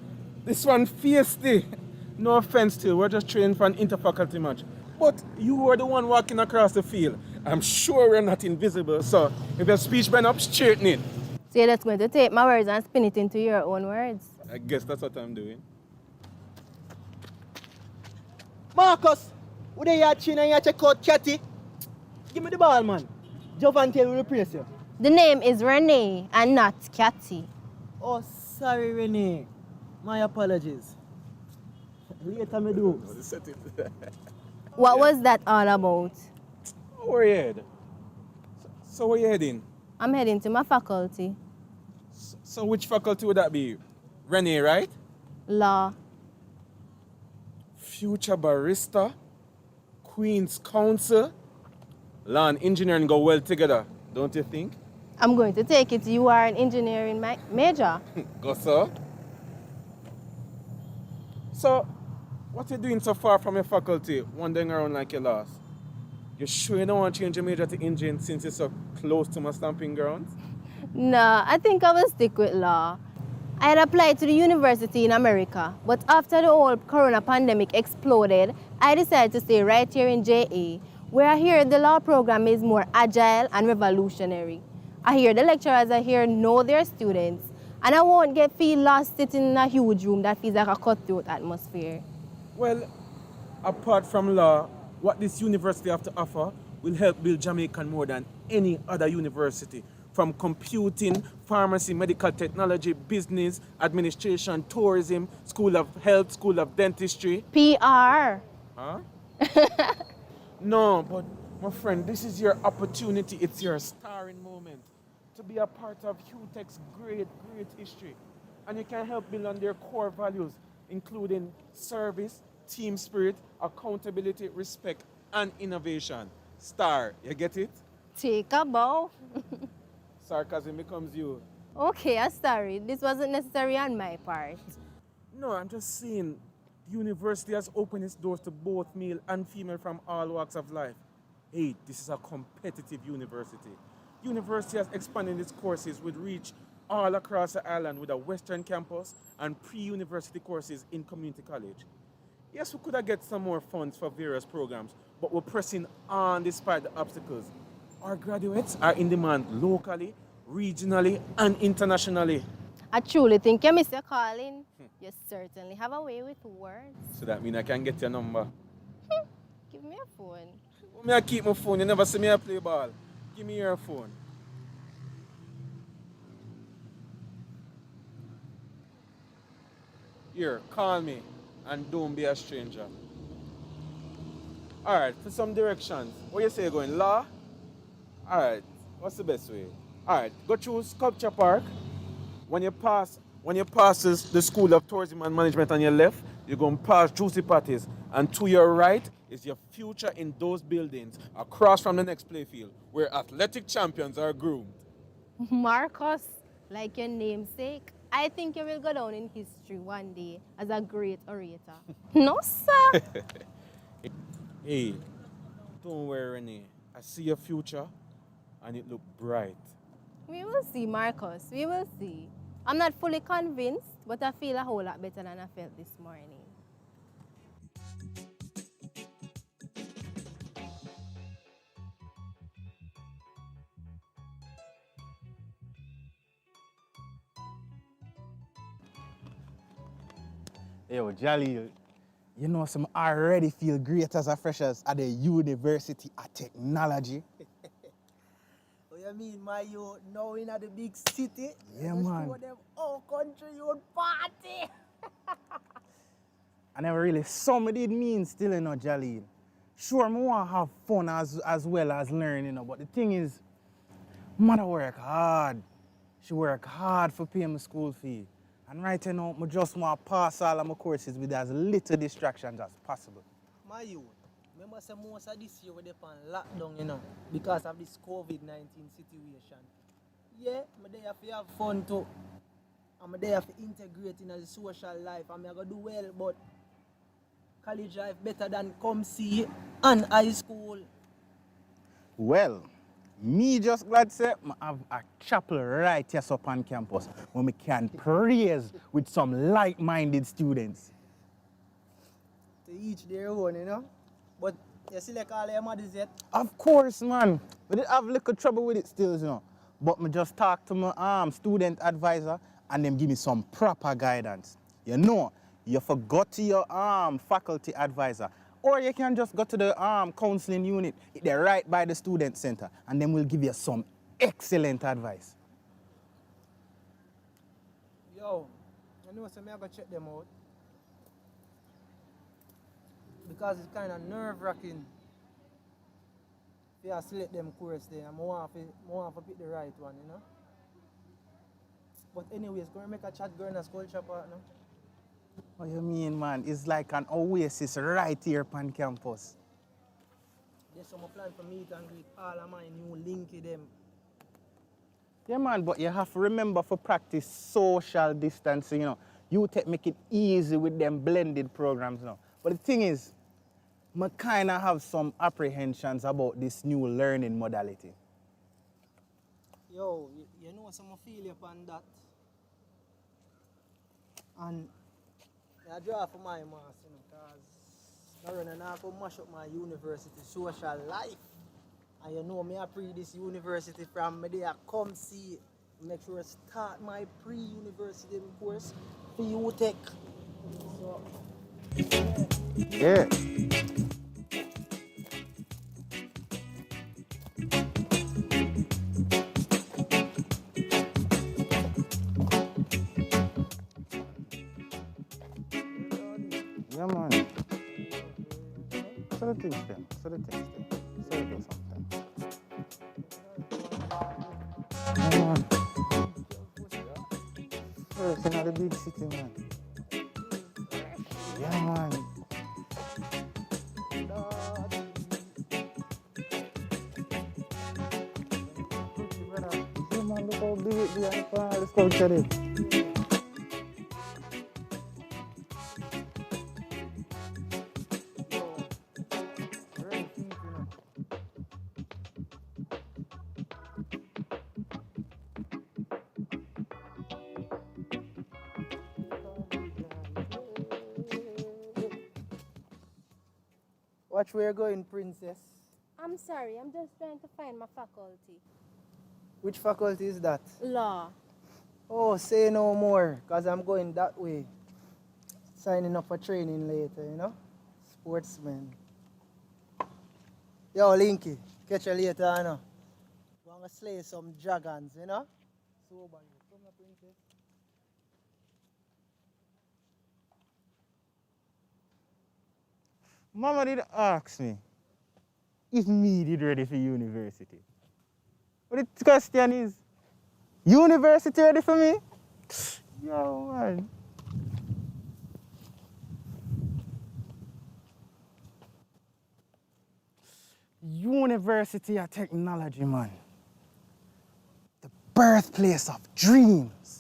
This one feisty. No offense to you, we're just training for an interfaculty match. But you were the one walking across the field. I'm sure we're not invisible, so if your speech bend up, straighten it. So you're just going to take my words and spin it into your own words? I guess that's what I'm doing. Marcus, would they your chin and you check out Catty? Give me the ball, man. Jovante will replace you. The name is Renee and not Catty. Oh, sorry, Renee. My apologies. Later me do. What was that all about? Where you head? So where you heading? I'm heading to my faculty. So which faculty would that be? Renee, right? Law. Future barrister, Queen's Counsel, law and engineering go well together, don't you think? I'm going to take it you are an engineering major. Go so. So, what you doing so far from your faculty, wandering around like you're lost? You sure you don't want to change your major to engine since you're so close to my stamping grounds? No, I think I will stick with law. I had applied to the university in America, but after the whole corona pandemic exploded, I decided to stay right here in JA, where I hear the law program is more agile and revolutionary. I hear the lecturers know their students, and I won't feel lost sitting in a huge room that feels like a cutthroat atmosphere. Well, apart from law, what this university have to offer will help build Jamaica more than any other university. From computing, pharmacy, medical technology, business, administration, tourism, School of Health, School of Dentistry. PR. Huh? No, but my friend, this is your opportunity. It's your starring moment to be a part of UTech's great history. And you can help build on their core values, including service, team spirit, accountability, respect, and innovation. S.T.A.R. You get it? Take a bow. Sarcasm becomes you. Okay, I'm sorry. This wasn't necessary on my part. No, I'm just saying the university has opened its doors to both male and female from all walks of life. Hey, this is a competitive university. University has expanded its courses with reach all across the island with a Western campus and pre-university courses in community college. Yes, we could have get some more funds for various programs, but we're pressing on despite the obstacles. Our graduates are in demand locally, regionally, and internationally. I truly think you miss your calling. You certainly have a way with words. So that means I can get your number. Give me a phone. Me I keep my phone. You never see me I play ball. Give me your phone. Here, call me and don't be a stranger. Alright, for some directions. What you say you're going? Law? Alright, what's the best way? Alright, go through Sculpture Park. When you pass the School of Tourism and Management on your left, you're going to pass Juicy Patties. And to your right is your future in those buildings across from the next playfield where athletic champions are groomed. Marcus, like your namesake, I think you will go down in history one day as a great orator. No, sir. Hey, don't worry, Renee. I see your future and it looks bright. We will see, Marcus. We will see. I'm not fully convinced, but I feel a whole lot better than I felt this morning. Yo, Jolly, you know, some already feel great as a freshers at the University of Technology. What you mean, my youth, now in the big city? Yeah, man. Show them all country youth party. I never really saw me did mean still, you know, Jolly. Sure, I want to have fun as well as learn, you know, but the thing is, mother work hard. She work hard for paying my school fee. And right now, I just want to pass all of my courses with as little distractions as possible. My youth, remember say most of this year we're on lockdown, you know, because of this COVID-19 situation. Yeah, I'm there to have fun too. I'm there to integrate in the social life. I'm going to do well, but college life better than come see and high school. Well, Me just glad say I have a chapel right here up on campus where we can praise with some like-minded students. To each their own, you know. But you see like all them mothers yet? Of course, man. We did have little trouble with it still, you know. But me just talk to my student advisor and them give me some proper guidance. You know, you forgot to your faculty advisor. Or you can just go to the counseling unit. They're right by the student center. And then we'll give you some excellent advice. Yo, you know, so I'm going to check them out. Because it's kind of nerve-wracking. If you select them course there, I want to pick the right one, you know. But anyways, go and make a chat girl in a culture partner. What you mean, man? It's like an oasis right here on campus. There's some plan for me to greet all of my new linky them. Yeah, man, but you have to remember for practice social distancing, you know. UTech make it easy with them blended programs, you know. But the thing is, I kind of have some apprehensions about this new learning modality. Yo, you know some feel upon that. And I draw for my mass, you know, because I now go mash up my university social life. And you know me I pre this university from me there come see, make sure I start my pre-university course for UTech. So yeah. Yeah, man. So the things then. So the things then. So the things something. Yeah, man. First in the big city, man. Yeah, man. Yeah, man, look how big it is and all this culture there. watch where you're going, princess. I'm sorry, I'm just trying to find my faculty. Which faculty is that? Law. Oh, say no more, because I'm going that way. Signing up for training later, you know? Sportsman. Yo, Linky, catch you later, you know? We're going to slay some dragons, you know? Sober you. Come here, princess. Mama did ask me if me did ready for university. But the question is, university ready for me? Yo, man. University of Technology, man. The birthplace of dreams.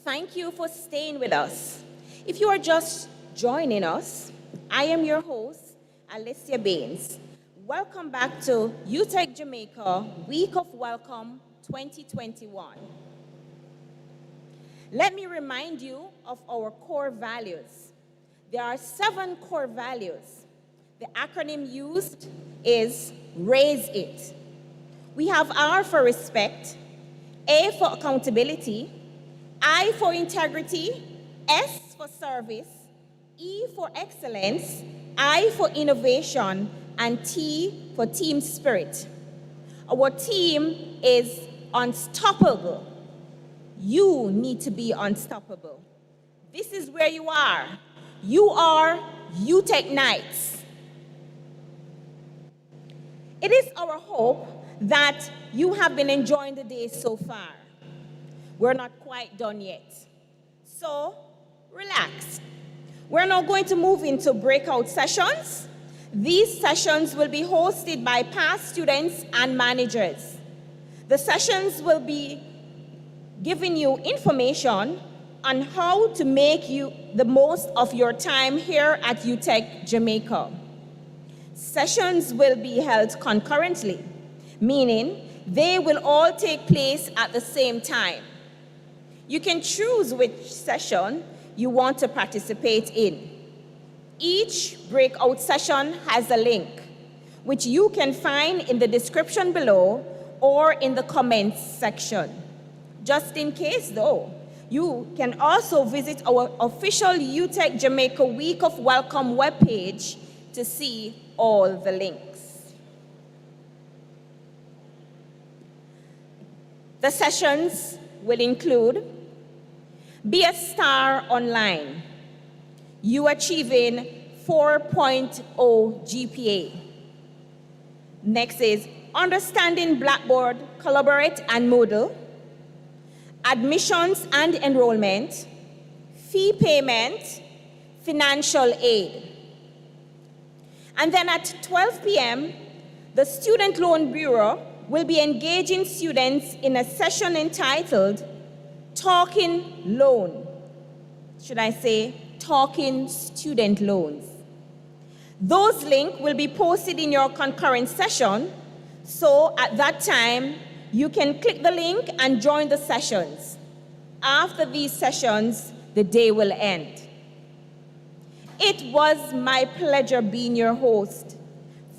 Thank you for staying with us. If you are just joining us, I am your host, Alicia Baines. Welcome back to UTech Jamaica Week of Welcome 2021. Let me remind you of our core values. There are 7 core values. The acronym used is RAISE IT. We have R for respect, A for accountability, I for integrity, S for service, E for excellence, I for innovation, and T for team spirit. Our team is unstoppable. You need to be unstoppable. This is where you are. You are UTech Knights. It is our hope that you have been enjoying the day so far. We're not quite done yet. So, relax. We're now going to move into breakout sessions. These sessions will be hosted by past students and managers. The sessions will be giving you information on how to make you the most of your time here at UTech Jamaica. Sessions will be held concurrently, meaning they will all take place at the same time. You can choose which session you want to participate in. Each breakout session has a link, which you can find in the description below or in the comments section. Just in case though, you can also visit our official UTech Jamaica Week of Welcome webpage to see all the links. The sessions will include be a star online, you achieving 4.0 GPA. Next is understanding Blackboard, Collaborate, and Moodle, admissions and enrollment, fee payment, financial aid. And then at 12 p.m., the Student Loan Bureau will be engaging students in a session entitled Talking Loan. Should I say Talking Student Loans? Those links will be posted in your concurrent session, so at that time, you can click the link and join the sessions. After these sessions, the day will end. It was my pleasure being your host.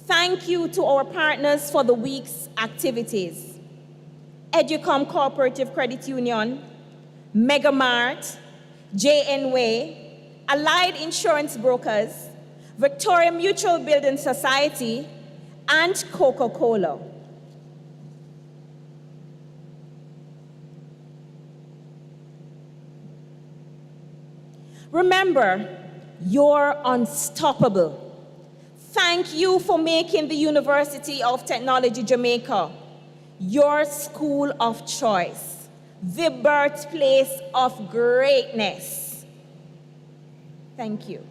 Thank you to our partners for the week's activities. Educom Cooperative Credit Union, Megamart, JN Way, Allied Insurance Brokers, Victoria Mutual Building Society, and Coca-Cola. Remember, you're unstoppable. Thank you for making the University of Technology Jamaica your school of choice, the birthplace of greatness. Thank you.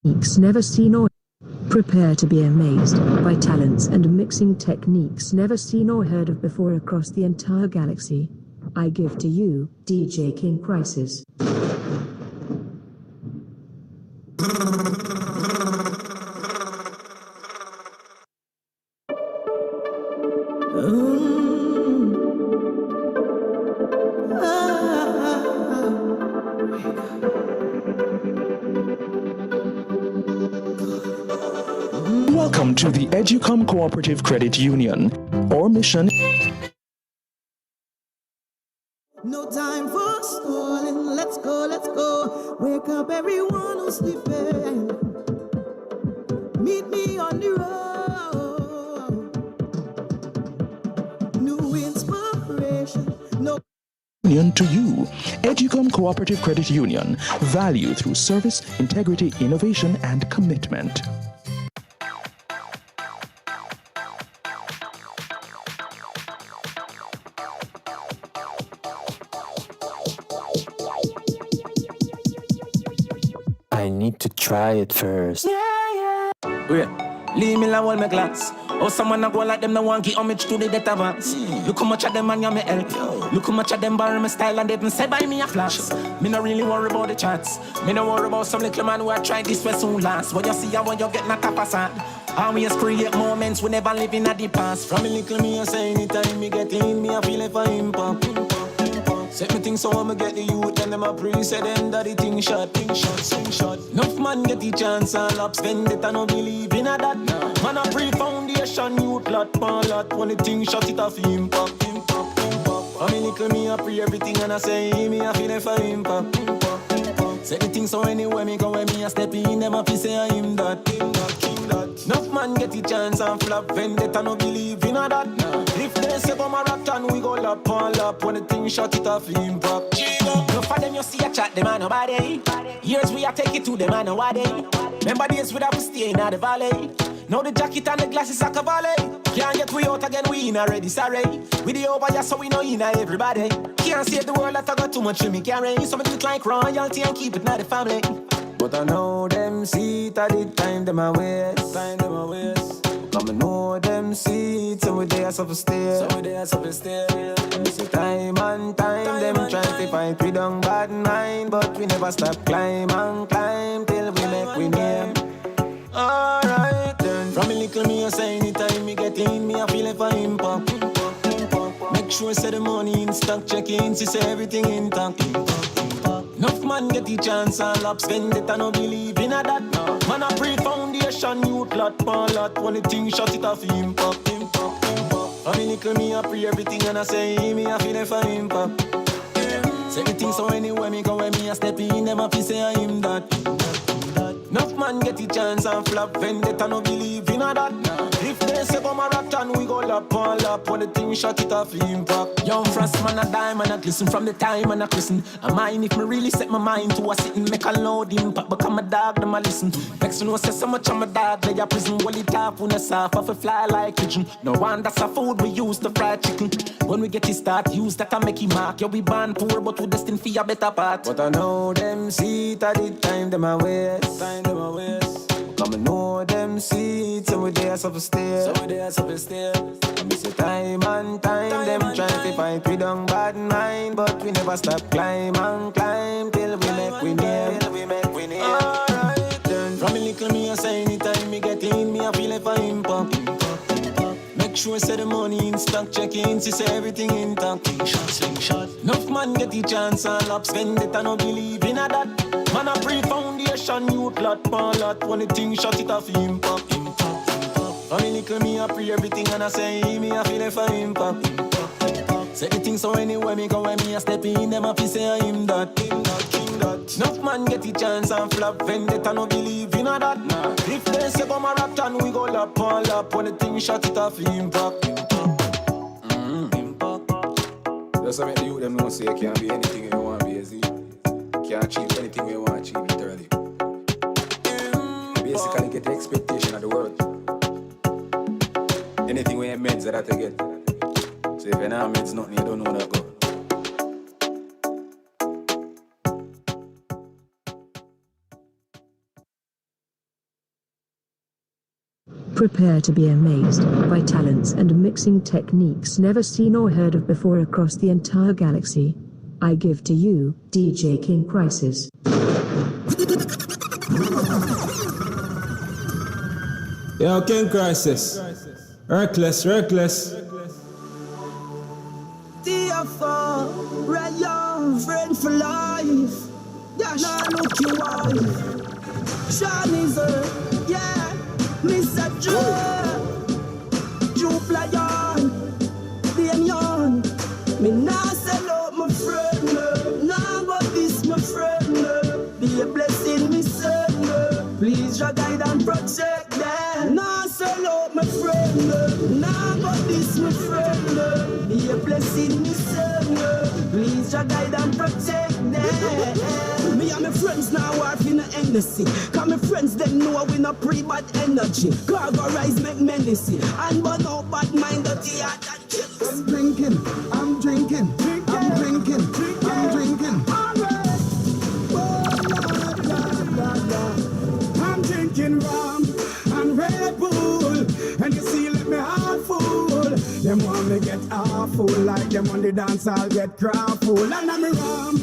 Techniques never seen or prepare to be amazed by talents and mixing techniques never seen or heard of before across the entire galaxy. I give to you DJ King Crisis. Welcome to the Educom Cooperative Credit Union. Our mission. No time for stalling. Let's go, let's go. Wake up everyone who's sleeping. Meet me on the road. New inspiration. No. Union to you. Educom Cooperative Credit Union. Value through service, integrity, innovation, and commitment. I need to try it first. Wait, leave me alone, my glass. Oh, someone a go like them, no one give homage to the debt advance. Look how much of them and you me help. Look how much of them borrow my style and didn't say buy me a flash. Me no really worry about the chats. Me no worry about some little man who a try this way soon last. What you see and what you get not a passant. Always create moments we never live in at the past. From a little me I say anytime me get in, me I feel like for impact. Set me things so I'ma get the youth and them a pre say them that the thing shot, sing shot. Enough man get the chance and lap spend it and no believe in a that. Man a pre-foundation youth lot pan lot. When the thing shot it off impact. I mean little me a pre everything and I say me a feel like for impact. Say the thing so anywhere me go when me a step in them a fi say I him that. Enough man get the chance and flap vendetta no believe in a that. If they say come a rock and we go lap on lap when the thing shot it off impact. Enough of them you see a chat them a nobody. Years we a take it to them a nobody. Remember days we have to stay in the valley. Now the jacket and the glasses are cavalry. Can't get we out again, we in already, sorry. We the over just so we know in everybody. Can't save the world that I got too much to me carry. So me do it like royalty and keep it not the family. But I know them see it at the time them a waste. Come and know them see it, so we there so we stay. Time and time, them try to fight we don't bad mind. But we never stop climb and climb till we make we name. Alright then, from a little me I say anytime me get in, me I feel like for impact. Make sure say the money in stock, check in, see say everything intact. Enough man get the chance and lap spend it and no believe in a that. Man a pre-foundation youth lot pan lot when the thing shot it off impact. I mean little me I pre everything and I say me I feel like for impact. Say the thing so anywhere me go when me a step in them a fi say I him that. Enough man get the chance and flap vendetta no believe in a that. If they say come a rock and we go lap on lap when the thing shot it off impact. Young frost man a dime and a glisten from the time and a listen. I mind if me really set my mind to a sitting make a loud impact. Become a dog them a listen. Next to know say so much I'm a dog they a prison. Well it off when a soft off a fly like pigeon. No one that's a food we use to fry chicken. When we get it start use that I make it mark. Yeah we born poor but we destined for a better part. But I know them see it at the time them a waste. Come and know them see it, so we there so we stay. I miss the time and time, them try to fight we don't bad mind, but we never stop climb and climb till we make we name. Alright then, from a little me I say anytime me get in, me I feel like for impact. Make sure say the money in stock, check in, see say everything intact. Sling shot. Enough man get the chance and lap spend it and no believe in a that. Man a pre-foundation youth lot pan lot when the thing shot it off impact. I mean little me I pre everything and I say me I feel like for impact. Say the thing so anywhere me go when me a step in them a fi say I him that. Enough man get the chance and flap vendetta no believe in a that. If they say come a rock and we go lap on lap when the thing shot it off impact. Just to make the youth them know say you can't be anything you want to be, easy. Can't achieve anything you want to achieve literally. Basically get the expectation of the world. Anything we ain't meds that I have to get. So if you're not meds nothing, you don't know that go. Prepare to be amazed by talents and mixing techniques never seen or heard of before across the entire galaxy. I give to you, DJ King Crisis. Yo, King Crisis. Reckless. TFR, right young, friend for life. Yeah, now look you wife. Sean is yeah. Mr. Joe Flyon, Damien. Me nah sell out my friend, nah but this my friend. Be a blessing, me son. Please, Jaga. guide and protect them. Nah, sell out my friend. Nah, but this my friend. Be a blessing, me son. Please, Jah guide and protect them. Me and my friends now are in the Hennessy. Cause my friends them know we no pre-bad energy. Cargo rise make menacing. And but no bad mind dirty heart and jealousy. I'm drinking, I'm drinking, I'm drinking, I'm drinking. Alright. I'm drinking rum and Red Bull. And you see let me heart full. Them want me get awful. Like them on the dance I'll get crowd full. And I'm rum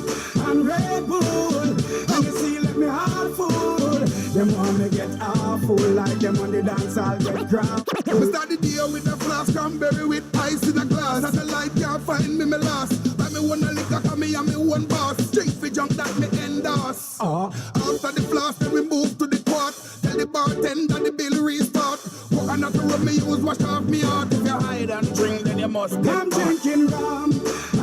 and Red Bull. And you see let me heart full. Them want me get awful. Like them on the dance I'll get crowd. We start the day with a flask cranberry with ice in a glass. As a light can't find me, me last. Buy me one a liquor, cause me and me one boss. Straight for junk that me endorse. After the flask, then we move to the quart. Tell the bartender the bill restart. What kind of rum me use, wash off me heart. If you hide and drink, then you must get I'm drinking rum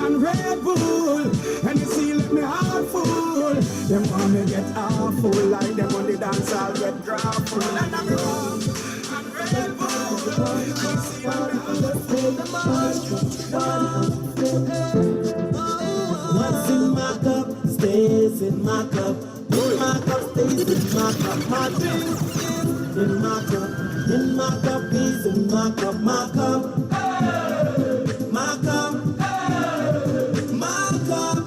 and Red Bull. And you see let me heart full. Them want me get awful. Like them on the dance I'll get grapple. And I'm rum and Red Bull. What's in my cup stays in my cup. My cup stays in my cup. My drink is in my cup. In my cup is in my cup. My cup. My cup. My cup.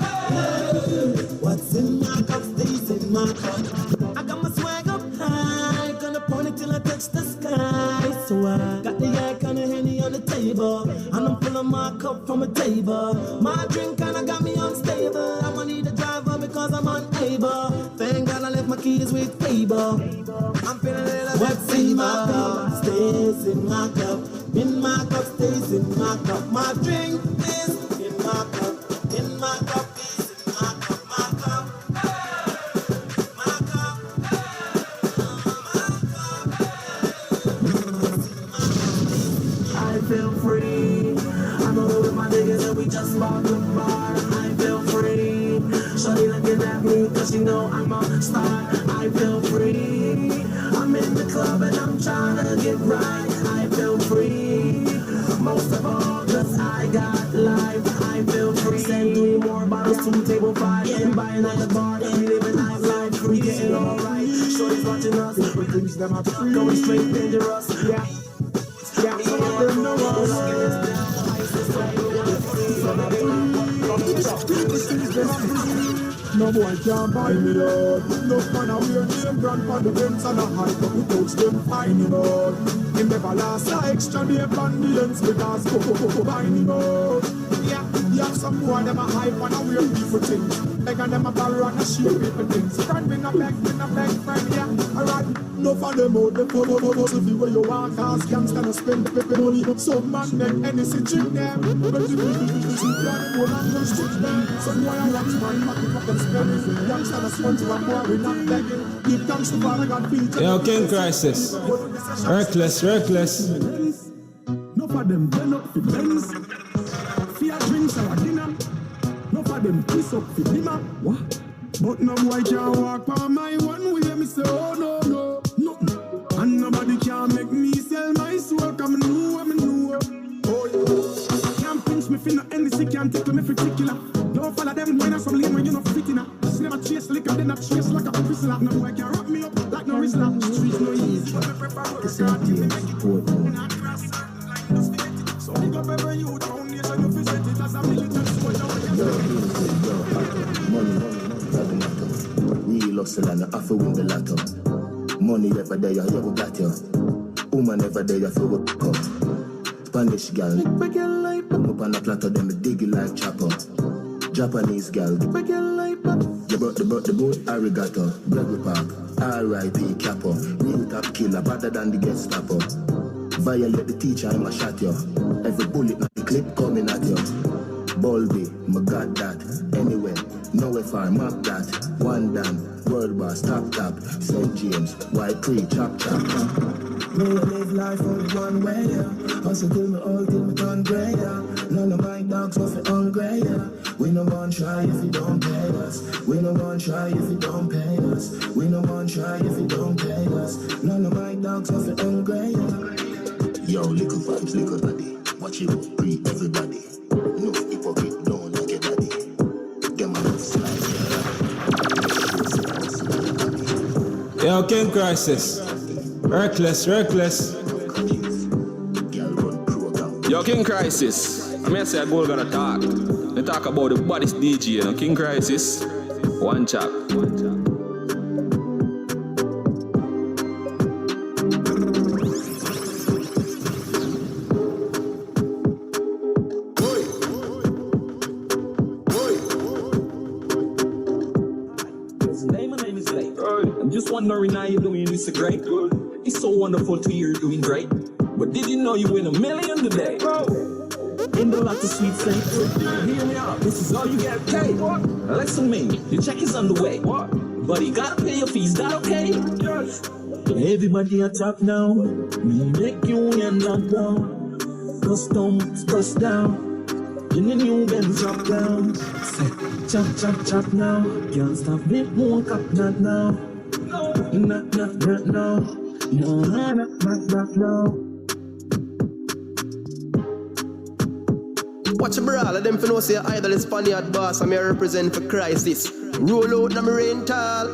What's in my cup stays in my cup. I got my swag up high. Gonna point it till I touch the sky. So I got the icon of Henny on the table. And I'm pulling my cup from a table. My drink kinda got me unstable. I'ma need a driver because I'm unable. Thank God I left my keys with Fable. I'm feeling a little what's in my cup stays in my cup. In my cup stays in my cup. My drink is in my cup. In my cup is in my cup. My cup. My cup. I feel free. I'm over with my niggas and we just bought the bar. I feel free. Shorty looking at me cause she know I'm a star. I feel free. I'm in the club and I'm trying to get right. I feel free. Most of all cause I got life. I feel free. Send 3 more bottles to table 5. And buy another bar and we live a life free. Getting alright. Shorty's watching us. We cleans them out free. Going straight dangerous. Yeah. Yeah, some of them know us. No boy can't buy me out. No man a wear name brand for the Benz and a high but we touch them fine him out. Him never last a extra day on the ends because go buy him out. Yeah, you have some boy them a hype and a wear people things. Beg and them a borrow and a share people things. Friend me no beg friend, yeah. Alright, no for them out, the photo if you where you want cause scams gonna spend the money. Some man make any drink them. But if you can't go and just shoot them. Some boy I watch man back it up and spend it. Youngster the sponge one boy we not begging. Give thanks to Father God feature. Yo, King Crisis. Reckless. No for them turn up for Benz. Fear drinks or dinner. No for them piss up for dinner. What? But no boy can walk on my one way. Me say oh no. And nobody can make me sell my soul. Cause me know. Oh yeah. Can't pinch me finna NDC. Can't tickle me for particular. Don't follow them when I some lane when you not fit in a. Just never chase liquor, then I chase like a whistler. No boy can wrap me up like no whistler. Streets no easy, but me prefer to start to make it cold. Not cross certain line, just fit it. So big up every youth, foundation, you visit it as a militant soldier. Money, real hustle and I have to win the lotto. Money every day, you have got you. Woman every day, you feel up. Spanish girl, come up on a platter, then me dig it like chopper. Japanese girl, you brought the boat, arigato. Blackboard Park, R.I.P. Capo. Real top killer, better than the Gestapo. Violate the teacher, I'ma shot you. Every bullet, not the clip coming at you. Bulby, me got that. Anyway, nowhere far, map that. One down, world boss, top. St. James, white tree, chop. Me live life only one way, yeah. Hustle till me old, till me turn grey, yeah. None of my dogs was for hungry, yeah. We no one try if you don't pay us. We no one try if you don't pay us. We no one try if you don't pay us. No none of my dogs have it hungry. Yo, little vibes, little body. Watch it breathe everybody. No hypocrite, don't like it daddy. Them are not slide. Yo, King Crisis. Reckless. Yo, King Crisis. I mean, I say I go gonna talk. They talk about the baddest DJ, you know, King Crisis. One chap. I'm just wondering how you're doing this great. It's so wonderful to hear you doing great. But did you know you win $1 million today? In the lot of sweet things. Hear me out, this is all you get paid. Listen to me, your check is on the way. But you gotta pay your fees, that okay? Yes. Everybody at top now. Me make you and knock down. Customs bust down. In the new Benz drop down. Say, chop now. Can't stop me, won't cut that now. Not now. No, not. Watch a brawl, them for no say idol is Spaniard boss, and me represent for crisis. Roll out na me rental,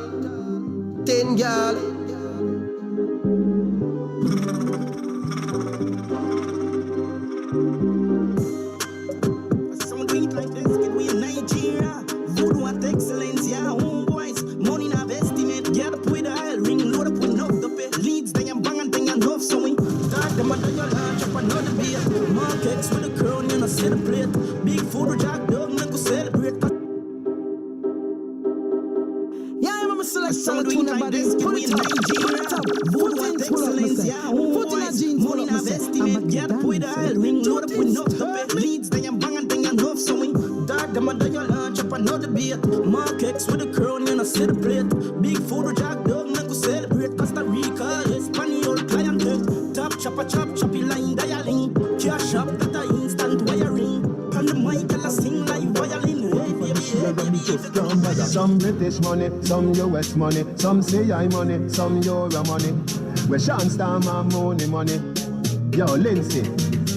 10 gal. Some do it like this, kid, we in Nigeria. Voodoo at excellence, yeah, homeboys. Money na estimate, get up with the aisle ring, load up with enough to pay. Leads, they am bang and they enough, so we start them at your lunch up another beer. Markets with the crown, you know, set a plate. Big food with Jack Dog, make us celebrate. Yeah, I'm a selection of tuna like this, put it in Nigeria. Voodoo at excellence, yeah, homeboys. Money na estimate, get up with the aisle ring, load up with enough to pay. Leads, they am bang and they enough, so we start them at your lunch up another beer. Markets with the crown, you know, set a plate. Big food with Jack Dog, make us celebrate. Costa Rica, Espanol clientele. Top choppy line dialing. Cash up that I instant wiring. And the mic I sing like violin. Hey baby. Some British money, some US money, some CI money, some Euro money. We shan't stand my money. Yo, Lindsay,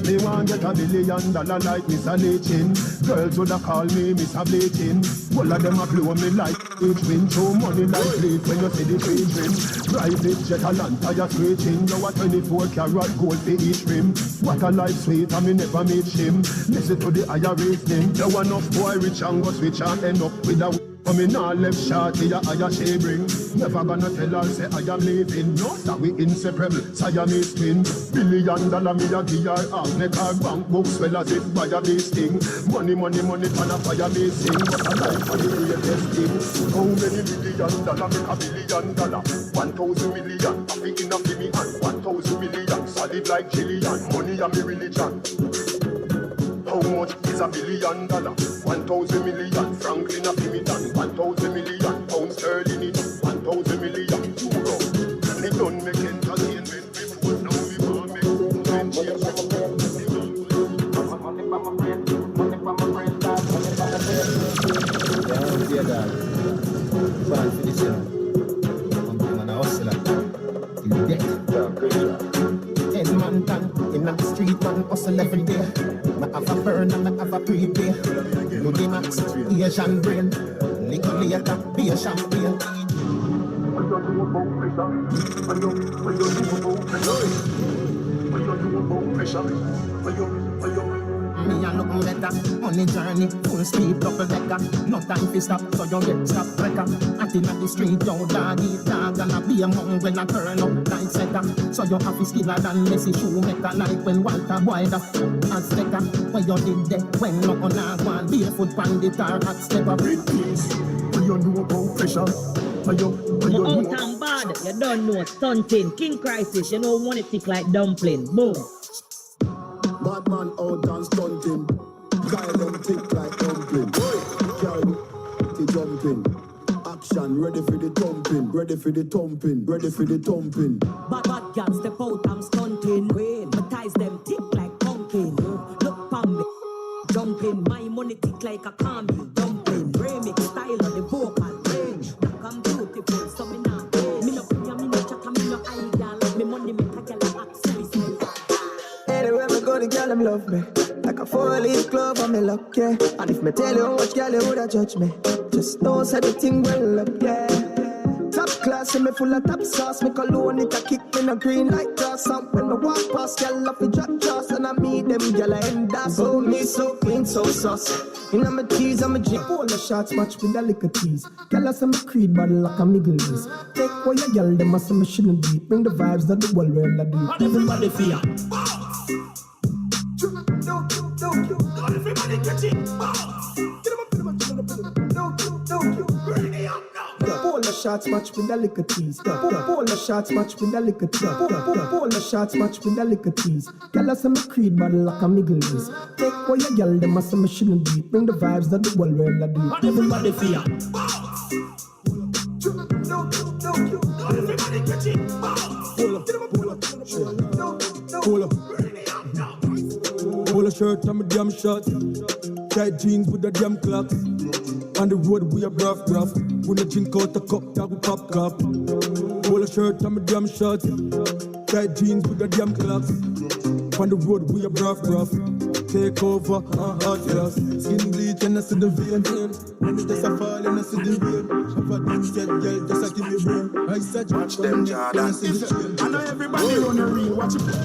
me want get $1 billion like Mr. Leachin. Girls woulda call me Mr. Bleachin. All of them a blow me like each win. Show money like leaf when you see the children. Private jet a land tire screeching. You a 24 karat gold for each rim. What a life sweet and me never meet him. Listen to the higher rating. You want enough boy rich and go switch and end up with a but me nah left shorty a higher she bring. Never gonna tell her say I am leaving. No, that we inseparable, Siamese twin. $1 billion me a give her out. Make her bank book swell as if by a base thing. Money pan a fire me sing. What a life for the greatest thing. How many $1 million make $1 billion? 1,000 million, happy enough for me and 1,000 million, solid like Jillian. Money a me religion. How much is $1 billion? 1,000 million, Franklin a Pimitan. 1,000 million, pound sterling in 1,000 million, euro. Me done make entertainment before, now me want make movement change. Yeah, dad. Fine for this year. I'm a hustler. You dead. Head man down in the street, man hustle every day. I have a burn and I have a prepay. No the max, Asian brain. Little later, be a champagne. Me a look better, money journey, full speed, double decker. No time to stop, so you get stop wrecker. Acting at the street, yo doggy dog, and I be among when I turn up like setter. So you have to skiller than Messi shoemaker, like when Walter Boyd as sticker. When you did that, when no on a one, barefoot bandit or hot stepper. Big piece, when you know about pressure. You out and bad, you don't know stunting, King Crisis, you know want it thick like dumpling, boom. Bad man out and stunting. Guy them thick like dumpling. Girl, the jumping. Action, ready for the thumping. Ready for the thumping. Ready for the thumping. Bad girl step out, I'm stunting. My ties them thick like pumpkin. Look pon me, jumping. My money thick like a camel. Dumpling, remix style of the vocal range. I'm beautiful, so me not me no chat, me no eye girl. girl them love me. Like a 4-leaf glove on me luck, yeah. And if me tell you how much girl you woulda judge me, just know say the thing well up, yeah. Top class, and me full of top sauce. Me cologne it a kick me no green like grass. And when me walk past, girl off the drop jaws. And I meet them girl I end up. Oh, me so clean, so saucy. You know me tease and me drink. All the shots match with a liquor tease. Girl I say me creed bottle like a Miggles. Take what you girl them I say me shouldn't beat. Bring the vibes that the world will do. And everybody fear. Not everybody get it. Pull the shots match with the liquor tease. Pull the shots match with the liquor tease. Pull the shots match with the liquor tease. Girl I say me creed bottle like a Miggles. Take what you girl them I say me shouldn't beat. Bring the vibes that the world will do. And everybody fear. Not everybody get it. Pull up. Pull a shirt and my damn shorts. Tight jeans with the damn clocks. On the road we a rough. We no drink out a cup that we pop cup. Pull a shirt and my damn shorts. Tight jeans with the damn clocks. On the road we a rough. Take over, hot glass. Skin bleach and I see the vein. When it's just a fall and I see the rain. Have a damn set, girl, just a give me brain. I said, watch them, Jordan. I know everybody on the real, watch it. Them a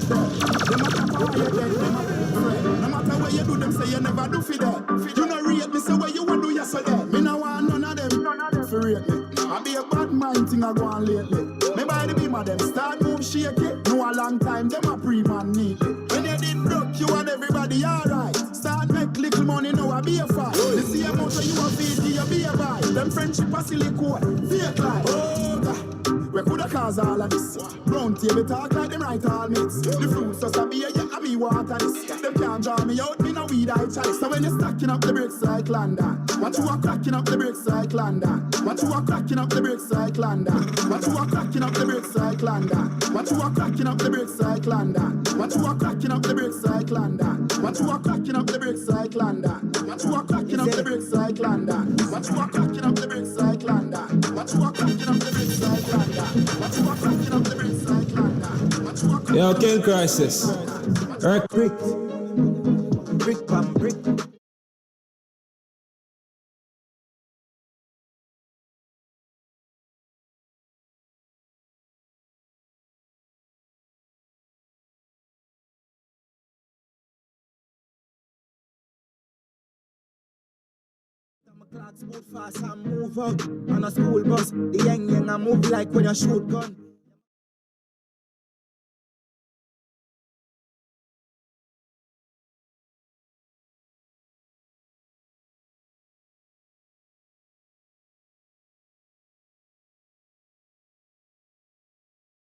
tap how you dead, them a friend. No matter what you do, them say you never do for that. You no rate me, say what you want do, you so that. Me no want none of them for rate me. I be a bad mind thing I go on lately. Me buy the beam of them, start move shake it. No a long time, them a pre-man need it. When you did broke, you and everybody alright. Start make little money, now I be a fight. The same amount of you a feed, you be a buy. Them friendship a silly code, fake life. Oh God. We coulda cause all of this. Round table talk like them right all mix. The fruits just a beer, yeah, I be water this. Them can't draw me out, me no weed I chalice. So when you stacking up the bricks like London, what you are cracking up the bricks like London? What you are cracking up the bricks like London? What you are cracking up the bricks like London? What you are cracking up the bricks like London? What you are cracking up the bricks like London? What you are cracking up the bricks like London? What you are cracking up the bricks like London? What you are cracking up the bricks like London? What you are cracking up the bricks like London? Yo, King Crisis. Brick pam brick. Clocks move fast and move out on a school bus. The young I move like when you shoot gun.